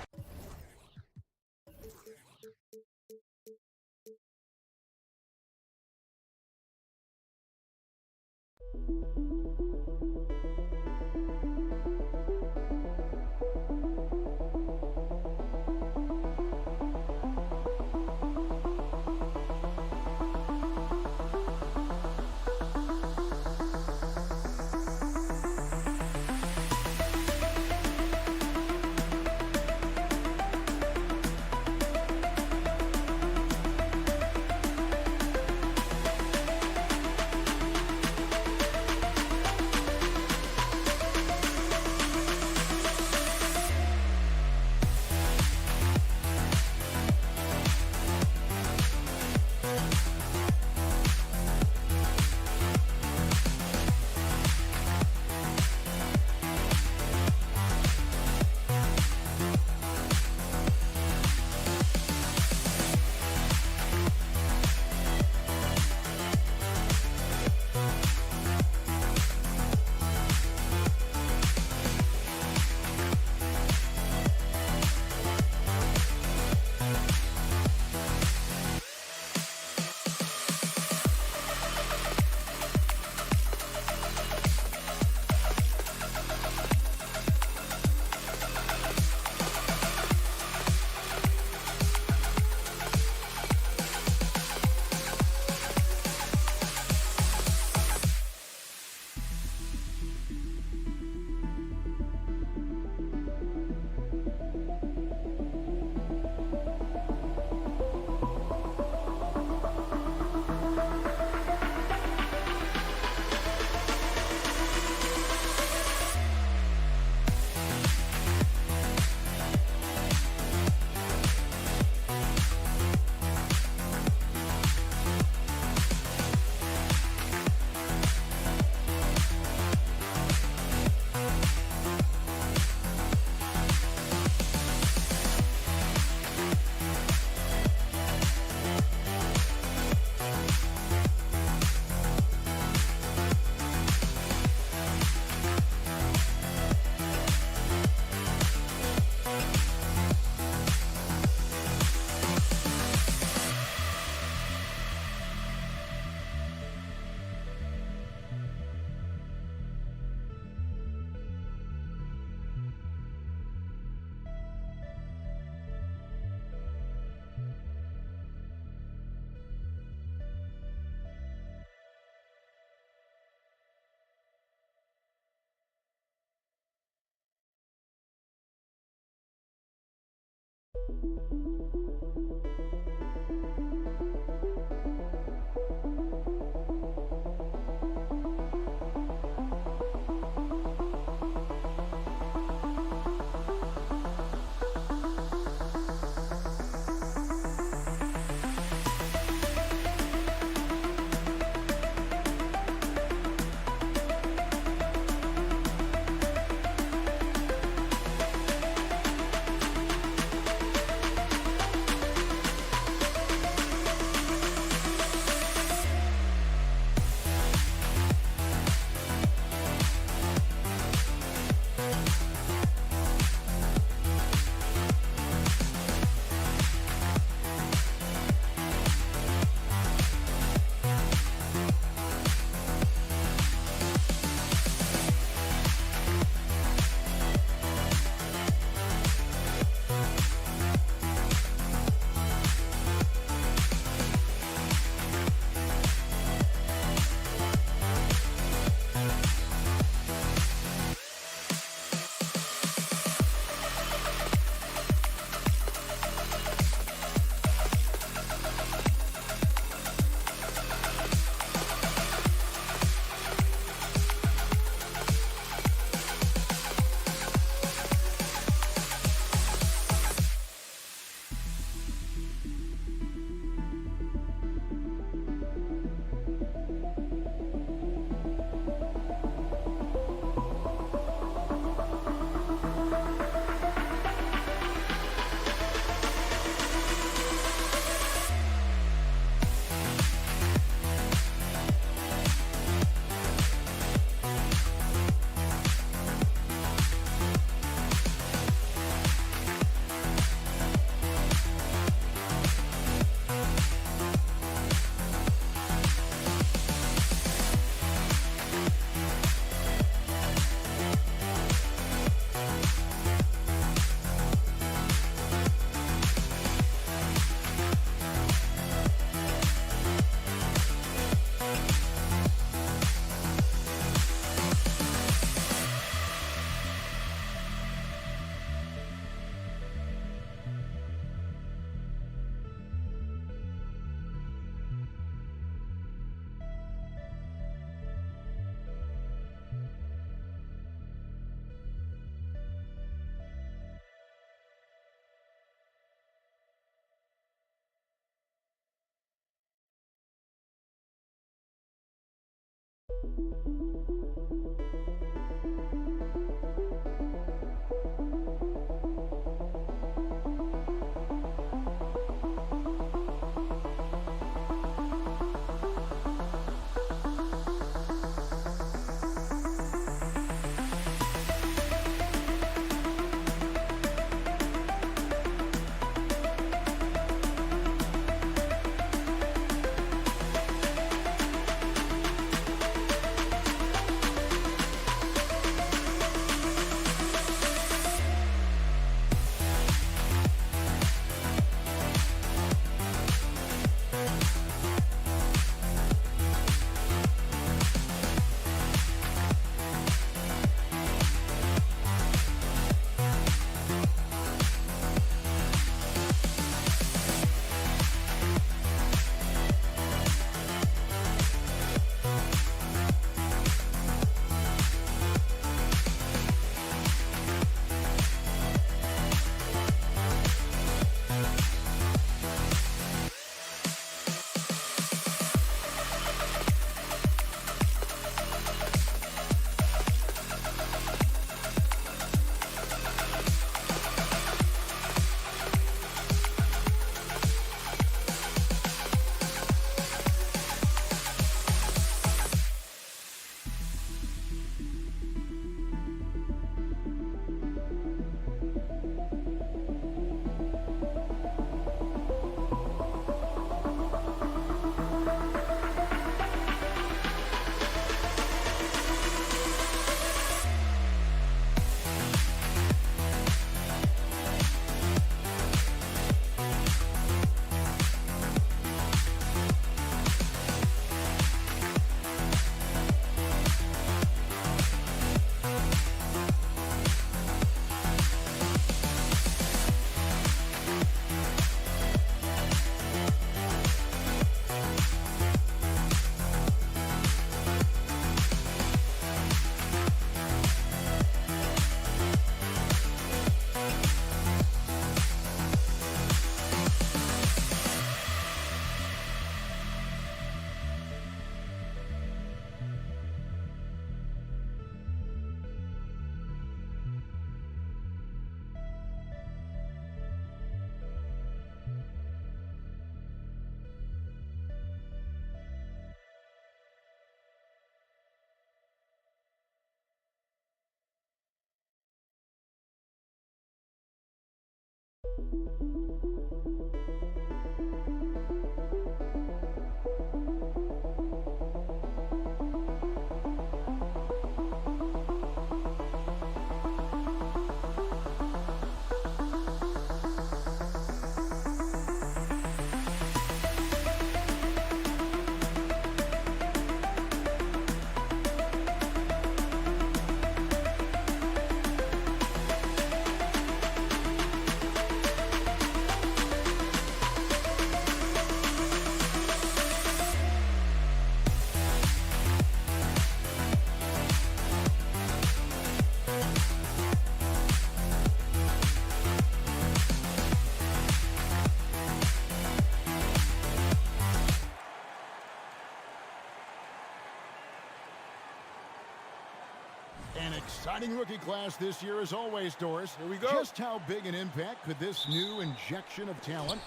An exciting rookie class this year as always, Doris. Here we go. Just how big an impact could this new injection of talent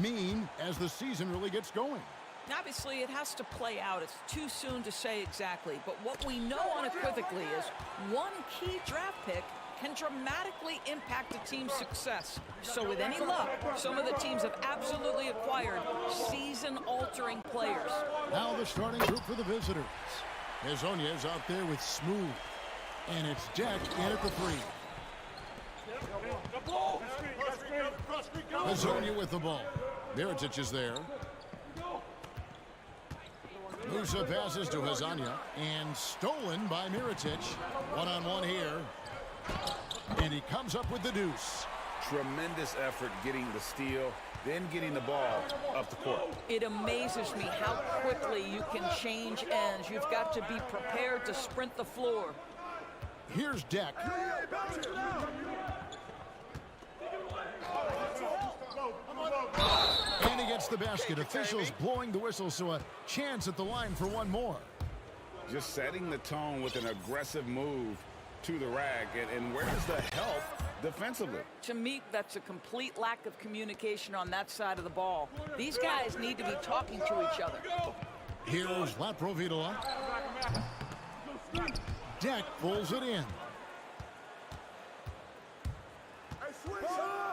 mean as the season really gets going? Obviously, it has to play out. It's too soon to say exactly. But what we know unequivocally is one key draft pick can dramatically impact a team's success. So with any luck, some of the teams have absolutely acquired season-altering players. Now the starting group for the visitors. Hazonia is out there with Smooth. And it's Deck in at the three. Hazonia with the ball. Mirotic is there. Musa passes to Hazonia and stolen by Mirotic. One-on-one here. And he comes up with the deuce. Tremendous effort getting the steal, then getting the ball up the court. It amazes me how quickly you can change ends. You've got to be prepared to sprint the floor. Here's Deck. And he gets the basket. Officials blowing the whistle, so a chance at the line for one more. just setting the tone with an aggressive move to the rack. And where's the help defensively? To me, that's a complete lack of communication on that side of the ball. These guys need to be talking to each other. Here's Laprovitola. Deck pulls it in.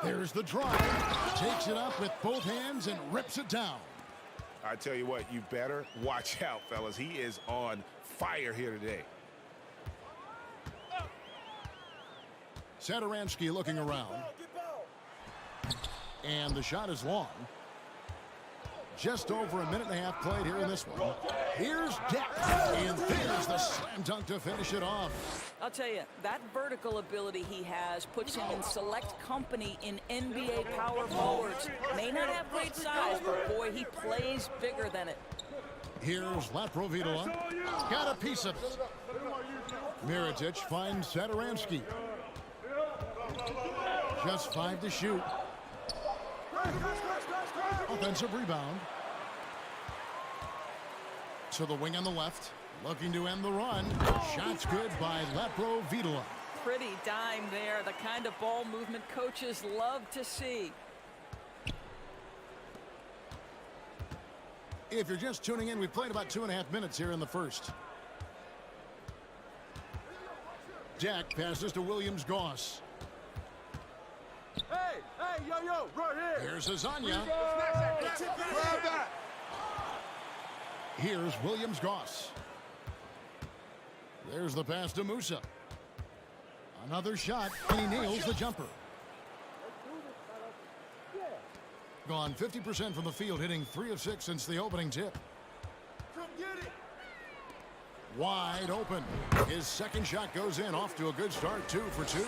There's the drive. Takes it up with both hands and rips it down. I tell you what, you better watch out, fellas. He is on fire here today. Satoransky looking around. And the shot is long. Just over a minute and a half played here in this one. Here's Deck. And there's the slam dunk to finish it off. I'll tell you, that vertical ability he has puts him in select company in NBA power forwards. May not have great size, but boy, he plays bigger than it. Here's Laprovitola. Got a piece of it. Mirotic finds Satoransky. Just 5 to shoot. Offensive rebound. To the wing on the left. Looking to end the run. Shots good by Laprovitola. Pretty dime there. The kind of ball movement coaches love to see. If you're just tuning in, we've played about 2.5 minutes here in the first. Jack passes to Williams-Goss. Hey, yo, right here. Here's Azania. Grab that. Here's Williams-Goss. There's the pass to Musa. Another shot, and he nails the jumper. Gone 50% from the field, hitting 3 of 6 since the opening tip. Wide open. His second shot goes in, off to a good start, 2 for 2.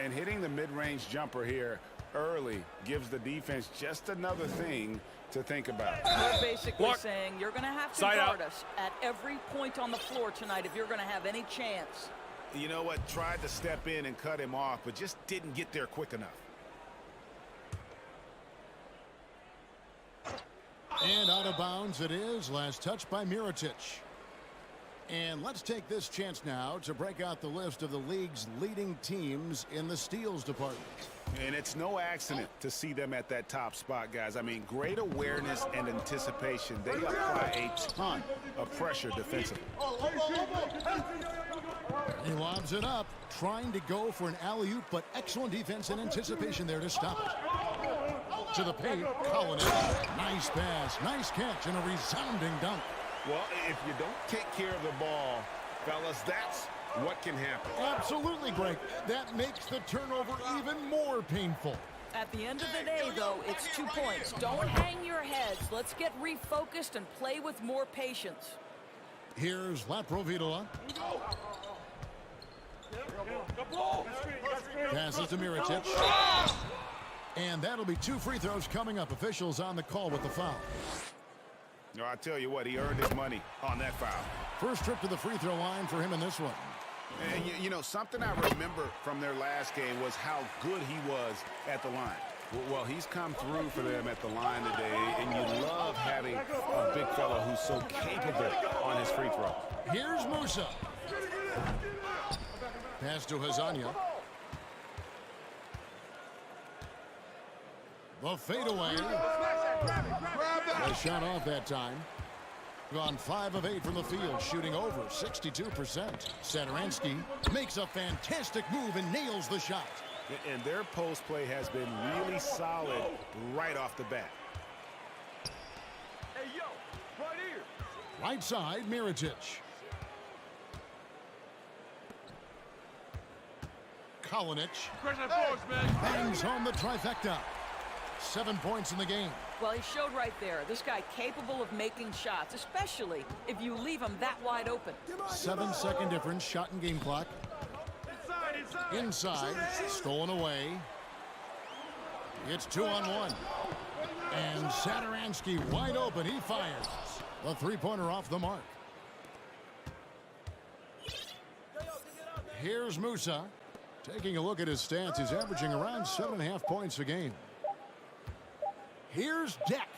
And hitting the mid-range jumper here early gives the defense just another thing to think about. They're basically saying you're going to have to guard us at every point on the floor tonight if you're going to have any chance. You know what? Tried to step in and cut him off, but just didn't get there quick enough. And out of bounds it is. Last touch by Mirotic. And let's take this chance now to break out the list of the league's leading teams in the steals department. And it's no accident to see them at that top spot, guys. I mean, great awareness and anticipation. They apply a ton of pressure defensively. He lobs it up, trying to go for an alley-oop, but excellent defense and anticipation there to stop it. To the paint, Collins. Nice pass, nice catch, and a resounding dunk. Well, if you don't take care of the ball, fellas, that's what can happen. Absolutely, Greg. That makes the turnover even more painful. At the end of the day, though, it's 2 points. Don't hang your heads. Let's get refocused and play with more patience. Here's Laprovitola. Passes to Mirotic. And that'll be 2 free throws coming up. Officials on the call with the foul. No, I tell you what, he earned his money on that foul. First trip to the free throw line for him in this one. And you know, something I remember from their last game was how good he was at the line. Well, he's come through for them at the line today, and you love having a big fellow who's so capable on his free throw. Here's Musa. Pass to Hazania. The fadeaway. The shot off that time. Gone 5 of 8 from the field, shooting over 62%. Satoransky makes a fantastic move and nails the shot. And their post play has been really solid right off the bat. Hey, yo, right here. Right side, Mirotic. Kalinic bangs home the trifecta. 7 points in the game. Well, he showed right there. This guy capable of making shots, especially if you leave him that wide open. 7-second difference, shot and game clock. Inside, stolen away. It's 2-on-1. And Satoransky wide open. He fires. The three-pointer off the mark. Here's Musa. Taking a look at his stats, he's averaging around 7.5 points a game. Here's Deck,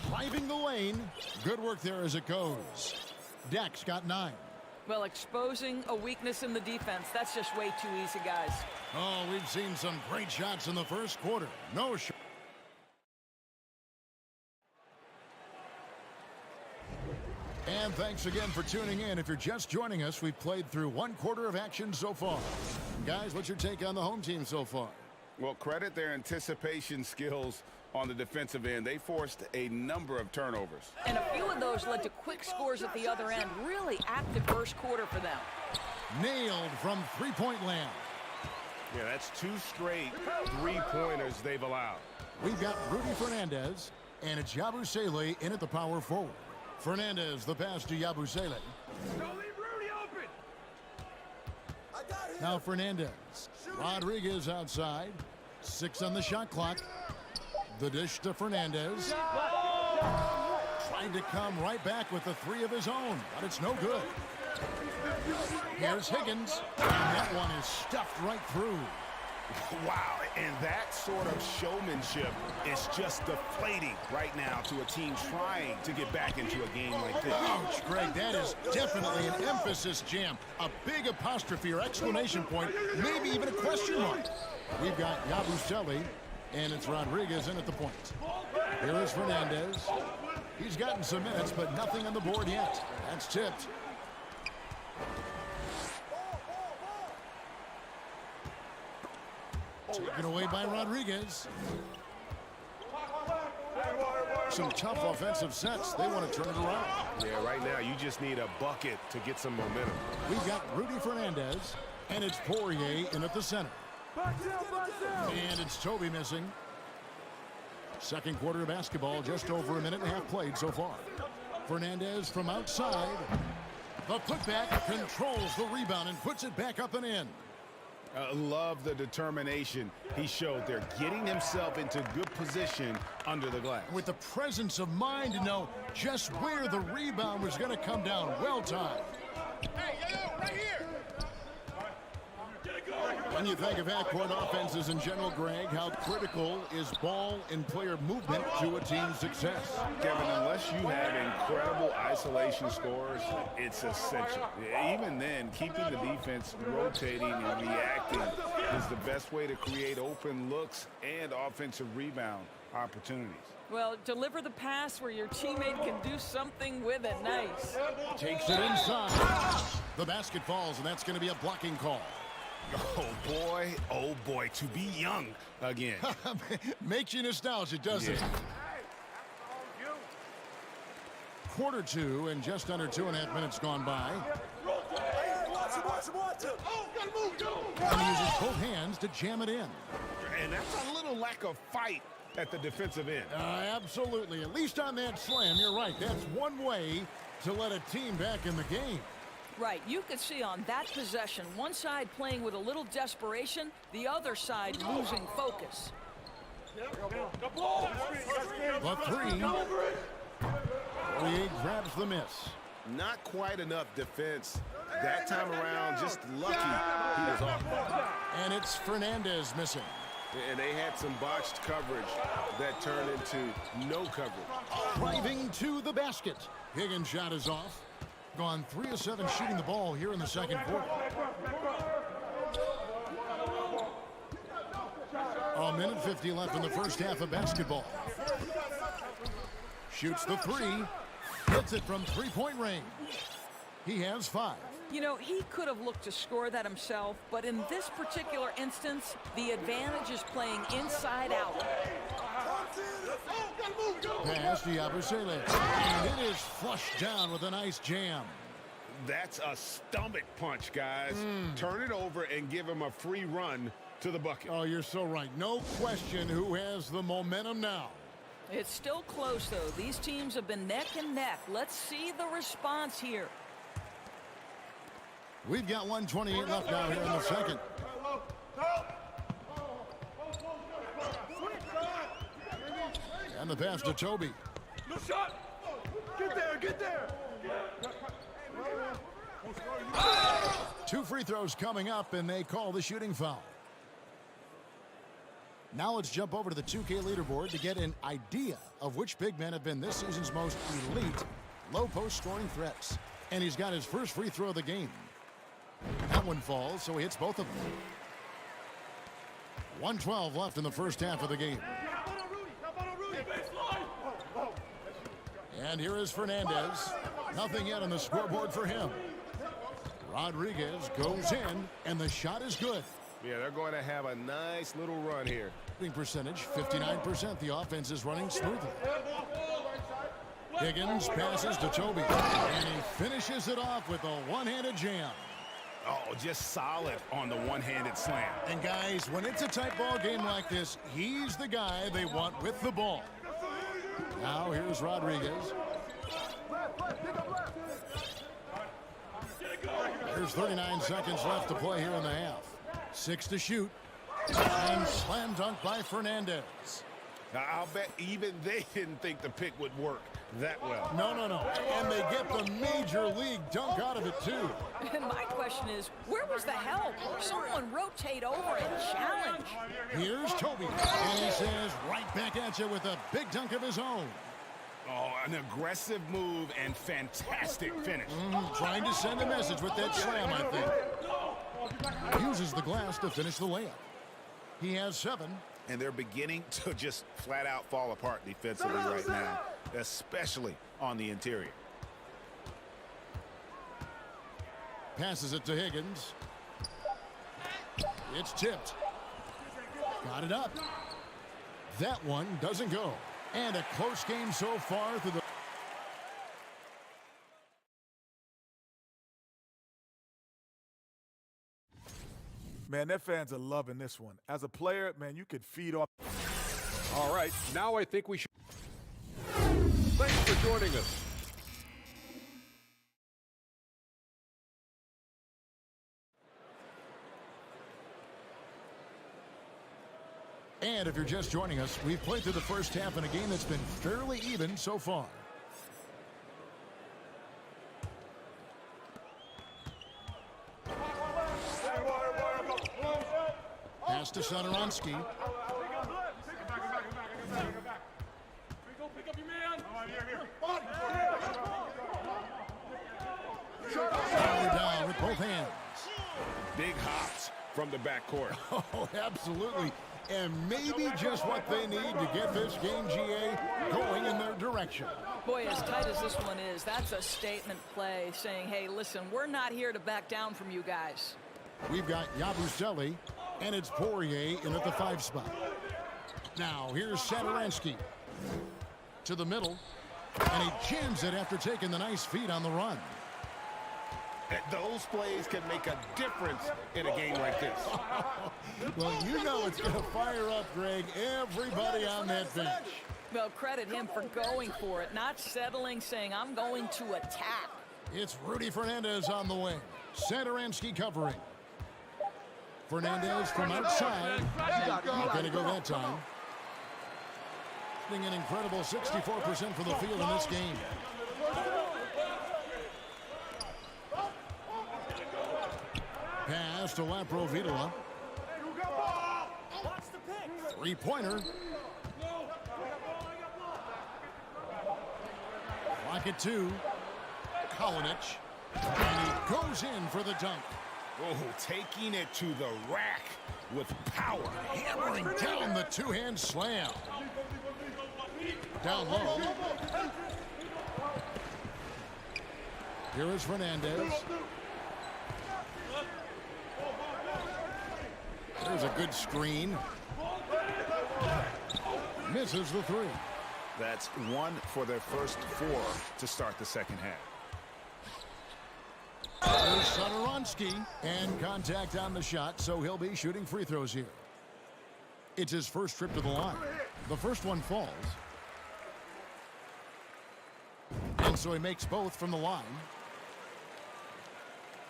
driving the lane. Good work there as it goes. Deck's got 9. Well, exposing a weakness in the defense, that's just way too easy, guys. Oh, we've seen some great shots in the first quarter. No shot. And thanks again for tuning in. If you're just joining us, we've played through one quarter of action so far. Guys, what's your take on the home team so far? Well, credit their anticipation skills on the defensive end. They forced a number of turnovers. And a few of those led to quick scores at the other end. Really active first quarter for them. Nailed from three-point land. Yeah, that's 2 straight three-pointers they've allowed. We've got Rudy Fernandez, and it's Yabusele in at the power forward. Fernandez, the pass to Yabusele. Now Fernandez. Rodriguez outside. 6 on the shot clock. The dish to Fernandez. Trying to come right back with the 3 of his own, but it's no good. Here's Higgins, and that one is stuffed right through. Wow, and that sort of showmanship is just deflating right now to a team trying to get back into a game like this. Ouch, Greg, that is definitely an emphasis jam. A big apostrophe or exclamation point, maybe even a question mark. We've got Yabusele, and it's Rodriguez in at the point. Here is Fernandez. He's gotten some minutes, but nothing on the board yet. That's tipped. Taken away by Rodriguez. Some tough offensive sets. They want to turn it around. Yeah, right now you just need a bucket to get some momentum. We've got Rudy Fernandez, and it's Poirier in at the center. And it's Toby missing. Second quarter of basketball, just over a minute and a half played so far. Fernandez from outside. The putback controls the rebound and puts it back up and in. Love the determination he showed there, getting himself into good position under the glass. With the presence of mind to know just where the rebound was going to come down. Well timed. Hey, yo, right here. When you think of half-court offenses in general, Greg, how critical is ball and player movement to a team's success? Kevin, unless you have incredible isolation scores, it's essential. Even then, keeping the defense rotating and reacting is the best way to create open looks and offensive rebound opportunities. Well, deliver the pass where your teammate can do something with it. Nice. Takes it inside. The basket falls, and that's going to be a blocking call. Oh boy, to be young again. Makes you nostalgic, doesn't it? Quarter 2 and just under 2.5 minutes gone by. And he uses both hands to jam it in. And that's a little lack of fight at the defensive end. Absolutely. At least on that slam, you're right. That's one way to let a team back in the game. Right, you could see on that possession, one side playing with a little desperation, the other side losing focus. The 3. Poirier grabs the miss. Not quite enough defense. That time around, just lucky he was off. And it's Fernandez missing. And they had some botched coverage that turned into no coverage. Driving to the basket. Higgins' shot is off. Gone 3 of 7 shooting the ball here in the second quarter. A minute 50 left in the first half of basketball. Shoots the 3. Hits it from three-point range. He has 5. You know, he could have looked to score that himself, but in this particular instance, the advantage is playing inside out. Pass to Yabusele. And it is flushed down with a nice jam. That's a stomach punch, guys. Turn it over and give him a free run to the bucket. Oh, you're so right. No question who has the momentum now. It's still close, though. These teams have been neck and neck. Let's see the response here. We've got 1:28 left now here in the second. And the pass to Toby. No shot. Get there, get there. 2 free throws coming up, and they call the shooting foul. Now let's jump over to the 2K leaderboard to get an idea of which big men have been this season's most elite low-post scoring threats. And he's got his first free throw of the game. That one falls, so he hits both of them. 1:12 left in the first half of the game. And here is Fernandez. Nothing yet on the scoreboard for him. Rodriguez goes in, and the shot is good. Yeah, they're going to have a nice little run here. Shooting percentage, 59%. The offense is running smoothly. Higgins passes to Toby, and he finishes it off with a one-handed jam. Oh, just solid on the one-handed slam. And guys, when it's a tight ball game like this, he's the guy they want with the ball. Now here's Rodriguez. There's 39 seconds left to play here in the half. 6 to shoot. And slam dunk by Fernandez. Now, I'll bet even they didn't think the pick would work that well. No. And they get the major league dunk out of it, too. And my question is, where was the help? Someone rotate over and challenge. Here's Toby. And he says right back at you with a big dunk of his own. Oh, an aggressive move and fantastic finish. Trying to send a message with that slam, I think. Uses the glass to finish the layup. He has 7. And they're beginning to just flat out fall apart defensively right now, especially on the interior. Passes it to Higgins. It's tipped. Got it up. That one doesn't go. And a close game so far through the... Man, their fans are loving this one. As a player, man, you could feed off. All right, now I think we should... Thanks for joining us. And if you're just joining us, we've played through the first half in a game that's been fairly even so far. Pass to Satoransky. Down with both hands. Big hops from the backcourt. Oh, absolutely. And maybe just what they need to get this game, GA, going in their direction. Boy, as tight as this one is, that's a statement play saying, hey, listen, we're not here to back down from you guys. We've got Yabusele, and it's Poirier in at the 5 spot. Now, here's Satoransky to the middle, and he jams it after taking the nice feed on the run. Those plays can make a difference in a game like this. Well, you know it's going to fire up, Greg, everybody on that bench. Well, credit him for going for it, not settling, saying, I'm going to attack. It's Rudy Fernandez on the wing. Satoransky covering. Fernandez from outside. Not going to go that time. An incredible 64% for the field in this game. Pass to Laprovitola. 3-pointer. Clock at 2. Kalinic. And he goes in for the dunk. Oh, taking it to the rack with power. Hammering down the two-hand slam. Down low. Here is Fernandez. There's a good screen. Misses the 3. That's 1 for their first 4 to start the second half. There's Satoransky, and contact on the shot, so he'll be shooting free throws here. It's his first trip to the line. The first one falls. And so he makes both from the line.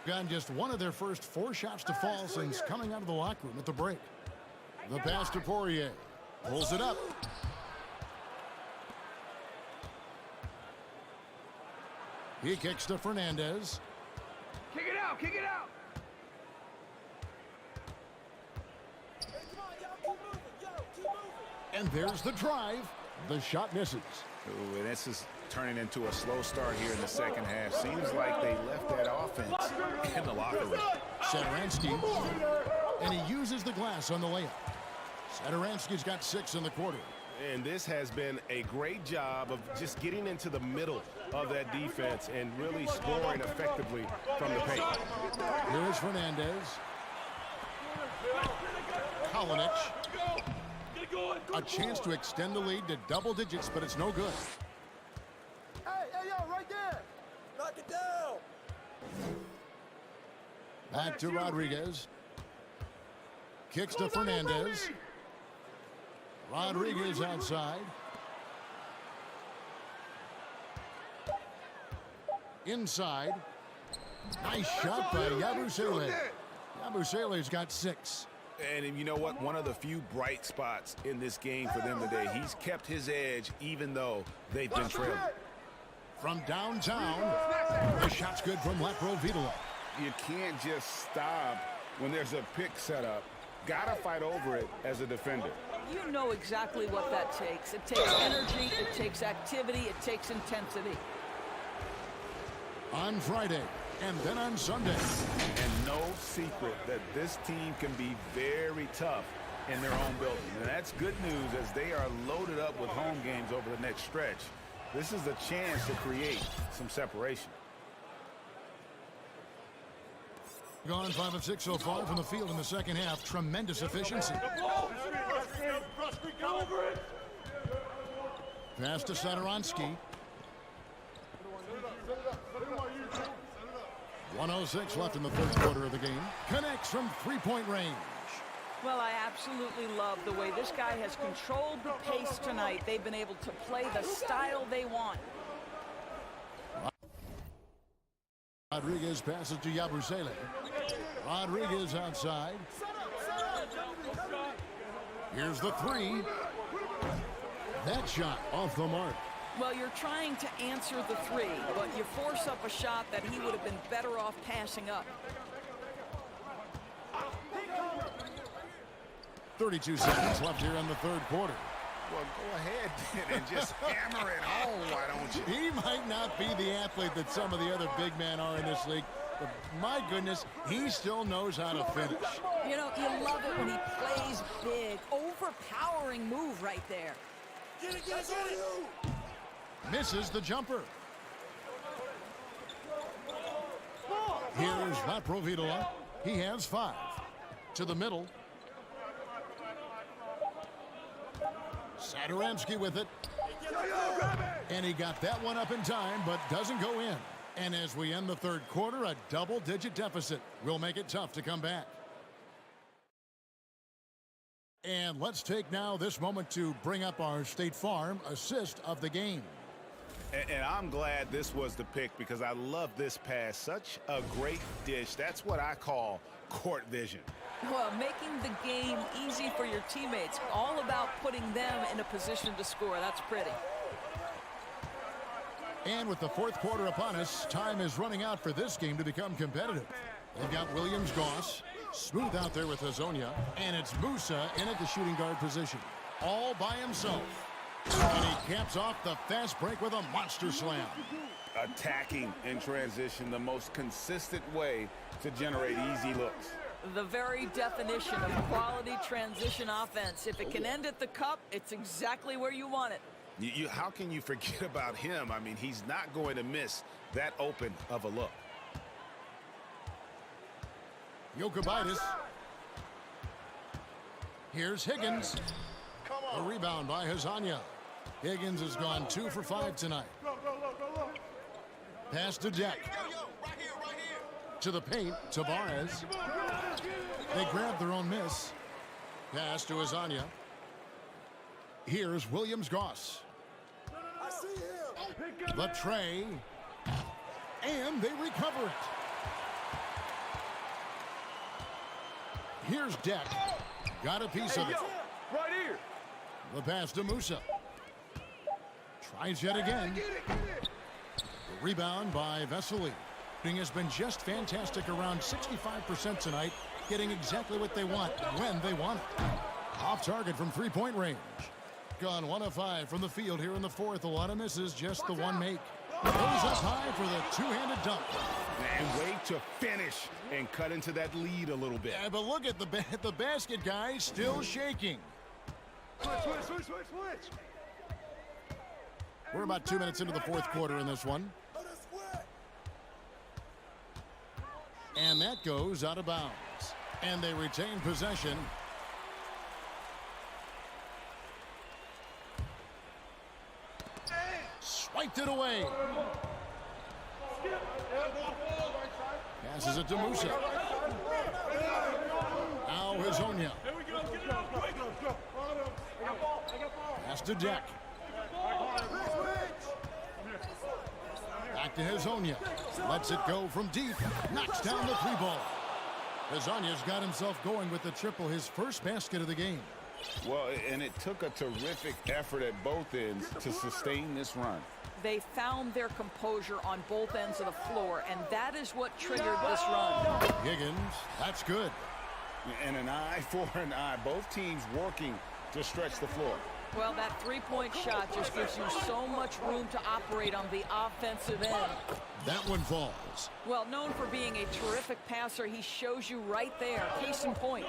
Gotten just one of their first 4 shots to fall since coming out of the locker room at the break. The pass to Poirier. Pulls it up. He kicks to Fernandez. Kick it out, kick it out. And there's the drive. The shot misses. Ooh, and this is turning into a slow start here in the second half. Seems like they left that offense in the locker room. Satoransky, and he uses the glass on the layup. Satoransky's got 6 in the quarter. And this has been a great job of just getting into the middle of that defense and really scoring effectively from the paint. Here is Fernandez. Kalinic. A chance to extend the lead to double digits, but it's no good. Hey, yo, right there. Knock it down. Back to Rodriguez. Kicks to Fernandez. Rodriguez outside. Inside. Nice shot by Yabusele. Yabusele's got 6. And you know what? One of the few bright spots in this game for them today. He's kept his edge even though they've been trailing. From downtown, the shot's good from Laprovitola. You can't just stop when there's a pick set up. Gotta fight over it as a defender. You know exactly what that takes. It takes energy, it takes activity, it takes intensity. On Friday, and then on Sunday. And no secret that this team can be very tough in their own building. And that's good news as they are loaded up with home games over the next stretch. This is a chance to create some separation. Gone 5 of 6 so far from the field in the second half. Tremendous efficiency. Pass to Satoransky. 1:06 left in the third quarter of the game. Connects from three-point range. Well, I absolutely love the way this guy has controlled the pace tonight. They've been able to play the style they want. Rodriguez passes to Yabusele. Rodriguez outside. Here's the 3. That shot off the mark. Well, you're trying to answer the 3, but you force up a shot that he would have been better off passing up. 32 seconds left here in the third quarter. Well, go ahead and just hammer it home, why don't you? He might not be the athlete that some of the other big men are in this league, but my goodness, he still knows how to finish. You know, you love it when he plays big. Overpowering move right there. Get it, get it, get it. Misses the jumper. Here's Laprovitola. He has 5. To the middle. Satoransky with it. And he got that one up in time, but doesn't go in. And as we end the third quarter, a double-digit deficit will make it tough to come back. And let's take now this moment to bring up our State Farm assist of the game. And I'm glad this was the pick because I love this pass. Such a great dish. That's what I call court vision. Well, making the game easy for your teammates. All about putting them in a position to score. That's pretty. And with the fourth quarter upon us, time is running out for this game to become competitive. They've got Williams-Goss, smooth out there with Hazonia, and it's Musa in at the shooting guard position. All by himself. And he caps off the fast break with a monster slam. Attacking in transition, the most consistent way to generate easy looks. The very definition of quality transition offense. If it can end at the cup, it's exactly where you want it. How can you forget about him? I mean, he's not going to miss that open of a look. Jokubaitis. Here's Higgins. A rebound by Hazonia. Higgins has gone 2 for 5 tonight. Pass to Deck. To the paint, Tavares. They grab their own miss. Pass to Hazonia. Here's Williams-Goss. The tray. And they recover it. Here's Deck. Got a piece of it. Right here. The pass to Musa. Tries yet again. The rebound by Vesely. Shooting has been just fantastic, around 65% tonight, getting exactly what they want when they want it. Off target from three-point range. gone 1 of 5 from the field here in the fourth. A lot of misses, just the one make. Goes up high for the two-handed dunk. And wait to finish and cut into that lead a little bit. Yeah, but look at the basket, guys, still shaking. Switch. We're about 2 minutes into the fourth quarter in this one. And that goes out of bounds. And they retain possession. Swiped it away. Passes it to Musa. Now Hazonia. Pass to Deck. Back to Hazonia. Lets it go from deep. Knocks down the three ball. Hazonia's got himself going with the triple, his first basket of the game. Well, and it took a terrific effort at both ends to sustain this run. They found their composure on both ends of the floor, and that is what triggered this run. Higgins, that's good. And an eye for an eye. Both teams working to stretch the floor. Well, that three-point shot just gives you so much room to operate on the offensive end. That one falls. Well, known for being a terrific passer, he shows you right there. Case in point.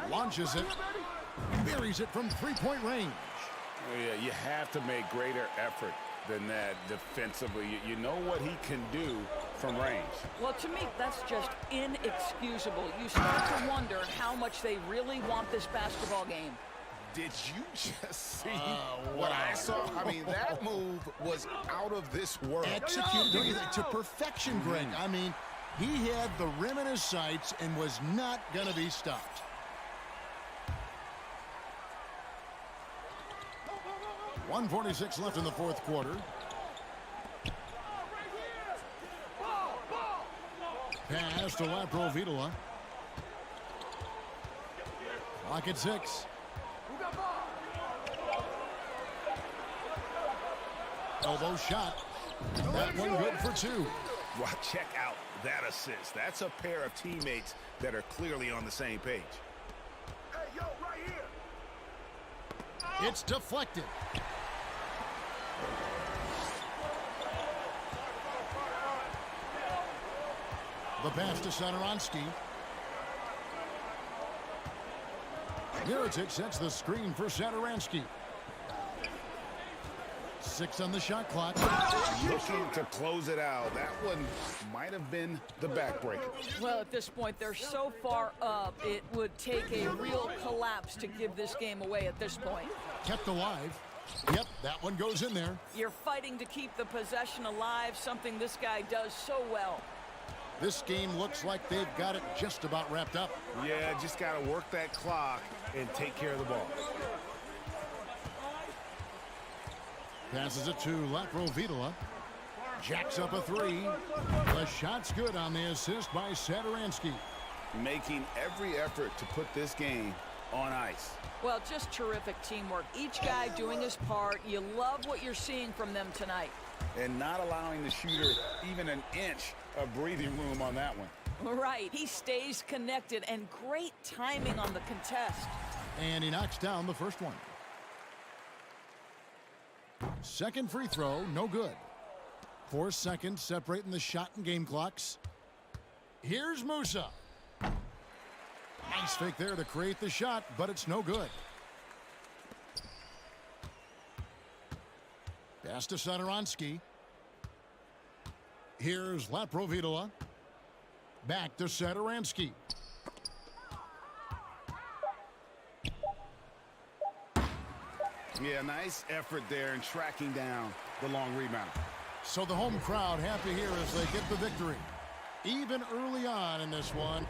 Launches it. Buries it from three-point range. Well, yeah, you have to make greater effort than that defensively. You know what he can do from range. Well, to me, that's just inexcusable. You start to wonder how much they really want this basketball game. Did you just see what I saw? I mean, that move was out of this world. Executed to perfection, Greg. I mean, he had the rim in his sights and was not going to be stopped. .146 left in the fourth quarter. Pass to Laprovitola. Clock at 6. Elbow shot. That one good for 2. Well, check out that assist. That's a pair of teammates that are clearly on the same page. Hey, yo, right here. It's deflected. The pass to Satoransky. Mirotic sets the screen for Satoransky. 6 on the shot clock. Looking to close it out. That one might have been the backbreaker. Well, at this point, they're so far up, it would take a real collapse to give this game away at this point. Kept alive. Yep, that one goes in there. You're fighting to keep the possession alive, something this guy does so well. This game looks like they've got it just about wrapped up. Yeah, just got to work that clock and take care of the ball. Passes it to Laprovitola. Jacks up a 3. The shot's good on the assist by Satoransky. Making every effort to put this game on ice. Well, just terrific teamwork. Each guy doing his part. You love what you're seeing from them tonight. And not allowing the shooter even an inch of breathing room on that one. Right. He stays connected, and great timing on the contest. And he knocks down the first one. Second free throw, no good. 4 seconds separating the shot and game clocks. Here's Musa. Nice fake there to create the shot, but it's no good. Pass to Satoransky. Here's Laprovitola. Back to Satoransky. Yeah, nice effort there in tracking down the long rebound. So the home crowd happy here as they get the victory. Even early on in this one.